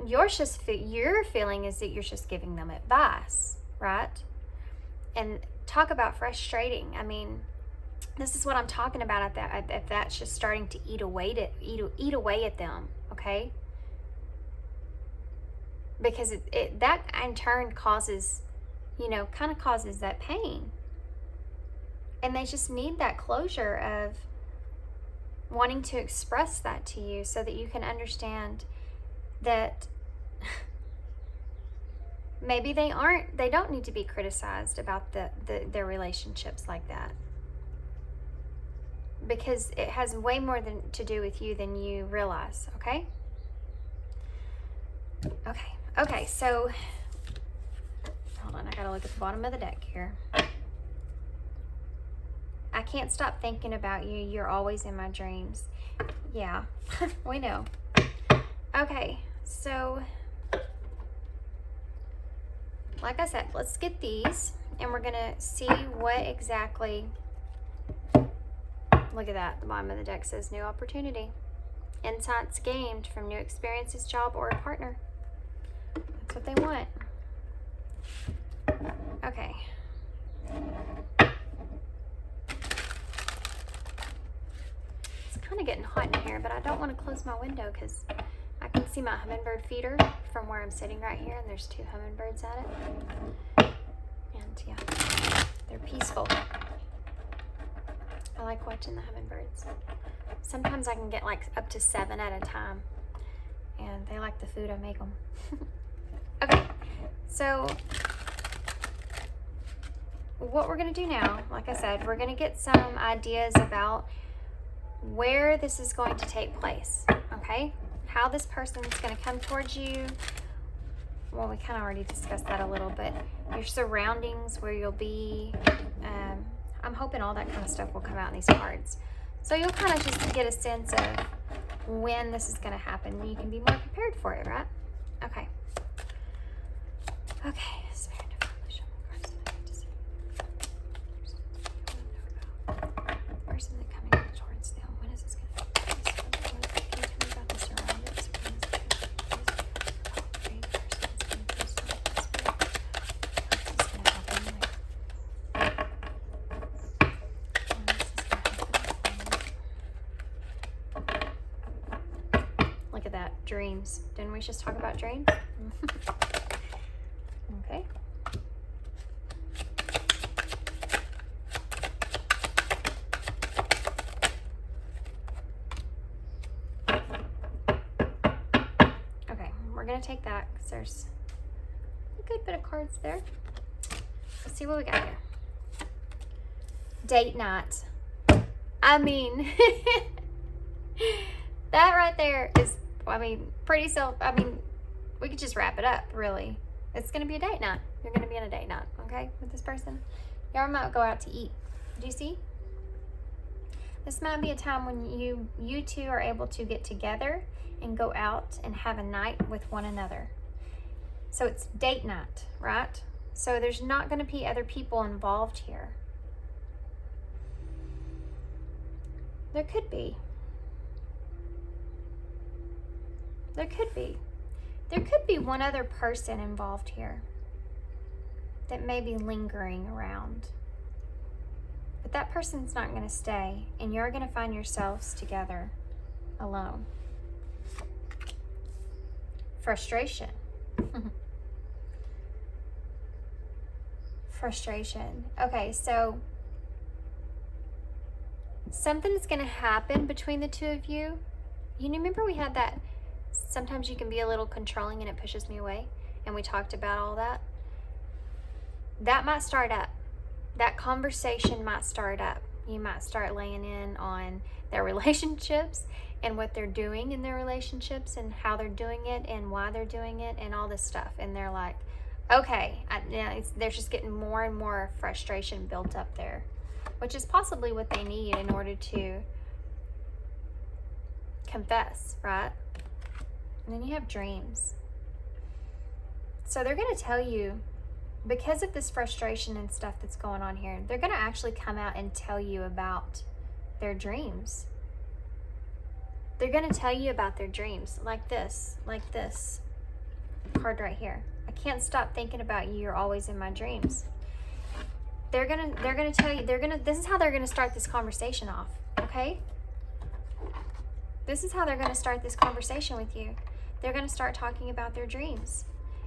your feeling is that you're just giving them advice, right? And talk about frustrating. I mean, this is what I'm talking about, if that's just starting to eat away at them, okay? Because that in turn causes, kind of causes that pain. And they just need that closure of wanting to express that to you, so that you can understand that maybe they don't need to be criticized about their relationships like that. Because it has way more to do with you than you realize, okay? Okay, so hold on, I gotta look at the bottom of the deck here. I can't stop thinking about you. You're always in my dreams. Yeah, we know. Okay, so like I said, let's get these, and we're gonna see what exactly. Look at that. The bottom of the deck says new opportunity. Insights gained from new experiences, job, or a partner. That's what they want. Okay. It's kind of getting hot in here, but I don't want to close my window because I can see my hummingbird feeder from where I'm sitting right here, and there's 2 hummingbirds at it. And yeah, they're peaceful. I like watching the hummingbirds. Sometimes I can get like up to 7 at a time, and they like the food I make them. Okay, so what we're gonna do now, like I said, we're gonna get some ideas about where this is going to take place, okay? How this person's gonna come towards you. Well, we kind of already discussed that a little bit. Your surroundings, where you'll be. I'm hoping all that kind of stuff will come out in these cards. So you'll kind of just get a sense of when this is going to happen. You can be more prepared for it, right? Okay. Okay. Spirit of foolish cards that I need to see. The person that coming towards them. When is this going to happen? Can you tell me about the surroundings? Look at that. Dreams. Didn't we just talk about dreams? Okay. Okay, we're going to take that because there's a good bit of cards there. Let's see what we got here. Date night. I mean, that right there is, pretty we could just wrap it up, really. It's going to be a date night. You're going to be on a date night, okay, with this person. Y'all might go out to eat. Do you see? This might be a time when you two are able to get together and go out and have a night with one another. So it's date night, right? So there's not going to be other people involved here. There could be. There could be. There could be one other person involved here that may be lingering around. But that person's not going to stay, and you're going to find yourselves together alone. Frustration. Frustration. Okay, so something's going to happen between the two of you. You remember we had that, sometimes you can be a little controlling and it pushes me away, and we talked about all that. That might start up. That conversation might start up, You might start laying in on their relationships and what they're doing in their relationships and how they're doing it and why they're doing it and all this stuff. And they're like, okay, they're just getting more and more frustration built up there, which is possibly what they need in order to confess, right? And then you have dreams. So they're going to tell you, because of this frustration and stuff that's going on here, they're going to actually come out and tell you about their dreams. They're going to tell you about their dreams like this card right here. I can't stop thinking about you. You're always in my dreams. They're going to tell you, this is how they're going to start this conversation off, okay? This is how they're going to start this conversation with you. They're going to start talking about their dreams.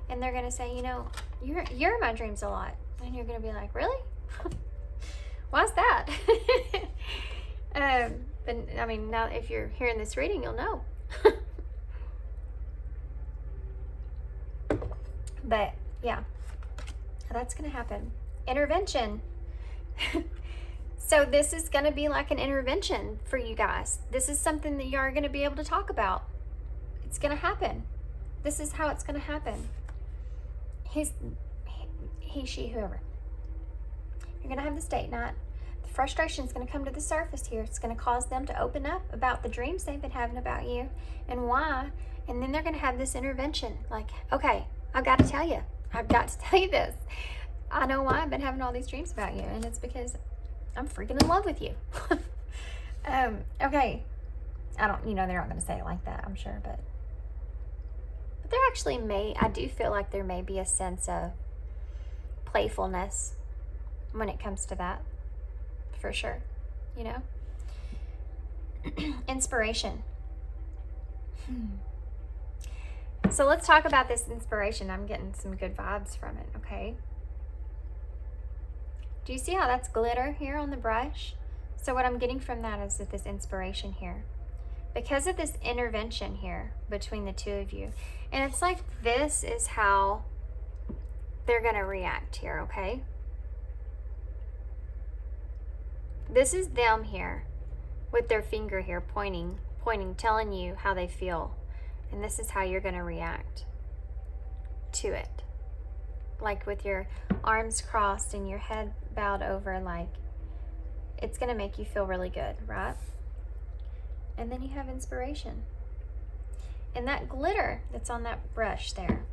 And they're going to say, you know, you're in my dreams a lot. And you're going to be like, really? Why's that? But I mean, now if you're hearing this reading, you'll know. But yeah, that's going to happen. Intervention. So this is going to be like an intervention for you guys. This is something that you are going to be able to talk about. It's going to happen. This is how it's going to happen. He, she, whoever. You're going to have this date night. The frustration is going to come to the surface here. It's going to cause them to open up about the dreams they've been having about you and why. And then they're going to have this intervention. Like, okay, I've got to tell you. I've got to tell you this. I know why I've been having all these dreams about you. And it's because I'm freaking in love with you. Okay. I don't, they're not going to say it like that, I'm sure, but there actually I do feel like there may be a sense of playfulness when it comes to that, for sure, Inspiration. So let's talk about this inspiration. I'm getting some good vibes from it, okay? Do you see how that's glitter here on the brush? So what I'm getting from that is that this inspiration here, because of this intervention here between the two of you, and it's like this is how they're going to react here, okay? This is them here with their finger here pointing, telling you how they feel. And this is how you're going to react to it. Like with your arms crossed and your head bowed over, like it's going to make you feel really good, right? And then you have inspiration. And that glitter that's on that brush there.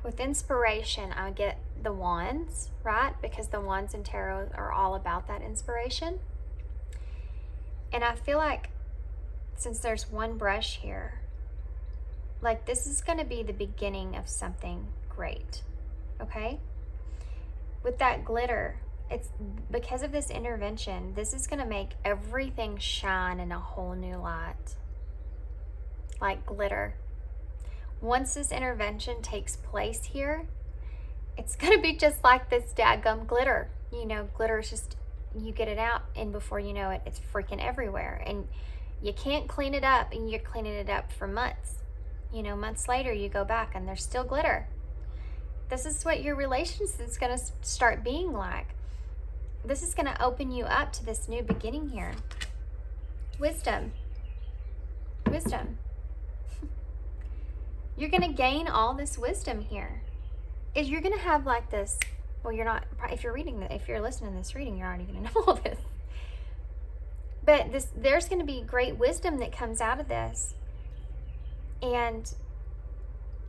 With inspiration, I get the wands, right? Because the wands in tarot are all about that inspiration. And I feel like since there's one brush here, like this is going to be the beginning of something great, okay? With that glitter, it's because of this intervention, this is going to make everything shine in a whole new light. Like glitter. Once this intervention takes place here, it's going to be just like this dadgum glitter. Glitter is just, you get it out and before you know it, it's freaking everywhere. And you can't clean it up, and you're cleaning it up for months. Months later you go back and there's still glitter. This is what your relationship is going to start being like. This is going to open you up to this new beginning here. Wisdom. You're going to gain all this wisdom here. You're going to have like this, well, you're not, if you're listening to this reading, you're already going to know all this. But there's going to be great wisdom that comes out of this. And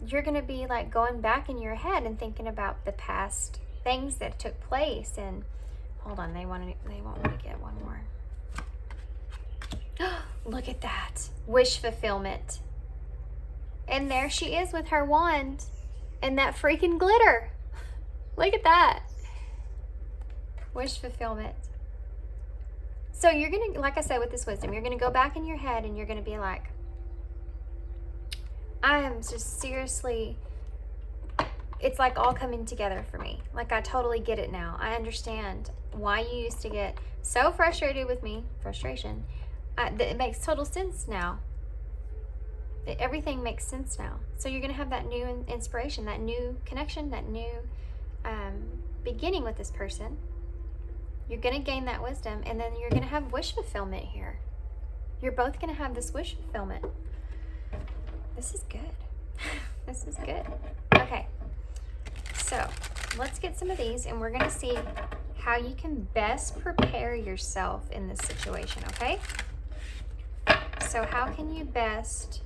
you're going to be like going back in your head and thinking about the past things that took place. And hold on, they want me to get one more. Look at that. Wish fulfillment. And there she is with her wand and that freaking glitter. Look at that. Wish fulfillment. So you're going to, like I said, with this wisdom, you're going to go back in your head and you're going to be like, I am just seriously, it's like all coming together for me. Like I totally get it now. I understand why you used to get so frustrated with me. Frustration. It makes total sense now. Everything makes sense now. So you're going to have that new inspiration, that new connection, that new beginning with this person. You're going to gain that wisdom, and then you're going to have wish fulfillment here. You're both going to have this wish fulfillment. This is good. This is good. Okay. So let's get some of these, and we're going to see how you can best prepare yourself in this situation, okay? So how can you best,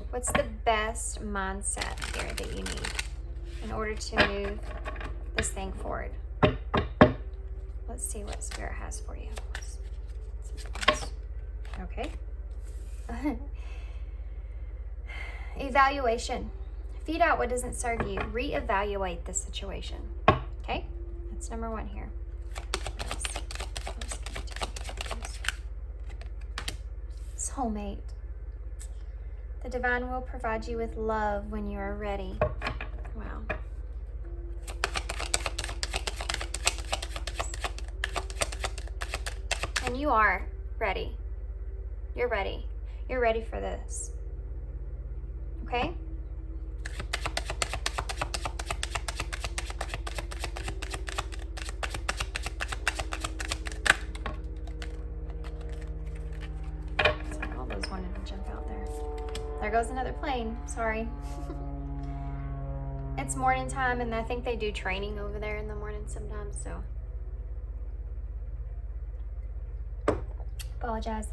what's the best mindset here that you need in order to move this thing forward? Let's see what Spirit has for you. Okay. Evaluation. Feed out what doesn't serve you. Reevaluate the situation. Okay? That's number one here. Soulmate. The divine will provide you with love when you are ready. Wow. And you are ready. You're ready. You're ready for this. Okay? Sorry, all those wanted to jump out there. There goes another plane. Sorry. It's morning time, and I think they do training over there in the morning sometimes, so. Apologize.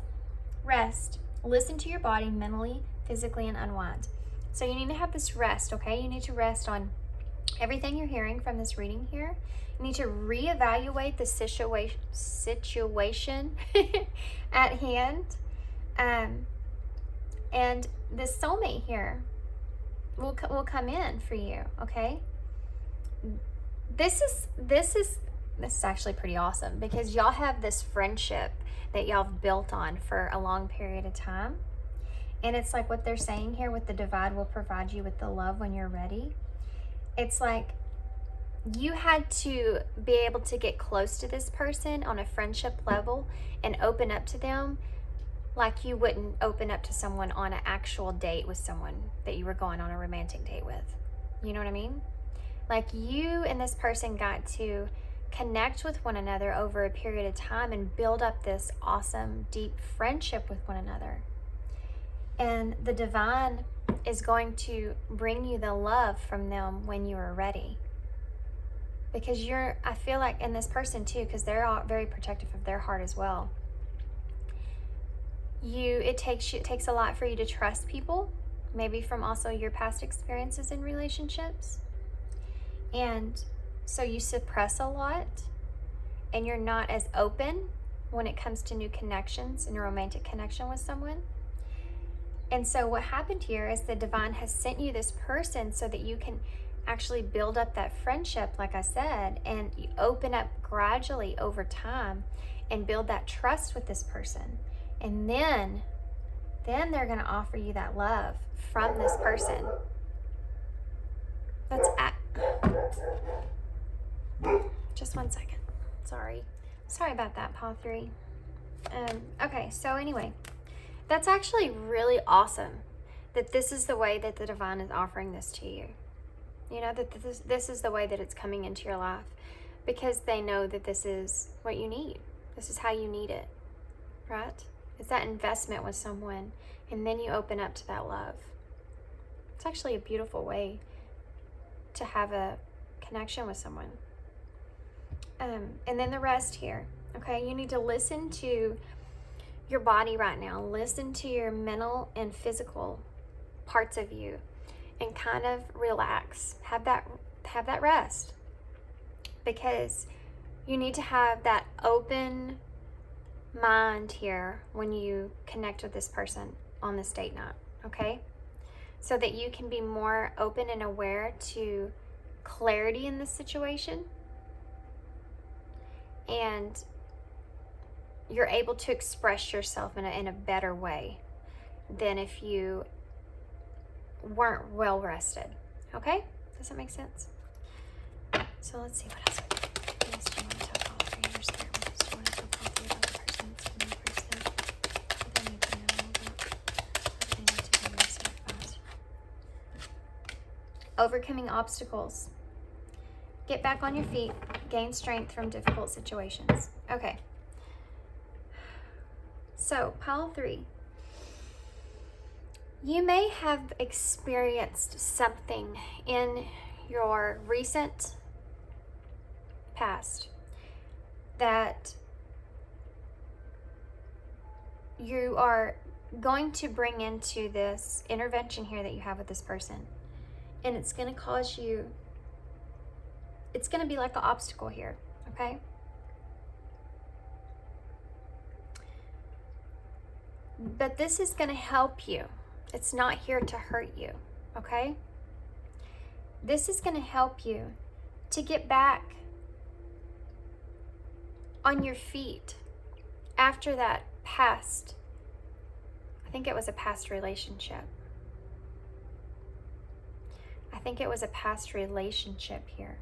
Rest. Listen to your body mentally, physically, and unwind. So you need to have this rest, okay? You need to rest on everything you're hearing from this reading here. You need to reevaluate the situation at hand. And this soulmate here will come in for you, okay? This is actually pretty awesome because y'all have this friendship that y'all have built on for a long period of time. And it's like what they're saying here with the divine will provide you with the love when you're ready. It's like you had to be able to get close to this person on a friendship level and open up to them like you wouldn't open up to someone on an actual date with someone that you were going on a romantic date with. You know what I mean? Like you and this person got to connect with one another over a period of time and build up this awesome, deep friendship with one another. And the divine is going to bring you the love from them when you are ready. Because I feel like, in this person too, because they're all very protective of their heart as well. It takes a lot for you to trust people, maybe from also your past experiences in relationships. And so you suppress a lot, and you're not as open when it comes to new connections and a romantic connection with someone. And so what happened here is the divine has sent you this person so that you can actually build up that friendship, like I said, and you open up gradually over time and build that trust with this person. And then they're going to offer you that love from this person. Just 1 second. Sorry about that, Paw 3. Okay, so anyway, that's actually really awesome that this is the way that the divine is offering this to you. You know, that this is the way that it's coming into your life, because they know that this is what you need. This is how you need it, right? It's that investment with someone, and then you open up to that love. It's actually a beautiful way to have a connection with someone. And then the rest here, okay? You need to listen to your body right now. Listen to your mental and physical parts of you and kind of relax. Have that rest, because you need to have that open mind here when you connect with this person on this date night, okay? So that you can be more open and aware to clarity in this situation, and you're able to express yourself in a better way than if you weren't well rested. Okay? Does that make sense? So let's see what else. What else do you want to tell all three? Your spirit, what else do you want to tell all three about the person that's coming first then? What do they need to know about? What do they need to do to step fast? Overcoming obstacles. Get back on your feet. Gain strength from difficult situations. Okay. So, pile 3. You may have experienced something in your recent past that you are going to bring into this intervention here that you have with this person. And it's going to cause you, it's going to be like an obstacle here, okay? But this is going to help you. It's not here to hurt you, okay? This is going to help you to get back on your feet after that past, I think it was a past relationship. I think it was a past relationship here.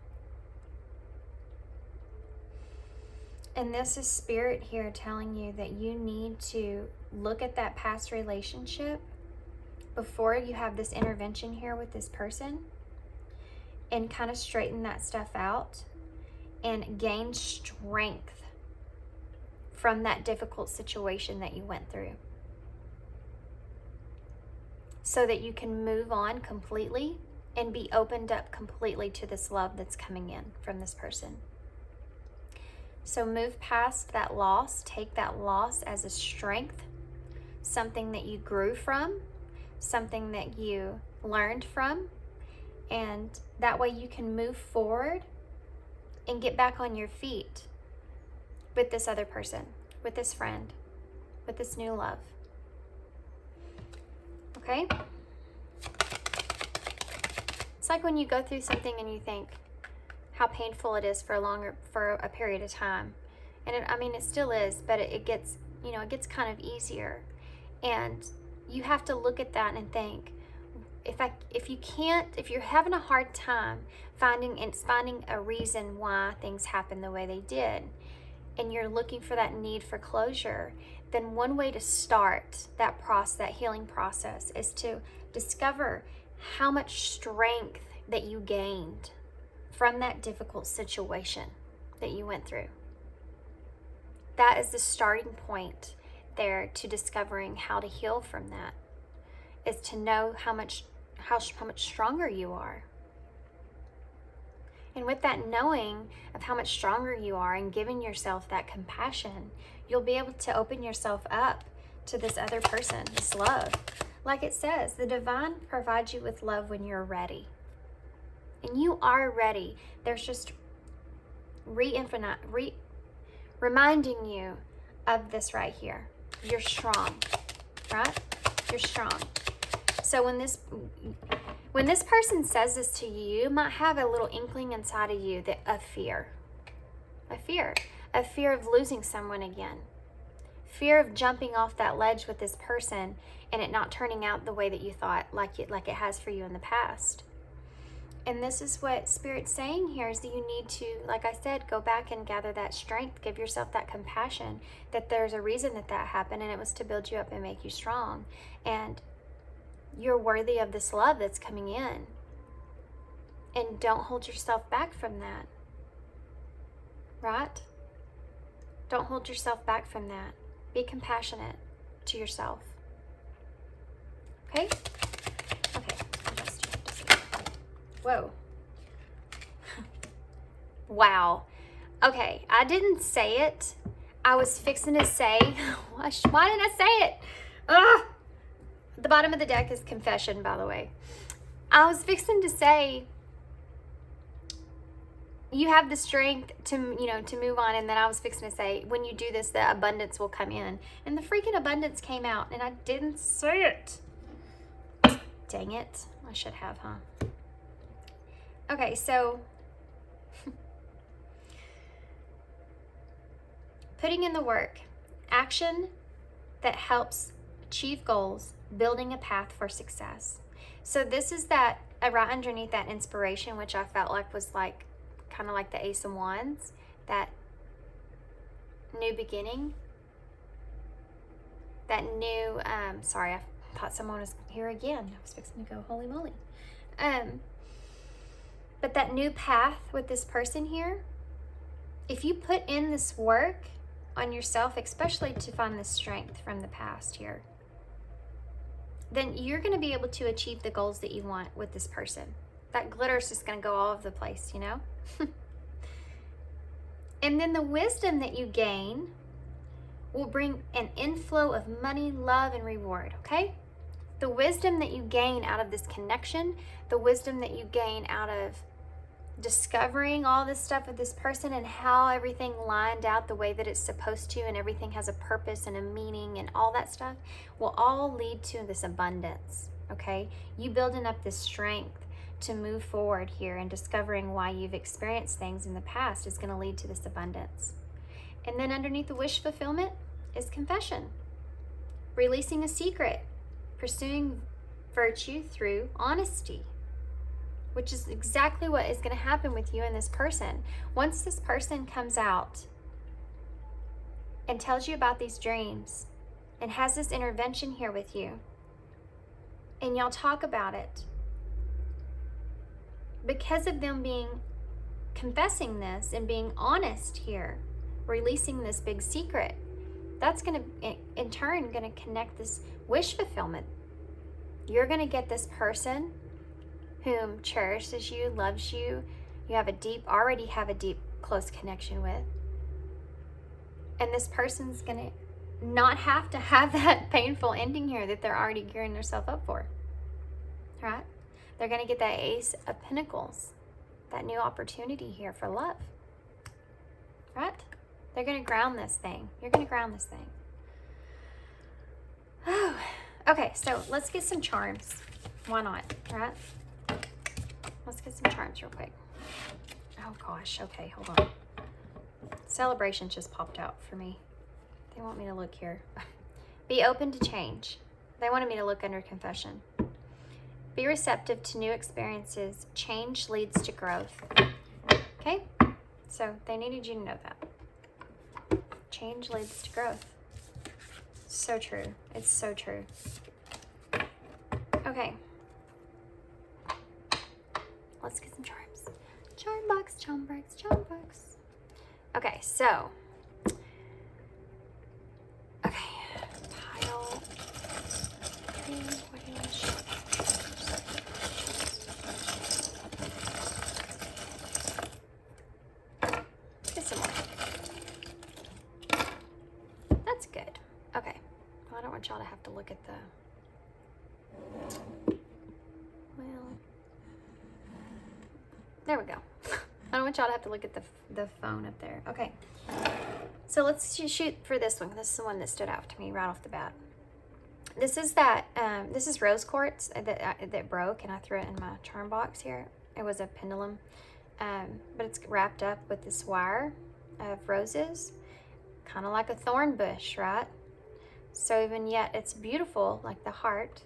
And this is Spirit here telling you that you need to look at that past relationship before you have this intervention here with this person and kind of straighten that stuff out and gain strength from that difficult situation that you went through, so that you can move on completely and be opened up completely to this love that's coming in from this person. So move past that loss. Take that loss as a strength, something that you grew from, something that you learned from, and that way you can move forward and get back on your feet with this other person, with this friend, with this new love. Okay? It's like when you go through something and you think how painful it is for a period of time. And it still is, but it gets, it gets kind of easier. And you have to look at that and think, if you're having a hard time finding a reason why things happen the way they did, and you're looking for that need for closure, then one way to start that healing process is to discover how much strength that you gained from that difficult situation that you went through. That is the starting point there to discovering how to heal from that, is to know how much stronger you are. And with that knowing of how much stronger you are and giving yourself that compassion, you'll be able to open yourself up to this other person, this love. Like it says, the divine provides you with love when you're ready. And you are ready. There's just reminding you of this right here. You're strong, right? You're strong. So when this person says this to you, you might have a little inkling inside of you of fear of losing someone again, fear of jumping off that ledge with this person and it not turning out the way that you thought, like it has for you in the past. And this is what Spirit's saying here, is that you need to, like I said, go back and gather that strength, give yourself that compassion, that there's a reason that happened, and it was to build you up and make you strong. And you're worthy of this love that's coming in. And don't hold yourself back from that. Right? Don't hold yourself back from that. Be compassionate to yourself. Okay? Okay. Whoa. Wow. Okay, I didn't say it. I was fixing to say, why didn't I say it? Ugh. The bottom of the deck is confession, by the way. I was fixing to say, you have the strength to move on, and then I was fixing to say, when you do this, the abundance will come in. And the freaking abundance came out, and I didn't say it. Dang it. I should have, huh? Okay, so putting in the work, action that helps achieve goals, building a path for success. So this is that right underneath that inspiration, which I felt like was like kind of like the Ace of Wands, that new beginning, that new sorry, I thought someone was here again. I was fixing to go, holy moly. But that new path with this person here, if you put in this work on yourself, especially to find the strength from the past here, then you're going to be able to achieve the goals that you want with this person. That glitter is just going to go all over the place, you know? And then the wisdom that you gain will bring an inflow of money, love, and reward, okay? The wisdom that you gain out of this connection, the wisdom that you gain out of discovering all this stuff with this person and how everything lined out the way that it's supposed to and everything has a purpose and a meaning and all that stuff will all lead to this abundance, okay? You building up this strength to move forward here and discovering why you've experienced things in the past is going to lead to this abundance. And then underneath the wish fulfillment is confession, releasing a secret, pursuing virtue through honesty, which is exactly what is going to happen with you and this person. Once this person comes out and tells you about these dreams and has this intervention here with you, and y'all talk about it, because of them confessing this and being honest here, releasing this big secret, that's going to, in turn, going to connect this wish fulfillment. You're going to get this person whom cherishes you, loves you, you already have a deep, close connection with. And this person's going to not have to have that painful ending here that they're already gearing themselves up for, right? They're going to get that Ace of Pentacles, that new opportunity here for love, right? They're going to ground this thing. You're going to ground this thing. Oh, okay, so let's get some charms. Why not, right? Let's get some charms real quick. Oh gosh, okay, hold on. Celebration just popped out for me. They want me to look here. Be open to change. They wanted me to look under confession. Be receptive to new experiences. Change leads to growth. Okay? So they needed you to know that. Change leads to growth. So true. It's so true. Okay. Let's get some charms. Charm box, charm box, charm box. Okay, so. Okay. Pile 3, get some more. That's good. Okay. Well, I don't want y'all to have to look at the. There we go. I don't want y'all to have to look at the phone up there. Okay. So let's shoot for this one. This is the one that stood out to me right off the bat. This is this is rose quartz that broke, and I threw it in my charm box here. It was a pendulum, but it's wrapped up with this wire of roses, kind of like a thorn bush, right? So even yet it's beautiful, like the heart,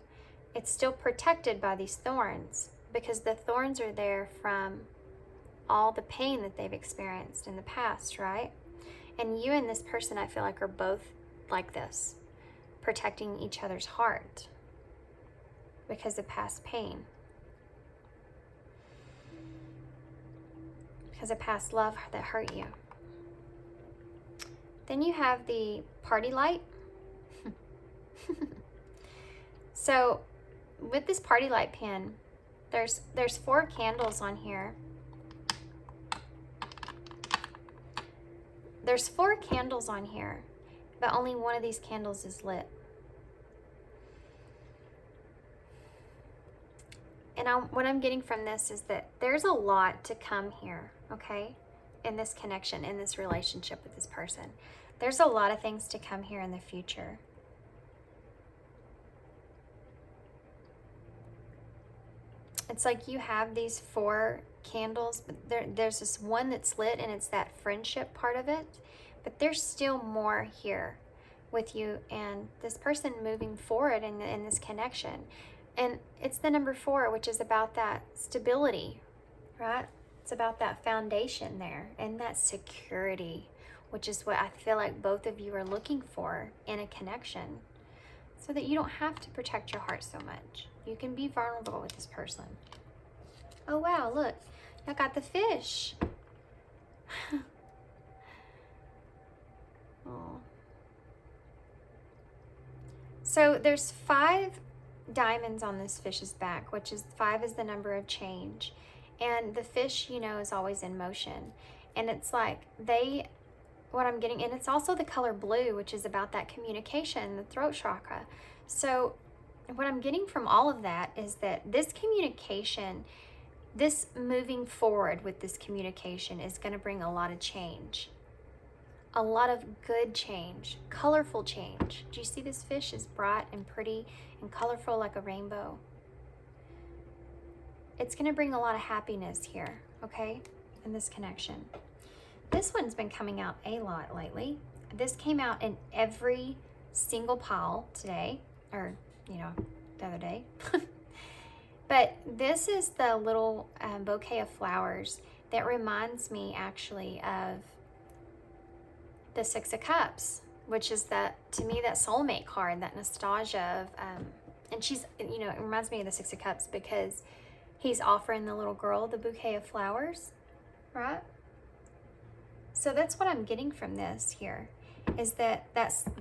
it's still protected by these thorns, because the thorns are there from all the pain that they've experienced in the past, right? And you and this person, I feel like, are both like this, protecting each other's heart because of past pain, because of past love that hurt you. Then you have the party light. So with this party light pin, there's 4 candles on here. There's 4 candles on here, but only one of these candles is lit. And what I'm getting from this is that there's a lot to come here, okay? In this connection, in this relationship with this person. There's a lot of things to come here in the future. It's like you have these 4 candles, but there's this one that's lit, and it's that friendship part of it. But there's still more here with you and this person moving forward in this connection. And it's the number 4, which is about that stability, right? It's about that foundation there and that security, which is what I feel like both of you are looking for in a connection, so that you don't have to protect your heart so much. You can be vulnerable with this person. Oh wow, look, I got the fish. Oh. So there's 5 diamonds on this fish's back, which is 5 is the number of change. And the fish, you know, is always in motion. And it's like what I'm getting, and it's also the color blue, which is about that communication, the throat chakra. So what I'm getting from all of that is that this communication, this moving forward with this communication is going to bring a lot of change. A lot of good change, colorful change. Do you see this fish is bright and pretty and colorful like a rainbow? It's going to bring a lot of happiness here, okay, in this connection. This one's been coming out a lot lately. This came out in every single pile today, or, you know, the other day. But this is the little bouquet of flowers that reminds me actually of the 6 of Cups, which is that, to me, that soulmate card, that nostalgia of, and she's, you know, it reminds me of the 6 of Cups because he's offering the little girl the bouquet of flowers, right? So that's what I'm getting from this here, is that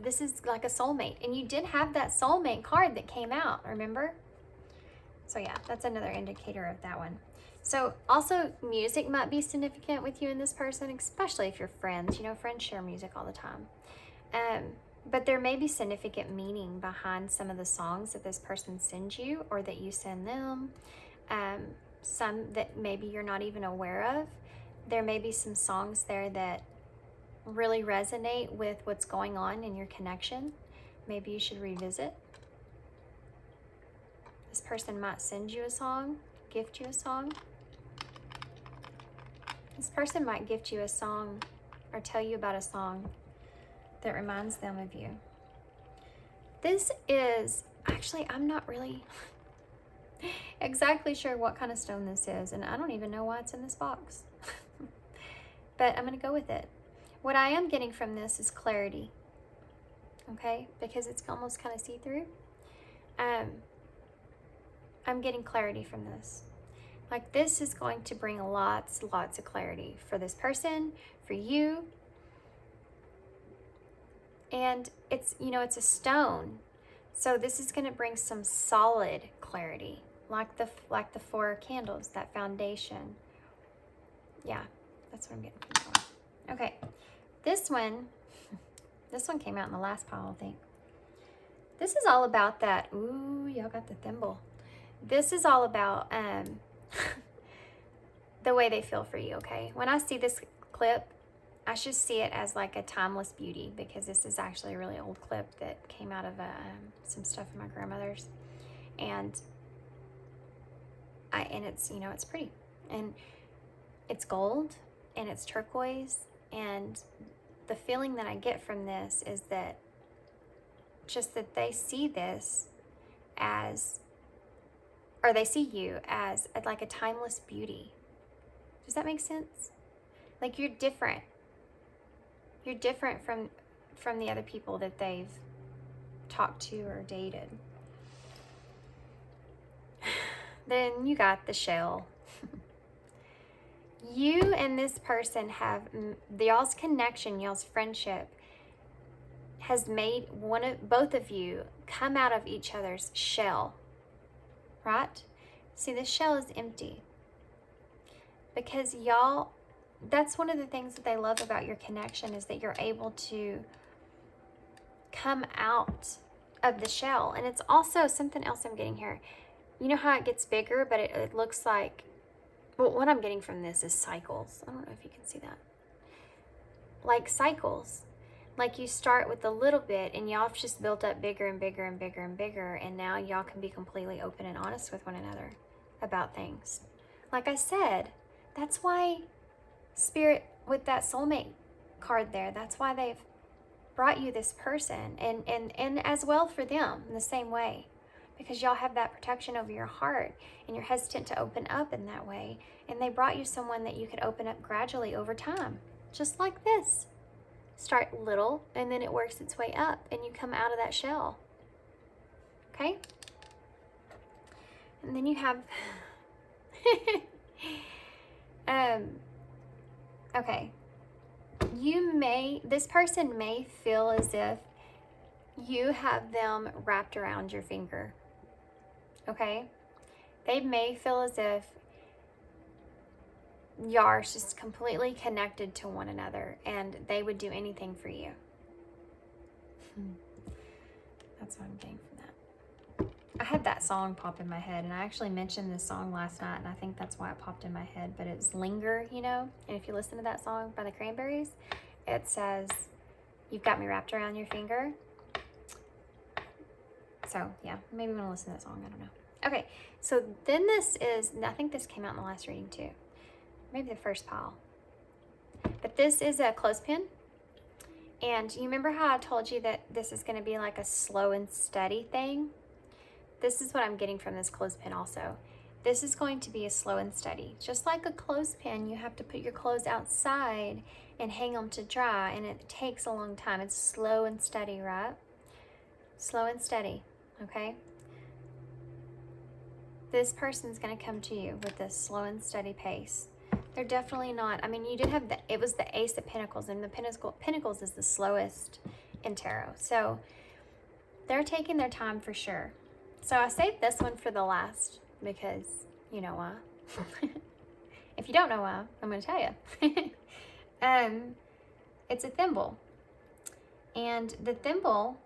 this is like a soulmate. And you did have that soulmate card that came out, remember? So yeah, that's another indicator of that one. So also music might be significant with you and this person, especially if you're friends. You know, friends share music all the time. But there may be significant meaning behind some of the songs that this person sends you or that you send them. Some that maybe you're not even aware of. There may be some songs there that really resonate with what's going on in your connection. Maybe you should revisit. This person might send you a song, gift you a song. This person might gift you a song or tell you about a song that reminds them of you. This is, actually, I'm not really exactly sure what kind of stone this is, and I don't even know why it's in this box. But I'm going to go with it. What I am getting from this is clarity, okay? Because it's almost kind of see-through. I'm getting clarity from this. Like, this is going to bring lots of clarity for this person, for you. And it's, you know, it's a stone. So this is going to bring some solid clarity, like the 4 candles, that foundation. Yeah, that's what I'm getting from that one. Okay, this one came out in the last pile, I think. This is all about that. Ooh, y'all got the thimble. This is all about the way they feel for you, okay? When I see this clip, I should see it as like a timeless beauty, because this is actually a really old clip that came out of some stuff from my grandmother's. And it's, you know, it's pretty. And it's gold and it's turquoise. And the feeling that I get from this is that just that they see this as, or they see you as like a timeless beauty. Does that make sense? Like, you're different. You're different from the other people that they've talked to or dated. Then you got the shell. You and this person have, y'all's connection, y'all's friendship has made both of you come out of each other's shell, right? See, the shell is empty because y'all, that's one of the things that they love about your connection, is that you're able to come out of the shell. And it's also something else I'm getting here. You know how it gets bigger, but it looks like, well, what I'm getting from this is cycles. I don't know if you can see that. Like cycles. Like, you start with a little bit and y'all have just built up bigger and bigger and bigger and bigger. And now y'all can be completely open and honest with one another about things. Like I said, that's why Spirit, with that soulmate card there, that's why they've brought you this person, and as well for them in the same way, because y'all have that protection over your heart and you're hesitant to open up in that way, and they brought you someone that you could open up gradually over time, just like this. Start little and then it works its way up and you come out of that shell. Okay? And then you have Okay. This person may feel as if you have them wrapped around your finger. Okay? They may feel as if you are just completely connected to one another and they would do anything for you. That's what I'm getting from that. I had that song pop in my head, and I actually mentioned this song last night, and I think that's why it popped in my head, but it's Linger, you know? And if you listen to that song by the Cranberries, it says, "You've got me wrapped around your finger." So, yeah, maybe I'm going to listen to that song. I don't know. Okay, so then I think this came out in the last reading too. Maybe the first pile. But this is a clothespin. And you remember how I told you that this is going to be like a slow and steady thing? This is what I'm getting from this clothespin also. This is going to be a slow and steady. Just like a clothespin, you have to put your clothes outside and hang them to dry, and it takes a long time. It's slow and steady, right? Slow and steady, okay? This person's going to come to you with this slow and steady pace. They're definitely not. I mean, you did have it was the Ace of Pentacles, and the Pentacles is the slowest in tarot. So they're taking their time for sure. So I saved this one for the last because you know why. If you don't know why, I'm going to tell you. It's a thimble. And the thimble,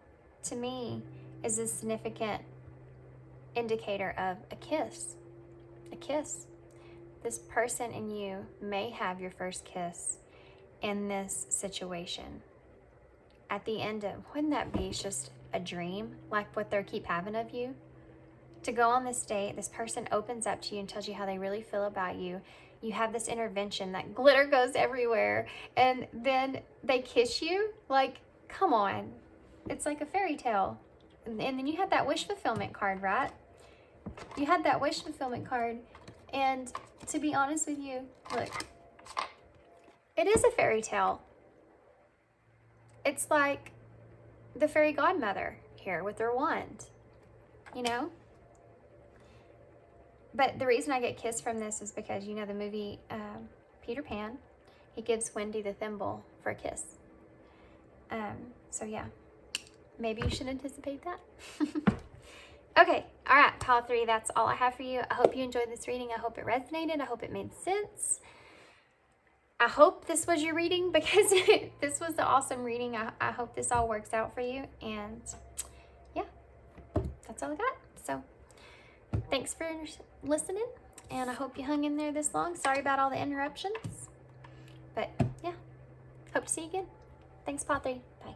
to me, is a significant indicator of a kiss. A kiss. This person and you may have your first kiss in this situation. At the end of, wouldn't that be just a dream, like what they keep having of you? To go on this date, this person opens up to you and tells you how they really feel about you. You have this intervention, that glitter goes everywhere, and then they kiss you. Like, come on. It's like a fairy tale. And then you had that wish fulfillment card, right? You had that wish fulfillment card. And to be honest with you, look, it is a fairy tale. It's like the fairy godmother here with her wand, you know? But the reason I get kissed from this is because, you know, the movie Peter Pan, he gives Wendy the thimble for a kiss. So yeah, maybe you should anticipate that. Okay, all right, pile 3, that's all I have for you. I hope you enjoyed this reading. I hope it resonated. I hope it made sense. I hope this was your reading because this was the awesome reading. I hope this all works out for you. And yeah, that's all I got. So thanks for listening, and I hope you hung in there this long. Sorry about all the interruptions, but yeah, hope to see you again. Thanks, pile 3. Bye.